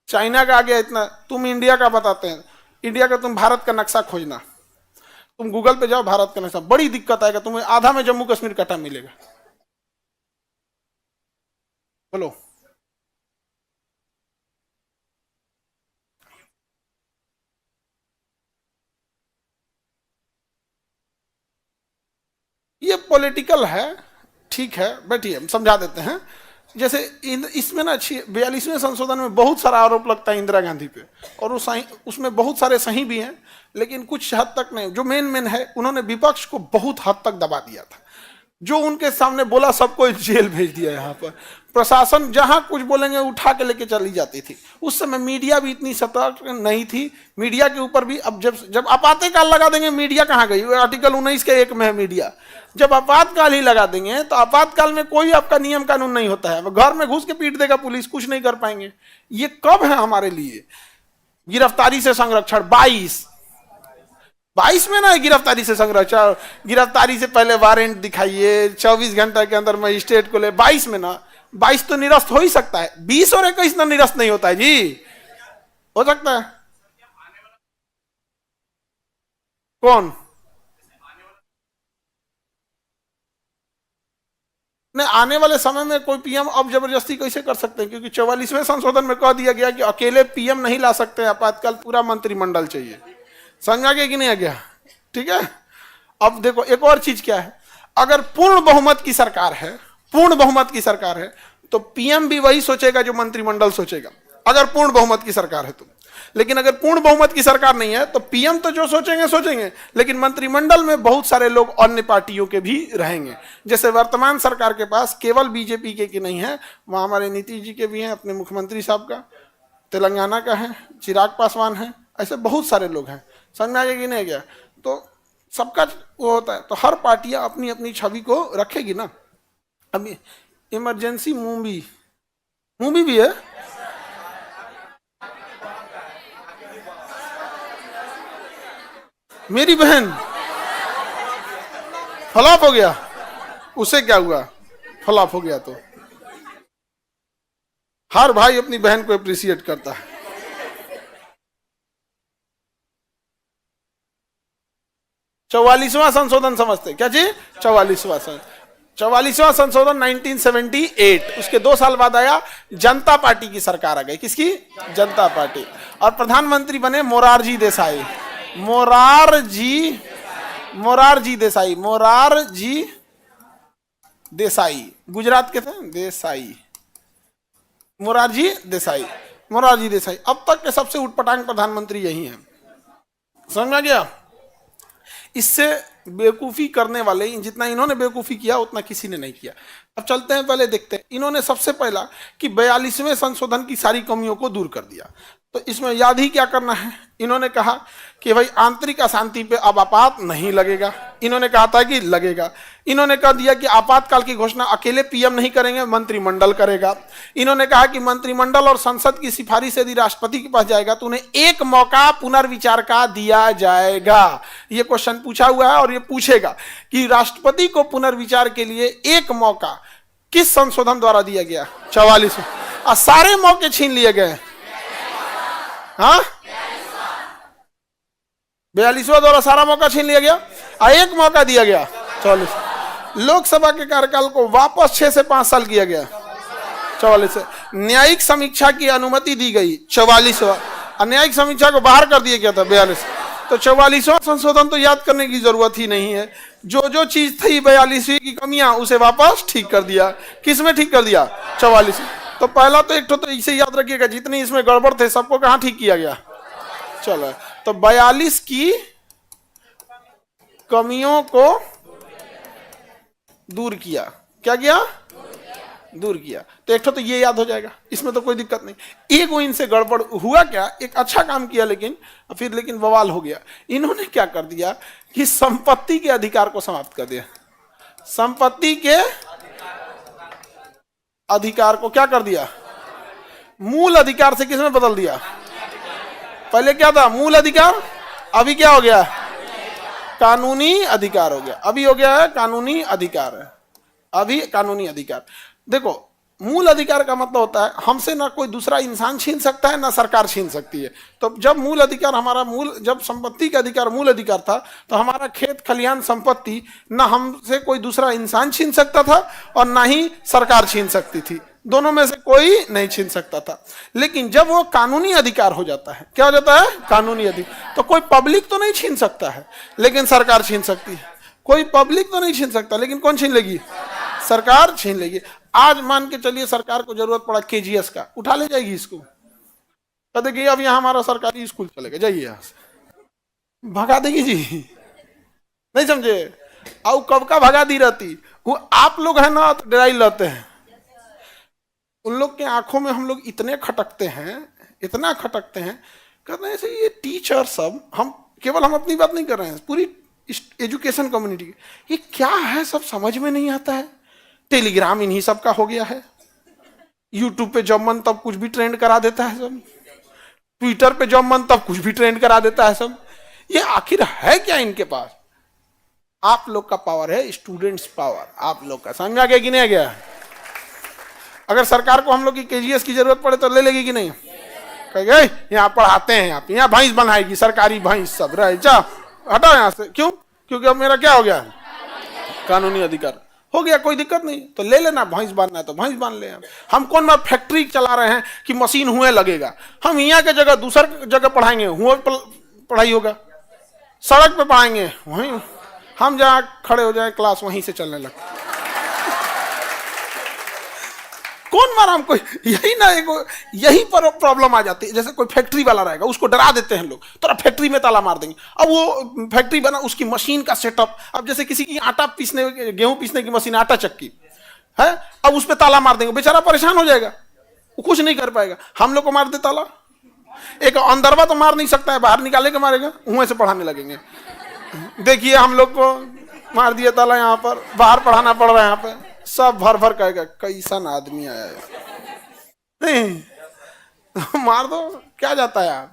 चाइना का आ गया इतना, तुम इंडिया का बताते हैं। इंडिया का तुम भारत का नक्शा खोजना, तुम गूगल पे जाओ, भारत का नक्शा, बड़ी दिक्कत आएगा तुम्हें, आधा में जम्मू कश्मीर कटा मिलेगा। बोलो, ये पॉलिटिकल है, ठीक है, बैठिए हम समझा देते हैं। जैसे इसमें ना 42वें संशोधन में बहुत सारा आरोप लगता है इंदिरा गांधी पे, और वो सही, उसमें बहुत सारे सही भी हैं, लेकिन कुछ हद तक नहीं। जो मेन है, उन्होंने विपक्ष को बहुत हद तक दबा दिया था। जो उनके सामने बोला सबको जेल भेज दिया। यहाँ पर प्रशासन जहां कुछ बोलेंगे उठा के लेके चली जाती थी। उस समय मीडिया भी इतनी सतर्क नहीं थी। मीडिया के ऊपर भी अब जब आपातकाल लगा देंगे, मीडिया कहाँ गई? आर्टिकल 19 के 1 में है मीडिया। जब आपातकाल ही लगा देंगे तो आपातकाल में कोई आपका नियम कानून नहीं होता है। घर में घुस के पीट देगा पुलिस, कुछ नहीं कर पाएंगे। ये कब है हमारे लिए? गिरफ्तारी से संरक्षण 22 में ना, गिरफ्तारी से संरक्षण। गिरफ्तारी से पहले वारंट दिखाइए, 24 घंटे के अंदर मजिस्ट्रेट को ले। 22 में ना, 22 तो निरस्त हो ही सकता है। 20 और 21 ना निरस्त नहीं होता है जी। हो सकता है। कौन? नहीं, आने वाले समय में कोई पीएम अब जबरदस्ती कैसे कर सकते हैं? क्योंकि 44वें संशोधन में कह दिया गया कि अकेले पीएम नहीं ला सकते, आपातकाल पूरा मंत्रिमंडल चाहिए। समझ आ गया कि नहीं आ गया? ठीक है। अब देखो एक और चीज क्या है, अगर पूर्ण बहुमत की सरकार है, पूर्ण बहुमत की सरकार है, तो पीएम भी वही सोचेगा जो मंत्रिमंडल सोचेगा, अगर पूर्ण बहुमत की सरकार है तो। लेकिन अगर पूर्ण बहुमत की सरकार नहीं है तो पीएम तो जो सोचेंगे सोचेंगे, लेकिन मंत्रिमंडल में बहुत सारे लोग अन्य पार्टियों के भी रहेंगे। जैसे वर्तमान सरकार के पास केवल बीजेपी के नहीं है, वहां हमारे नीतीश जी के भी हैं, अपने मुख्यमंत्री साहब का, तेलंगाना का है, चिराग पासवान है, ऐसे बहुत सारे लोग हैं। समझ में आ गया कि नहीं गया? तो सबका वो होता है। तो हर पार्टियां अपनी अपनी छवि को रखेगी ना। अभी इमरजेंसी मूवी भी है। मेरी बहन फ्लॉप हो गया, उसे क्या हुआ? फ्लॉप हो गया तो हर भाई अपनी बहन को अप्रिशिएट करता है। 44वां संशोधन समझते क्या जी? 44वां संशोधन 1978, उसके 2 साल बाद आया, जनता पार्टी की सरकार आ गई। किसकी? जनता पार्टी। और प्रधानमंत्री बने मोरारजी देसाई। मोरारजी देसाई गुजरात के थे, मोरारजी देसाई अब तक के सबसे उटपटांग प्रधानमंत्री यही हैं। समझ में आ गया? इससे बेवकूफ़ी करने वाले, जितना इन्होंने बेवकूफ़ी किया उतना किसी ने नहीं किया। अब चलते हैं, पहले देखते हैं। इन्होंने सबसे पहला कि 42वें संशोधन की सारी कमियों को दूर कर दिया। तो इसमें याद ही क्या करना है, इन्होंने कहा कि भाई आंतरिक अशांति पे अब आपात नहीं लगेगा। इन्होंने कहा था कि लगेगा। इन्होंने कह दिया कि आपातकाल की घोषणा अकेले पीएम नहीं करेंगे, मंत्रिमंडल करेगा। इन्होंने कहा कि मंत्रिमंडल और संसद की सिफारिश यदि राष्ट्रपति के पास जाएगा तो उन्हें एक मौका पुनर्विचार का दिया जाएगा। ये क्वेश्चन पूछा हुआ है और ये पूछेगा कि राष्ट्रपति को पुनर्विचार के लिए एक मौका किस संशोधन द्वारा दिया गया? 44। और सारे मौके छीन लिए गए। हाँ, 42वां द्वारा सारा मौका छीन लिया गया और एक मौका दिया गया 44। लोकसभा के कार्यकाल को वापस 6 से 5 साल किया गया 44 से। न्यायिक समीक्षा की अनुमति दी गई 44वां, और न्यायिक समीक्षा को बाहर कर दिया गया था 42। तो 44वां संशोधन तो याद करने की जरूरत ही नहीं है। जो जो चीज थी 42वीं की कमियां, उसे वापस ठीक कर दिया। किस में ठीक कर दिया? 44। तो पहला तो एक तो इसे याद रखिएगा, जितनी इसमें गड़बड़ थे सबको कहां ठीक किया गया? चलो, तो 42 की कमियों को दूर किया। क्या किया? दूर किया। तो एक तो ये याद हो जाएगा, इसमें तो कोई दिक्कत नहीं। एक वो इनसे गड़बड़ हुआ क्या, एक अच्छा काम किया लेकिन बवाल हो गया। इन्होंने क्या कर दिया कि संपत्ति के अधिकार को समाप्त कर दिया। संपत्ति के अधिकार को क्या कर दिया? मूल अधिकार से किसमें बदल दिया? पहले क्या था? मूल अधिकार। अभी क्या हो गया? कानूनी अधिकार हो गया। अभी हो गया है कानूनी अधिकार है। अभी कानूनी अधिकार। देखो, मूल अधिकार का मतलब होता है हमसे ना कोई दूसरा इंसान छीन सकता है, ना सरकार छीन सकती है। तो जब मूल अधिकार जब संपत्ति का अधिकार मूल अधिकार था, तो हमारा खेत खलिहान संपत्ति ना हमसे कोई दूसरा इंसान छीन सकता था और ना ही सरकार छीन सकती थी। दोनों में से कोई नहीं छीन सकता था। लेकिन जब वो कानूनी अधिकार हो जाता है, क्या हो जाता है? कानूनी अधिकार। तो कोई पब्लिक तो नहीं छीन सकता है, लेकिन सरकार छीन सकती है। कोई पब्लिक तो नहीं छीन सकता, लेकिन कौन छीन लेगी? सरकार छीन लेगी। आज मान के चलिए सरकार को जरूरत पड़ा केजीएस का, उठा ले जाएगी इसको, कहते कि अब यहाँ हमारा सरकारी स्कूल चलेगा, जाइए यहाँ से, भगा देगी जी। नहीं समझे? और कब का भगा दी रहती, वो आप लोग है ना तो डराई लेते हैं, उन लोग के आंखों में हम लोग इतने खटकते हैं, इतना खटकते हैं, कहते हैं ये टीचर सब, हम केवल हम अपनी बात नहीं कर रहे हैं, पूरी एजुकेशन कम्युनिटी, ये क्या है सब समझ में नहीं आता है। टेलीग्राम इन्हीं सब का हो गया है, यूट्यूब पे जब मन तब कुछ भी ट्रेंड करा देता है सब, ट्विटर पे जब मन तब कुछ भी ट्रेंड करा देता है सब। ये आखिर है क्या इनके पास? आप लोग का पावर है, स्टूडेंट्स पावर, आप लोग का। समझ आ गया कि नहीं आ गया? अगर सरकार को हम लोग की केजीएस की जरूरत पड़े तो ले लेगी कि नहीं? कहेगा यहाँ पढ़ाते हैं, यहाँ भैंस बनाएगी, सरकारी भैंस सब रहे, जा हटाओ यहाँ से। क्यों? क्योंकि अब मेरा क्या हो गया, कानूनी अधिकार हो गया, कोई दिक्कत नहीं, तो ले लेना, भैंस बांधना है तो भैंस बांध ले। हम कौन बार फैक्ट्री चला रहे हैं कि मशीन हुए लगेगा? हम यहाँ के जगह दूसर जगह पढ़ाएंगे, हुए पढ़ाई होगा, सड़क पे पढ़ाएंगे, वहीं हम जहाँ खड़े हो जाए क्लास वहीं से चलने लगते। कौन मारा हमको? यही ना, यही पर प्रॉब्लम आ जाती है। जैसे कोई फैक्ट्री वाला रहेगा, उसको डरा देते हैं लोग, तो फैक्ट्री में ताला मार देंगे। अब वो फैक्ट्री बना, उसकी मशीन का सेटअप, अब जैसे किसी की आटा पीसने, गेहूं पीसने की मशीन, आटा चक्की है, अब उस पर ताला मार देंगे, बेचारा परेशान हो जाएगा, वो कुछ नहीं कर पाएगा। हम लोग को मार दे ताला, एक अंदरवा तो मार नहीं सकता है, बाहर निकाले के मारेगा, वहीं से पढ़ाने लगेंगे। देखिए हम लोग को मार दिया ताला, यहाँ पर बाहर पढ़ाना पड़ रहा है, यहाँ पे सब भर भर कहेगा कैसन आदमी आया है। नहीं मार दो, क्या जाता है यार।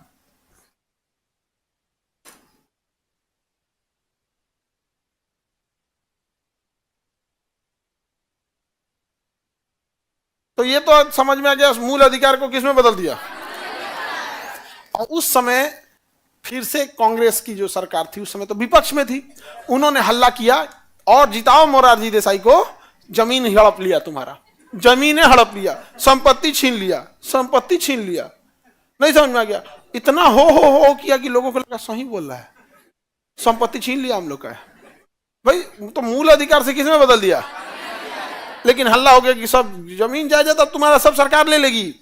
तो ये तो समझ में आ गया, मूल अधिकार को किसमें बदल दिया। और उस समय फिर से कांग्रेस की जो सरकार थी, उस समय तो विपक्ष में थी, उन्होंने हल्ला किया और जिताओ मोरारजी देसाई को, जमीन हड़प लिया, तुम्हारा जमीनें हड़प लिया, संपत्ति छीन लिया, संपत्ति छीन लिया। नहीं समझ में आ गया? इतना हो किया कि लोगों को लगा सही बोल रहा है, संपत्ति छीन लिया हम लोग का। भाई तो मूल अधिकार से किसमें बदल दिया? लेकिन हल्ला हो गया कि सब जमीन जायदाद अब तुम्हारा सब सरकार ले लेगी,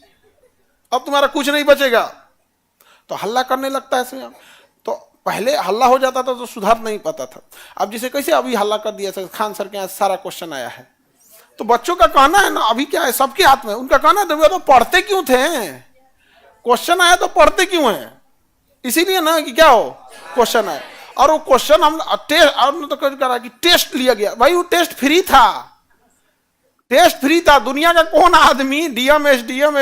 अब तुम्हारा कुछ नहीं बचेगा, तो हल्ला करने लगता है इसमें। तो पहले हल्ला हो जाता था तो सुधार नहीं पाता था। अब जिसे कैसे अभी हल्ला कर दिया सर, खान सर के यहाँ सारा क्वेश्चन आया है, तो बच्चों का कहना है ना, अभी क्या है सबके हाथ में, उनका कहना है तो पढ़ते क्यों थे, क्वेश्चन आया तो पढ़ते क्यों है, इसीलिए ना कि क्या हो क्वेश्चन आया। और वो क्वेश्चन हम तो कहा कि टेस्ट लिया गया, भाई वो टेस्ट फ्री था, टेस्ट फ्री था। दुनिया का कौन आदमी डीएम एसडीएम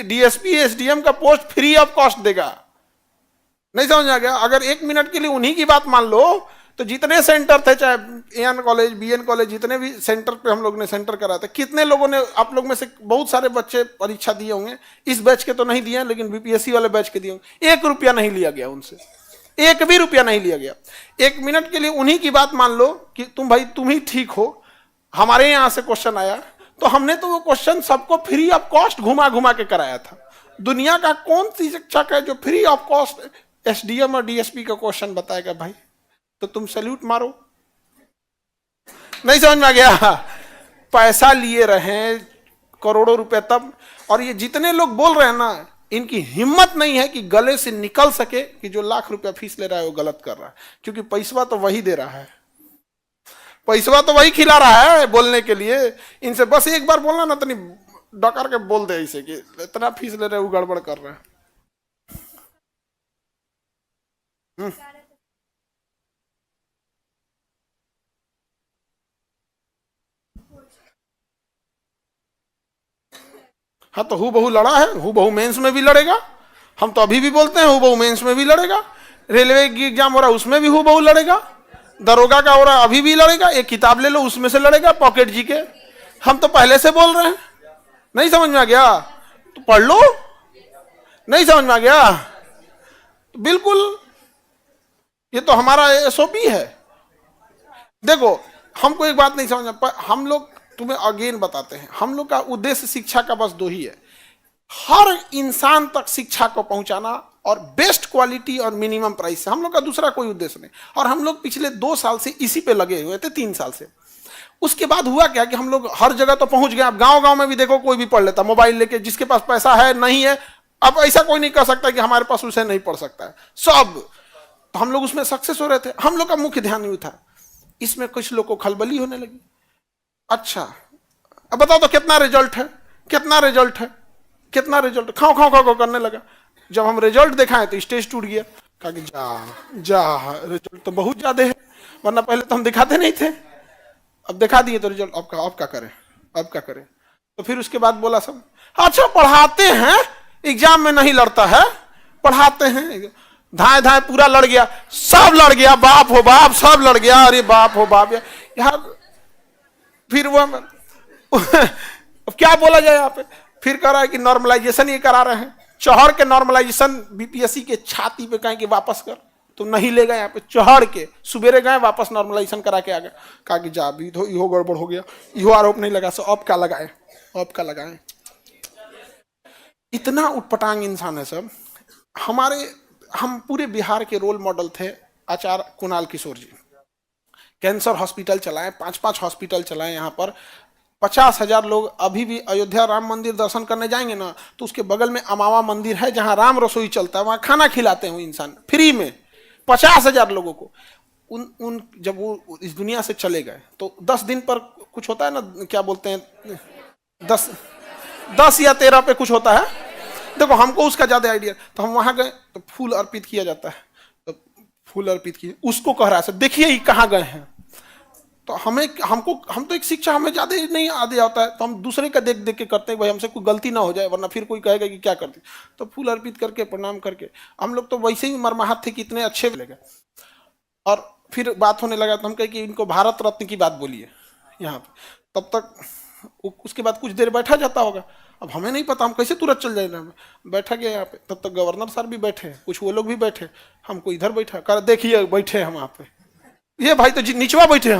डीएसपी एसडीएम का पोस्ट फ्री ऑफ कॉस्ट देगा? नहीं समझ आ गया? अगर 1 मिनट के लिए उन्हीं की बात मान लो, तो जितने सेंटर थे, चाहे एएन कॉलेज बीएन कॉलेज, जितने भी सेंटर पे हम लोग ने सेंटर करा था, कितने लोगों ने, आप लोग में से बहुत सारे बच्चे परीक्षा दिए होंगे, इस बैच के तो नहीं दिए, लेकिन बीपीएससी वाले बैच के दिए होंगे, 1 रुपया नहीं लिया गया उनसे, 1 भी रुपया नहीं लिया गया। 1 मिनट के लिए उन्हीं की बात मान लो कि तुम भाई तुम ही ठीक हो, हमारे यहाँ से क्वेश्चन आया, तो हमने तो वो क्वेश्चन सबको फ्री ऑफ कॉस्ट घुमा घुमा के कराया था। दुनिया का कौन सी शिक्षक है जो फ्री ऑफ कॉस्ट एसडीएम और डीएसपी का क्वेश्चन बताएगा भाई? तो तुम सैल्यूट मारो। नहीं समझ में आ गया? पैसा लिए रहे करोड़ों रुपए तब, और ये जितने लोग बोल रहे हैं ना, इनकी हिम्मत नहीं है कि गले से निकल सके कि जो लाख रुपया फीस ले रहा है वो गलत कर रहा है, क्योंकि पैसवा तो वही दे रहा है, पैसवा तो वही खिला रहा है बोलने के लिए। इनसे बस एक बार बोलना ना, तो नहीं डकार के बोल दे इसे कि इतना फीस ले रहे वो गड़बड़ कर रहा है। हाँ तो हु बहू लड़ा है, हु बहू मेंस में भी लड़ेगा। हम तो अभी भी बोलते हैं हु बहू मेंस में भी लड़ेगा, रेलवे की एग्जाम हो रहा है उसमें भी हु बहू लड़ेगा, दरोगा का हो रहा अभी भी लड़ेगा, एक किताब ले लो उसमें से लड़ेगा, पॉकेट जी के। हम तो पहले से बोल रहे हैं। नहीं समझ में आ गया? तो पढ़ लो। नहीं समझ में आ गया? तो बिल्कुल, ये तो हमारा एसओपी है। देखो हमको एक बात नहीं समझ में, हम लोग तुम्हें अगेन बताते हैं, हम लोग का उद्देश्य शिक्षा का बस 2 ही है, हर इंसान तक शिक्षा को पहुंचाना और बेस्ट क्वालिटी और मिनिमम प्राइस से। हम लोग का दूसरा कोई उद्देश्य नहीं। और हम लोग पिछले 2 साल से इसी पे लगे हुए थे, 3 साल से। उसके बाद हुआ क्या कि हम लोग हर जगह तो पहुंच गए। अब गांव गांव में भी देखो कोई भी पढ़ लेता मोबाइल लेके, जिसके पास पैसा है नहीं है, अब ऐसा कोई नहीं कह सकता कि हमारे पास उसे नहीं पढ़ सकता है, सब। तो हम लोग उसमें सक्सेस हो रहे थे। हम लोग का मुख्य ध्यान नहीं था, इसमें कुछ लोग को खलबली होने लगी अच्छा, अब बताओ तो कितना रिजल्ट है, कितना रिजल्ट है, कितना रिजल्ट, खाओ खाओ खाओ करने लगा। जब हम रिजल्ट दिखाएं तो स्टेज टूट गया। कहा कि जा जा, रिजल्ट तो बहुत ज्यादा है, वरना पहले तो हम दिखाते नहीं थे, अब दिखा दिए तो रिजल्ट, अब क्या करें, अब क्या करें। तो फिर उसके बाद बोला सब, अच्छा पढ़ाते हैं, एग्जाम में नहीं लड़ता है, पढ़ाते हैं, धाए धाए पूरा लड़ गया, सब लड़ गया, बाप हो बाप, सब लड़ गया, अरे बाप हो बाप यार। फिर वो अब क्या बोला जाए यहाँ पे, फिर कह रहा है कि नॉर्मलाइजेशन ये करा रहे हैं, चढ़ के नॉर्मलाइजेशन बीपीएससी के छाती पे कहें कि वापस कर, तो नहीं ले गए यहाँ पे, चढ़ के सुबेरे गए वापस नॉर्मलाइजेशन करा के आ गए। कहा कि जा भी तो इहो गड़बड़ हो गया, इहो आरोप नहीं लगा, सो अब क्या लगाए, अब क्या लगाए। इतना उटपटांग इंसान है सब। हम पूरे बिहार के रोल मॉडल थे आचार्य कुणाल किशोर जी, कैंसर हॉस्पिटल चलाए, 5-5 हॉस्पिटल चलाए यहाँ पर, 50,000 लोग अभी भी अयोध्या राम मंदिर दर्शन करने जाएंगे ना, तो उसके बगल में अमावा मंदिर है जहां राम रसोई चलता है, वहां खाना खिलाते हैं इंसान फ्री में 50,000 लोगों को। उन जब वो इस दुनिया से चले गए तो 10 दिन पर कुछ होता है ना, क्या बोलते हैं, 10 या 13 पे कुछ होता है, देखो हमको उसका ज्यादा आइडिया। तो हम वहां गए तो फूल अर्पित किया जाता है, तो फूल अर्पित किए, उसको कह रहा है देखिए ये कहाँ गए हैं। तो हम तो एक शिक्षा हमें ज्यादा नहीं आदि आता है, तो हम दूसरे का देख देख के करते हैं, भाई हमसे कोई गलती ना हो जाए, वरना फिर कोई कहेगा कि क्या करते। तो फूल अर्पित करके प्रणाम करके हम लोग तो वैसे ही मरमाहत थे कि इतने अच्छे लगे। और फिर बात होने लगा तो हम कहे कि इनको भारत रत्न की बात बोलिए यहाँ पे, तब तक उसके बाद कुछ देर बैठा जाता होगा, अब हमें नहीं पता हम कैसे तुरंत चल जाएगा। बैठा गया यहाँ पे, तब तक गवर्नर सर भी बैठे, कुछ वो लोग भी बैठे, हमको इधर बैठा कर देखिए बैठे हम वहाँ पे, ये भाई तो निचवा बैठे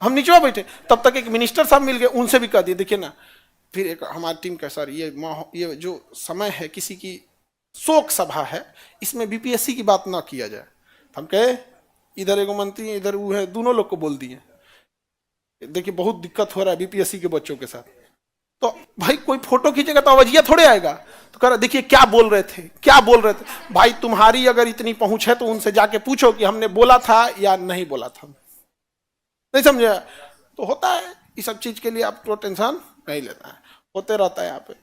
हम निचवा बैठे। तब तक एक मिनिस्टर साहब मिल गए, उनसे भी कह दिए देखिए ना। फिर एक हमारी टीम का सर, ये जो समय है किसी की शोक सभा है, इसमें बीपीएससी की बात ना किया जाए। हम कहे इधर एगो मंत्री इधर वो है, दोनों लोग को बोल दिए देखिए बहुत दिक्कत हो रहा है बीपीएससी के बच्चों के साथ। तो भाई कोई फोटो खींचेगा तो अवजिया थोड़े आएगा, तो कह रहा देखिए क्या बोल रहे थे, क्या बोल रहे थे। भाई तुम्हारी अगर इतनी पहुंच है तो उनसे जाके पूछो कि हमने बोला था या नहीं बोला था, नहीं समझे। तो होता है इस सब चीज के लिए आप तो टेंशन नहीं लेना है, होते रहता है यहाँ पे।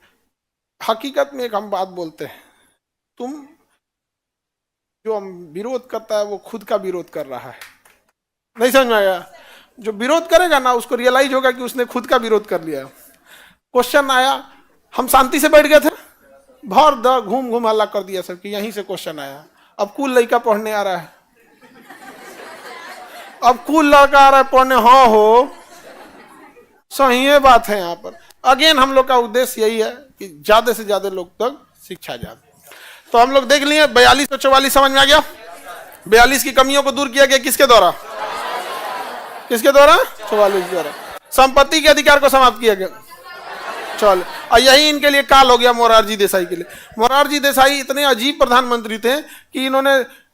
हकीकत में एक हम बात बोलते हैं, तुम जो हम विरोध करता है वो खुद का विरोध कर रहा है, नहीं समझ में आया। जो विरोध करेगा ना उसको रियलाइज होगा कि उसने खुद का विरोध कर लिया। क्वेश्चन आया, हम शांति से बैठ गए थे, भर द घूम घूम हल्ला कर दिया सब कि यहीं से क्वेश्चन आया। अब कुल लड़का पढ़ने आ रहा है, अब कुल लड़का आ रहा है पढ़ने, हाँ हो सही है बात है। यहाँ पर अगेन हम लोग का उद्देश्य यही है कि ज्यादा से ज्यादा लोग तक शिक्षा जाए। तो हम लोग देख लिए 42 और 44 समझ में आ गया। 42 की कमियों को दूर किया गया किसके द्वारा, किसके द्वारा, 44 द्वारा। संपत्ति के अधिकार को समाप्त किया गया, चल। और यही इनके लिए काल हो गया मोरारजी देसाई के लिए। मोरारजी देसाई इतने अजीब प्रधानमंत्री थे कि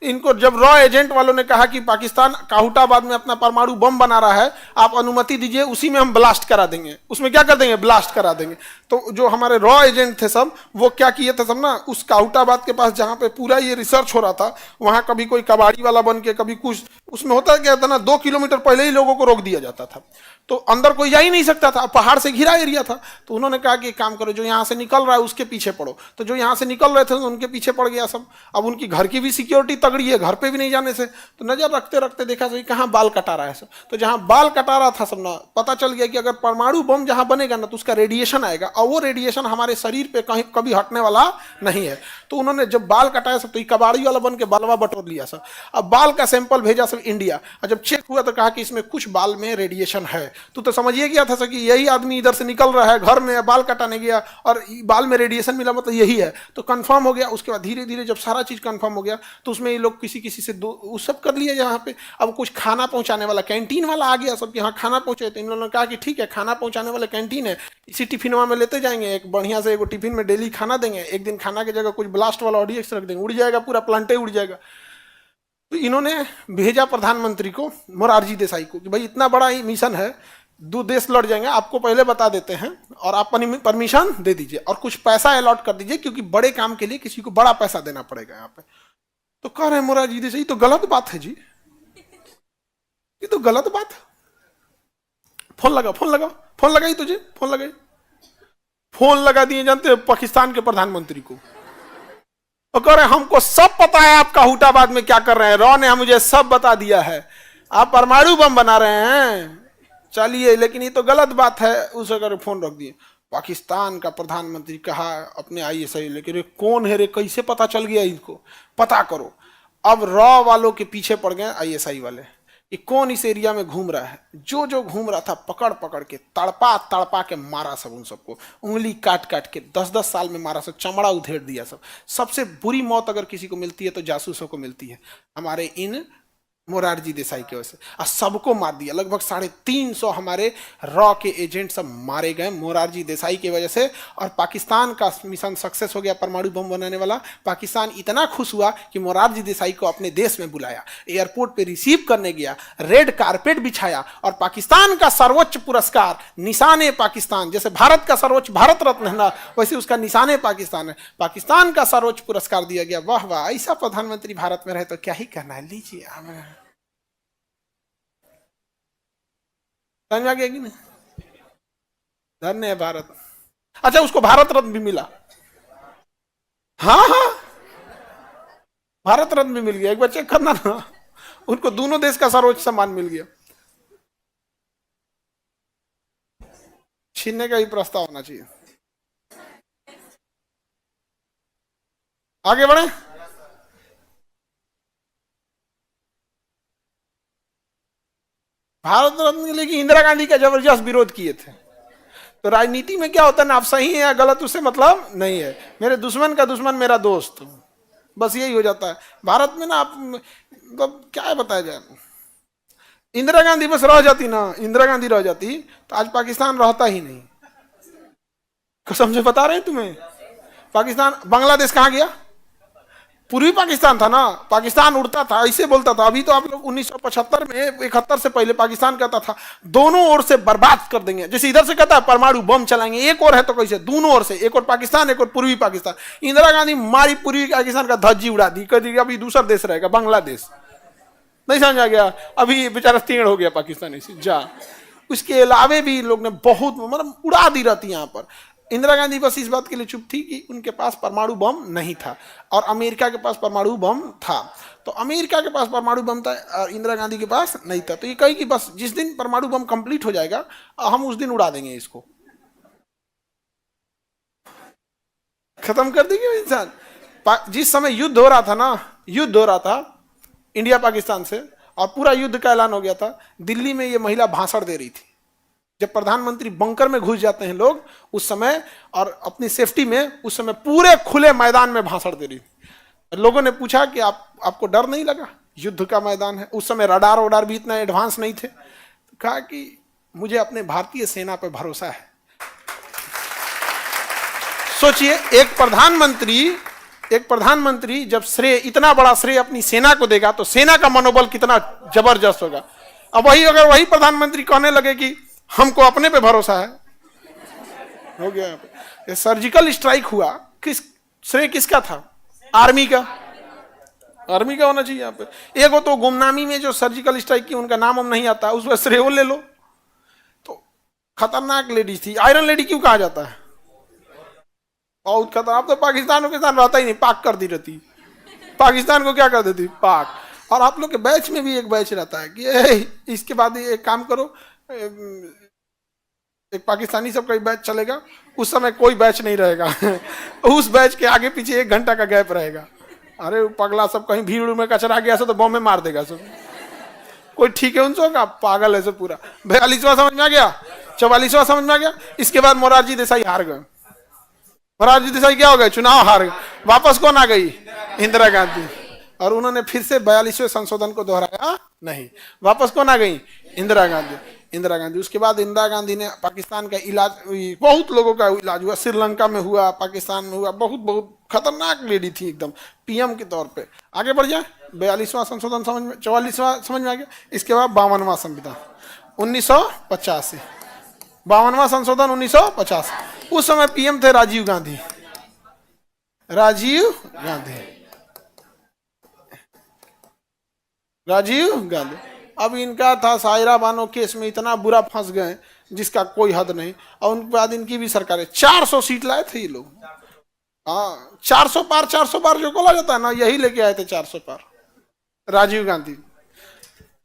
इनको जब रॉ एजेंट वालों ने कहा कि पाकिस्तान काहुटाबाद में अपना परमाणु बम बना रहा है, आप अनुमति दीजिए, उसी में हम ब्लास्ट करा देंगे, उसमें क्या कर देंगे, ब्लास्ट करा देंगे। तो जो हमारे रॉ एजेंट थे सब, वो क्या किए थे सब ना, उस काहुटाबाद के पास जहाँ पे पूरा ये रिसर्च हो रहा था, वहां कभी कोई कबाड़ी वाला बन के, कभी कुछ, उसमें होता क्या था ना, 2 किलोमीटर पहले ही लोगों को रोक दिया जाता था, तो अंदर कोई जा ही नहीं सकता था, पहाड़ से घिरा एरिया था। तो उन्होंने कहा कि काम करो, जो यहाँ से निकल रहा है उसके पीछे पड़ो। तो जो यहाँ से निकल रहे थे उनके पीछे पड़ गया सब। अब उनकी घर की भी सिक्योरिटी तगड़ी है, घर पे भी नहीं जाने से। तो नजर रखते रखते देखा सही कहाँ बाल कटा रहा है सब। तो जहाँ बाल कटा रहा था सब ना, पता चल गया कि अगर परमाणु बम जहाँ बनेगा ना तो उसका रेडिएशन आएगा, और वो रेडिएशन हमारे शरीर पे कहीं कभी हटने वाला नहीं है। तो उन्होंने जब बाल कटाया सब, तो कबाड़ी वाला बन के बालवा बटोर लिया सब। अब बाल का सैंपल भेजा सब इंडिया, और जब चेक हुआ तो कहा कि इसमें कुछ बाल में रेडिएशन है। तो समझिए गया था कि यही आदमी इधर से निकल रहा है, घर में बाल कटाने गया और बाल में रेडिएशन मिला, मतलब यही है। तो कंफर्म हो गया। उसके बाद धीरे धीरे जब सारा चीज कंफर्म हो गया तो उसमें ये लोग किसी किसी से उस सब कर लिया यहाँ पे। अब कुछ खाना पहुंचाने वाला कैंटीन वाला आ गया सब, यहाँ खाना पहुंचे। तो इन लोगों ने कहा कि ठीक है, खाना पहुंचाने वाला कैंटीन है, इसी टिफिनवा में लेते जाएंगे, एक बढ़िया से एगो टिफिन में डेली खाना देंगे। एक दिन खाना की जगह कुछ ब्लास्ट वाला ऑडियक्स रख देंगे, उड़ जाएगा, पूरा प्लांटे उड़ जाएगा। तो इन्होंने भेजा प्रधानमंत्री को, मोरारजी देसाई को, कि भाई इतना बड़ा ही मिशन है, 2 देश लड़ जाएंगे, आपको पहले बता देते हैं और आप परमिशन दे दीजिए और कुछ पैसा अलॉट कर दीजिए, क्योंकि बड़े काम के लिए किसी को बड़ा पैसा देना पड़ेगा यहाँ पे। तो कह रहे हैं मोरारजी देसाई, तो गलत बात है जी, ये तो गलत बात है। फोन लगा, फोन लगा, फोन लगाई तुझे, फोन लगाई, फोन लगा दिए जानते हैं पाकिस्तान के प्रधानमंत्री को, और कह रहे हमको सब पता है आपका हुटाबाद में क्या कर रहे हैं, रॉ ने मुझे सब बता दिया है, आप परमाणु बम बना रहे हैं, चलिए, लेकिन ये तो गलत बात है। उस अगर फोन रख दिए, पाकिस्तान का प्रधानमंत्री कहा अपने आईएसआई लेके, रे कौन है रे, कैसे पता चल गया इनको, पता करो। अब रॉ वालों के पीछे पड़ गए आईएसआई वाले, ये कौन इस एरिया में घूम रहा है, जो जो घूम रहा था पकड़ पकड़ के तड़पा तड़पा के मारा सब, उन सबको उंगली काट काट के 10-10 साल में मारा सब, चमड़ा उधेड़ दिया सब। सबसे बुरी मौत अगर किसी को मिलती है तो जासूसों को मिलती है, हमारे इन मोरारजी देसाई की वजह से, और सबको मार दिया। लगभग 350 हमारे रॉ के एजेंट सब मारे गए मोरारजी देसाई की वजह से। और पाकिस्तान का मिशन सक्सेस हो गया, परमाणु बम बनाने वाला। पाकिस्तान इतना खुश हुआ कि मोरारजी देसाई को अपने देश में बुलाया, एयरपोर्ट पे रिसीव करने गया, रेड कारपेट बिछाया, और पाकिस्तान का सर्वोच्च पुरस्कार निशाने पाकिस्तान, जैसे भारत का सर्वोच्च भारत रत्न है ना, वैसे उसका निशाने पाकिस्तान है, पाकिस्तान का सर्वोच्च पुरस्कार दिया गया। वाह वाह, ऐसा प्रधानमंत्री भारत में रहे तो क्या ही करना है, लीजिए। समझ आ गया कि नहीं, धन्य है भारत। अच्छा, उसको भारत रत्न भी मिला, हाँ हाँ, भारत रत्न भी मिल गया, एक बार चेक करना ना, उनको दोनों देश का सर्वोच्च सम्मान मिल गया। छीनने का ही प्रस्ताव होना चाहिए। आगे बढ़े। भारत रत्न के लिए इंदिरा गांधी का जबरदस्त विरोध किए थे। तो राजनीति में क्या होता है ना, आप सही है या गलत उससे मतलब नहीं है, मेरे दुश्मन का दुश्मन मेरा दोस्त, बस यही हो जाता है भारत में ना। आप मतलब क्या बताया जाए, इंदिरा गांधी बस रह जाती ना, इंदिरा गांधी रह जाती तो आज पाकिस्तान रहता ही नहीं, कसम से बता रहे हैं तुम्हें। पाकिस्तान, बांग्लादेश कहाँ गया, पूर्वी पाकिस्तान था ना, पाकिस्तान उड़ता था, ऐसे बोलता था। अभी तो आप लोग 1975 में 71 से पहले पाकिस्तान कहता था दोनों ओर से बर्बाद कर देंगे, जैसे इधर से कहता है परमाणु बम चलाएंगे, एक और है तो कैसे, दोनों ओर से, एक और पाकिस्तान एक और पूर्वी पाकिस्तान। इंदिरा गांधी मारी पूर्वी पाकिस्तान का धज्जी उड़ा दी, कह दी अभी दूसरा देश रहेगा बांग्लादेश, नहीं समझ आ गया, अभी बेचारा तीर्ण हो गया पाकिस्तान ऐसे जा। उसके अलावे भी लोग ने बहुत मतलब उड़ा दी रहती यहाँ पर। इंदिरा गांधी बस इस बात के लिए चुप थी कि उनके पास परमाणु बम नहीं था, और अमेरिका के पास परमाणु बम था। तो अमेरिका के पास परमाणु बम था और इंदिरा गांधी के पास नहीं था, तो ये कही कि बस जिस दिन परमाणु बम कंप्लीट हो जाएगा हम उस दिन उड़ा देंगे इसको, खत्म कर देंगे इंसान। जिस समय युद्ध हो रहा था ना, युद्ध हो रहा था इंडिया पाकिस्तान से, और पूरा युद्ध का ऐलान हो गया था, दिल्ली में ये महिला भाषण दे रही थी। जब प्रधानमंत्री बंकर में घुस जाते हैं लोग उस समय, और अपनी सेफ्टी में, उस समय पूरे खुले मैदान में भाषण दे रही थी। लोगों ने पूछा कि आपको डर नहीं लगा, युद्ध का मैदान है, उस समय रडार वडार भी इतना एडवांस नहीं थे। तो कहा कि मुझे अपने भारतीय सेना पर भरोसा है। सोचिए, एक प्रधानमंत्री जब श्रेय, इतना बड़ा श्रेय अपनी सेना को देगा तो सेना का मनोबल कितना जबरदस्त होगा। अब अगर वही प्रधानमंत्री कहने लगे कि हमको अपने पे भरोसा है, हो गया। ये सर्जिकल स्ट्राइक हुआ, श्रेय किसका था, आर्मी का, आर्मी का होना चाहिए यहाँ पे। एक तो गुमनामी में जो सर्जिकल स्ट्राइक की, उनका नाम हम नहीं आता, उस पर श्रेय ले लो। तो खतरनाक लेडी थी, आयरन लेडी क्यों कहा जाता है, बहुत खतरनाक। आप तो पाकिस्तान के साथ रहता ही नहीं, पाक कर दी रहती, पाकिस्तान को क्या कर देती, पाक। और आप लोग के बैच में भी एक बैच रहता है कि इसके बाद एक काम करो, एक पाकिस्तानी सबका बैच चलेगा, उस समय कोई बैच नहीं रहेगा उस बैच के आगे पीछे 1 घंटा का गैप रहेगा। अरे पगला सब कहीं भीड़ में कचरा गया तो बम में मार देगा सब, कोई ठीक है उनसे होगा, पागल है सब पूरा। 42वां समझ में आ गया, 44वां समझ में आ गया। इसके बाद मोरारजी देसाई हार गए। मोरारजी देसाई क्या हो गए, चुनाव हार गए। वापस कौन आ गई, इंदिरा गांधी, और उन्होंने फिर से 42वें संशोधन को दोहराया नहीं। वापस कौन आ गई, इंदिरा गांधी, इंदिरा गांधी। उसके बाद इंदिरा गांधी ने पाकिस्तान का इलाज, बहुत लोगों का इलाज हुआ, श्रीलंका में हुआ, पाकिस्तान में हुआ, बहुत बहुत खतरनाक लेडी थी एकदम, पीएम के तौर पे। आगे बढ़ जाए, 42वां संशोधन समझ में, 44वां समझ में आ गया। इसके बाद 52वां संविधान 1985, 52वां संशोधन 1950। उस समय पीएम थे राजीव गांधी, राजीव गांधी। अब इनका था सायरा बानो केस में इतना बुरा फंस गए जिसका कोई हद नहीं। और उनके बाद इनकी भी सरकार है, 400 सीट लाए थे ये लोग। हाँ 400 पार, 400 पार जो बोला जाता है ना, यही लेके आए थे 400 पार राजीव गांधी।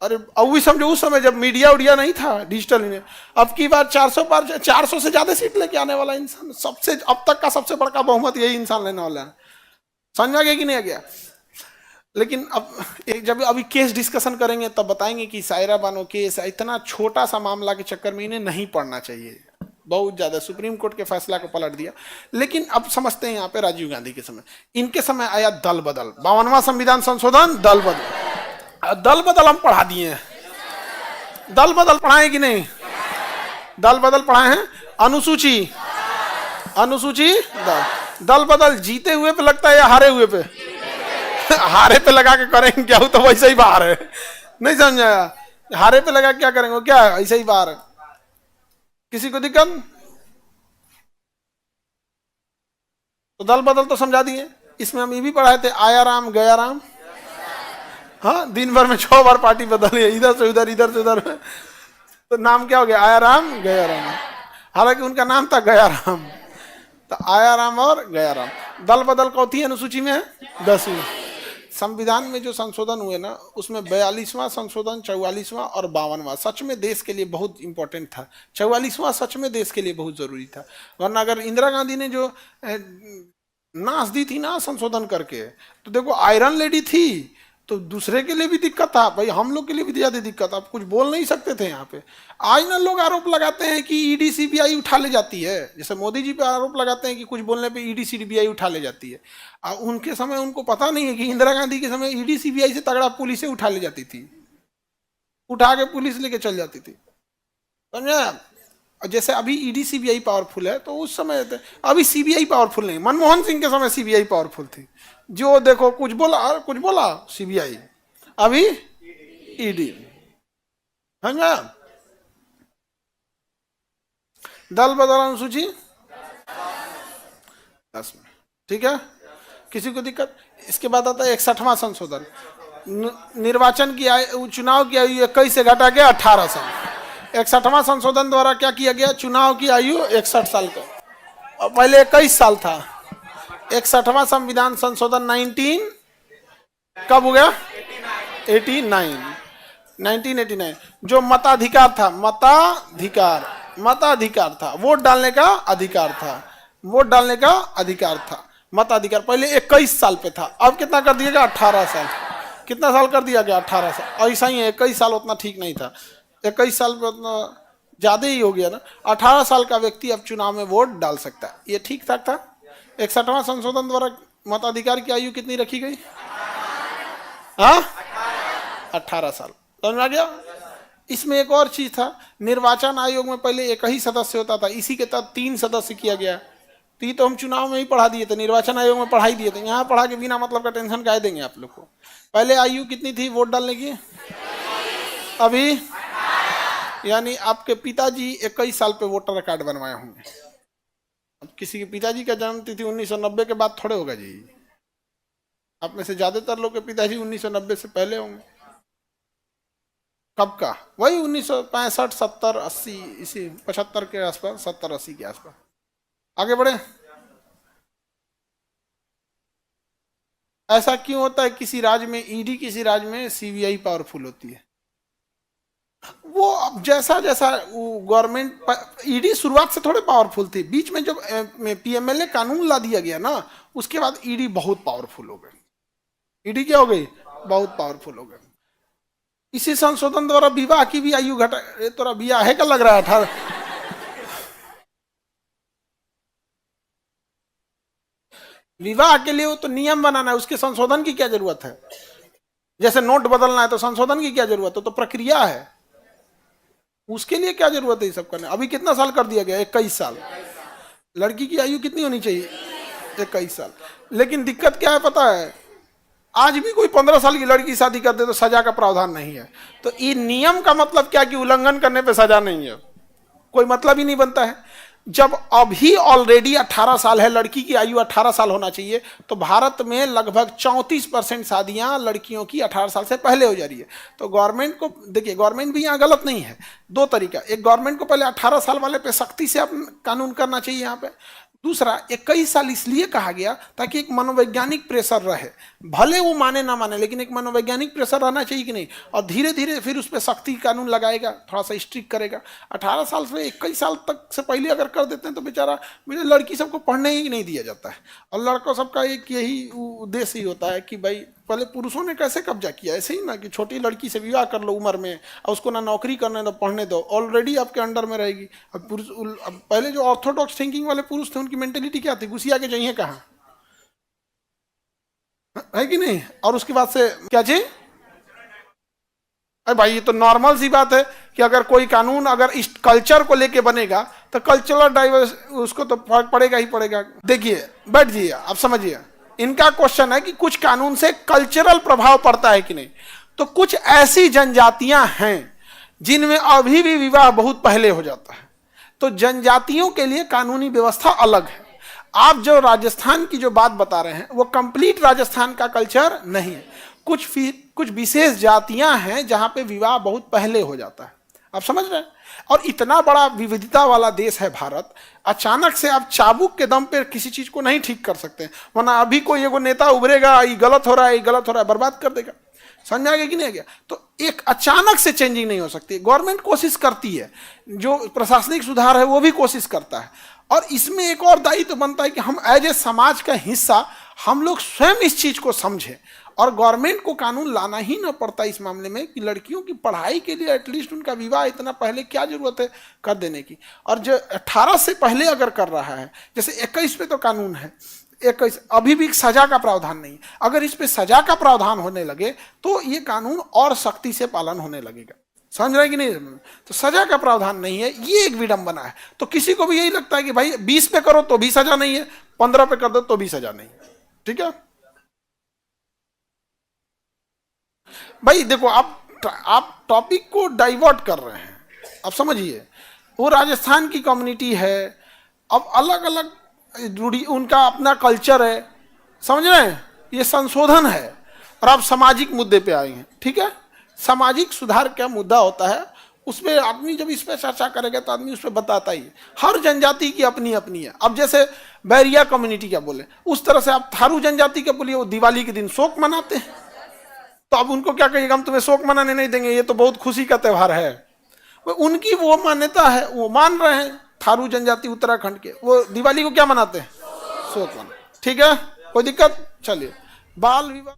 अरे अब भी समझो उस समय जब मीडिया उडिया नहीं था, डिजिटल नहीं। अब की बार 400 पार, 400 से ज्यादा सीट लेके आने वाला इंसान, सबसे अब तक का सबसे बड़का बहुमत यही इंसान लेने वाला है। समझ आ गया कि नहीं आ गया? लेकिन अब जब अभी केस डिस्कशन करेंगे तब बताएंगे कि सायरा बानो केस इतना छोटा सा मामला के चक्कर में इन्हें नहीं पढ़ना चाहिए, बहुत ज्यादा सुप्रीम कोर्ट के फैसला को पलट दिया। लेकिन अब समझते हैं यहाँ पे राजीव गांधी के समय, इनके समय आया दल बदल, 52वां संविधान संशोधन, दल बदल। दल बदल हम पढ़ा दिए हैं, दल बदल पढ़ाए कि नहीं? दल बदल पढ़ाए हैं। अनुसूची, अनुसूची दल बदल जीते हुए पे लगता है या हारे हुए पे? हारे पे लगा के करेंगे क्या? तो वैसे ही बाहर है, नहीं समझाया? हारे पे लगा क्या करेंगे? क्या ऐसे ही बाहर है? किसी को दिक्कत? तो दल बदल तो समझा दिए। इसमें हम ये भी पढ़ाए थे, आया राम गया राम। हाँ दिन भर में 6 बार पार्टी बदली है, इधर से उधर, इधर से उधर। तो नाम क्या हो गया? आया राम गया राम। हालांकि उनका नाम था गया राम, तो आया राम और गया राम। दल बदल कौथी अनुसूची में है? 10वीं। संविधान में जो संशोधन हुए ना, उसमें 42वां संशोधन, 44वां और 52वां सच में देश के लिए बहुत इंपॉर्टेंट था। 44वां सच में देश के लिए बहुत जरूरी था। वरना अगर इंदिरा गांधी ने जो नाश दी थी ना संशोधन करके, तो देखो आयरन लेडी थी, तो दूसरे के लिए भी दिक्कत था भाई, हम लोग के लिए भी ज्यादा दिक्कत। आप कुछ बोल नहीं सकते थे यहाँ पे। आज ना लोग आरोप लगाते हैं कि ईडी सीबीआई उठा ले जाती है, जैसे मोदी जी पे आरोप लगाते हैं कि कुछ बोलने पे ईडी सीबीआई उठा ले जाती है। उनके समय उनको पता नहीं है कि इंदिरा गांधी के समय ईडी सीबीआई से तगड़ा पुलिस उठा ले जाती थी, उठा के पुलिस लेके चल जाती थी। समझे? जैसे अभी ईडी सीबीआई पावरफुल है, तो उस समय अभी सीबीआई पावरफुल नहीं। मनमोहन सिंह के समय सीबीआई पावरफुल थी, जो देखो कुछ बोला सीबीआई, अभी ईडी। समझा? दल बदल अनुसूची 10 में, ठीक है? किसी को दिक्कत? इसके बाद आता है 61वां संशोधन, निर्वाचन की आयु, चुनाव की आयु 21 से घटा के 18 साल। 61वां संशोधन द्वारा क्या किया गया? चुनाव की आयु 61 साल का, और पहले 21 साल था। 61वां संविधान संशोधन 19 कब हो गया? 1989। जो मताधिकार था, मताधिकार था, वोट डालने का अधिकार था, वोट डालने का अधिकार था। मताधिकार पहले 21 साल पे था, अब कितना कर दिया गया? 18 साल। कितना साल कर दिया गया? 18 साल। ऐसा ही है, 21 साल उतना ठीक नहीं था, 21 साल पे उतना ज्यादा ही हो गया ना। 18 साल का व्यक्ति अब चुनाव में वोट डाल सकता है, ये ठीक ठाक था। 61वां संशोधन द्वारा मताधिकार की आयु कितनी रखी गई? हाँ 18 साल। समझ आ गया? इसमें एक और चीज था, निर्वाचन आयोग में पहले एक ही सदस्य होता था, इसी के तहत 3 सदस्य किया गया। तो हम चुनाव में ही पढ़ा दिए थे, निर्वाचन आयोग में पढ़ाई दिए थे, यहाँ पढ़ा के बिना मतलब का टेंशन काहे देंगे आप लोग को। पहले आयु कितनी थी वोट डालने की? अभी यानी आपके पिताजी 21 साल पे वोटर कार्ड बनवाए होंगे। अब किसी के पिताजी का जन्म तिथि 1990 के बाद थोड़े होगा जी। आप में से ज्यादातर लोग के पिताजी 1990 से पहले होंगे। कब का? वही 1965, 70, 80, इसी 75 के आसपास, 70, 80 के आसपास। आगे बढ़े। ऐसा क्यों होता है? किसी राज्य में ईडी, किसी राज्य में सीबीआई पावरफुल होती है। वो अब जैसा जैसा गवर्नमेंट, ईडी शुरुआत से थोड़े पावरफुल थी, बीच में जब पीएमएलए कानून ला दिया गया ना, उसके बाद ईडी बहुत पावरफुल हो गई। ईडी क्या हो गई? बहुत पावरफुल हो गई। इसी संशोधन द्वारा विवाह की भी आयु घटा। तोरा विवाह है क्या लग रहा है? 18। विवाह के लिए वो तो नियम बनाना है, उसके संशोधन की क्या जरूरत है? जैसे नोट बदलना है तो संशोधन की क्या जरूरत है? तो प्रक्रिया है, उसके लिए क्या जरूरत है ये सब करने? अभी कितना साल कर दिया गया? 21 साल। लड़की की आयु कितनी होनी चाहिए? 21 साल। लेकिन दिक्कत क्या है पता है? आज भी कोई 15 साल की लड़की शादी कर दे तो सजा का प्रावधान नहीं है। तो ये नियम का मतलब क्या कि उल्लंघन करने पे सजा नहीं है। कोई मतलब ही नहीं बनता है। जब अभी ऑलरेडी 18 साल है, लड़की की आयु 18 साल होना चाहिए, तो भारत में लगभग 34% शादियां लड़कियों की 18 साल से पहले हो जा रही है। तो गवर्नमेंट को देखिए, गवर्नमेंट भी यहाँ गलत नहीं है। दो तरीका, एक गवर्नमेंट को पहले 18 साल वाले पे सख्ती से कानून करना चाहिए यहाँ पे। दूसरा, 21 साल इसलिए कहा गया ताकि एक मनोवैज्ञानिक प्रेशर रहे, भले वो माने ना माने, लेकिन एक मनोवैज्ञानिक प्रेशर रहना चाहिए कि नहीं। और धीरे धीरे फिर उस पर सख्ती कानून लगाएगा, थोड़ा सा स्ट्रिक्ट करेगा। 18 साल से 21 साल तक से पहले अगर कर देते हैं तो बेचारा मेरे लड़की सबको पढ़ने ही नहीं दिया जाता है। और लड़कों सबका एक यही उद्देश्य ही होता है कि भाई पहले पुरुषों ने कैसे कब्जा किया, ऐसे ही ना कि छोटी लड़की से विवाह कर लो उम्र में, और उसको ना नौकरी करने दो, पढ़ने दो, ऑलरेडी आपके अंडर में रहेगी। अब पुरुष, अब पहले जो ऑर्थोडॉक्स थिंकिंग वाले पुरुष थे उनकी मेंटेलिटी क्या थी, घुसिया के जाइए कहाँ, है कि नहीं। और उसके बाद से क्या जी, अरे भाई ये तो नॉर्मल सी बात है कि अगर कोई कानून अगर इस कल्चर को लेके बनेगा तो कल्चरल डाइवर्स उसको तो फर्क पड़ेगा ही पड़ेगा। देखिए बैठ जाइए, आप समझिए, इनका क्वेश्चन है कि कुछ कानून से कल्चरल प्रभाव पड़ता है कि नहीं। तो कुछ ऐसी जनजातियां हैं जिनमें अभी भी विवाह बहुत पहले हो जाता है, तो जनजातियों के लिए कानूनी व्यवस्था अलग है। आप जो राजस्थान की जो बात बता रहे हैं वो कंप्लीट राजस्थान का कल्चर नहीं है। कुछ विशेष जातियां हैं जहां पे विवाह बहुत पहले हो जाता है, आप समझ रहे हैं। और इतना बड़ा विविधता वाला देश है भारत, अचानक से आप चाबुक के दम पे किसी चीज को नहीं ठीक कर सकते, वरना अभी कोई एगो नेता उभरेगा, ये गलत हो रहा है, ये गलत हो रहा है, बर्बाद कर देगा। समझ आ गया कि नहीं आ गया। तो एक अचानक से चेंजिंग नहीं हो सकती। गवर्नमेंट कोशिश करती है, जो प्रशासनिक सुधार है वो भी कोशिश करता है, और इसमें एक और दायित्व बनता है कि हम एज ए समाज का हिस्सा हम लोग स्वयं इस चीज को समझें, और गवर्नमेंट को कानून लाना ही ना पड़ता इस मामले में कि लड़कियों की पढ़ाई के लिए एटलीस्ट उनका विवाह इतना पहले क्या जरूरत है कर देने की। और जो 18 से पहले अगर कर रहा है, जैसे 21 पे तो कानून है, 21 अभी भी सजा का प्रावधान नहीं, अगर इस पे सजा का प्रावधान होने लगे तो ये कानून और सख्ती से पालन होने लगेगा। समझ रहे कि नहीं। तो सजा का प्रावधान नहीं है, ये एक विडंबना है। तो किसी को भी यही लगता है कि भाई 20 पे करो तो भी सजा नहीं है, 15 पे कर दो तो भी सजा नहीं है। ठीक है भाई, देखो आप टॉपिक को डाइवर्ट कर रहे हैं। अब समझिए, वो राजस्थान की कम्युनिटी है, अब अलग अलग रूढ़ी, उनका अपना कल्चर है, समझ रहे हैं, ये संशोधन है। और आप सामाजिक मुद्दे पे आए हैं, ठीक है। सामाजिक सुधार क्या मुद्दा होता है, उसमें आदमी जब इस पर चर्चा करेगा तो आदमी उस पर बताता ही है। हर जनजाति की अपनी अपनी है। अब जैसे बैरिया कम्युनिटी क्या बोले, उस तरह से आप थारू जनजाति क्या बोलिए, वो दिवाली के दिन शोक मनाते हैं, तो अब उनको क्या कहिएगा, हम तुम्हें शोक मनाने नहीं देंगे, ये तो बहुत खुशी का त्यौहार है। उनकी वो मान्यता है, वो मान रहे हैं। थारू जनजाति उत्तराखंड के, वो दिवाली को क्या मनाते हैं, शोक मना। ठीक है, कोई दिक्कत। चलिए, बाल विवाह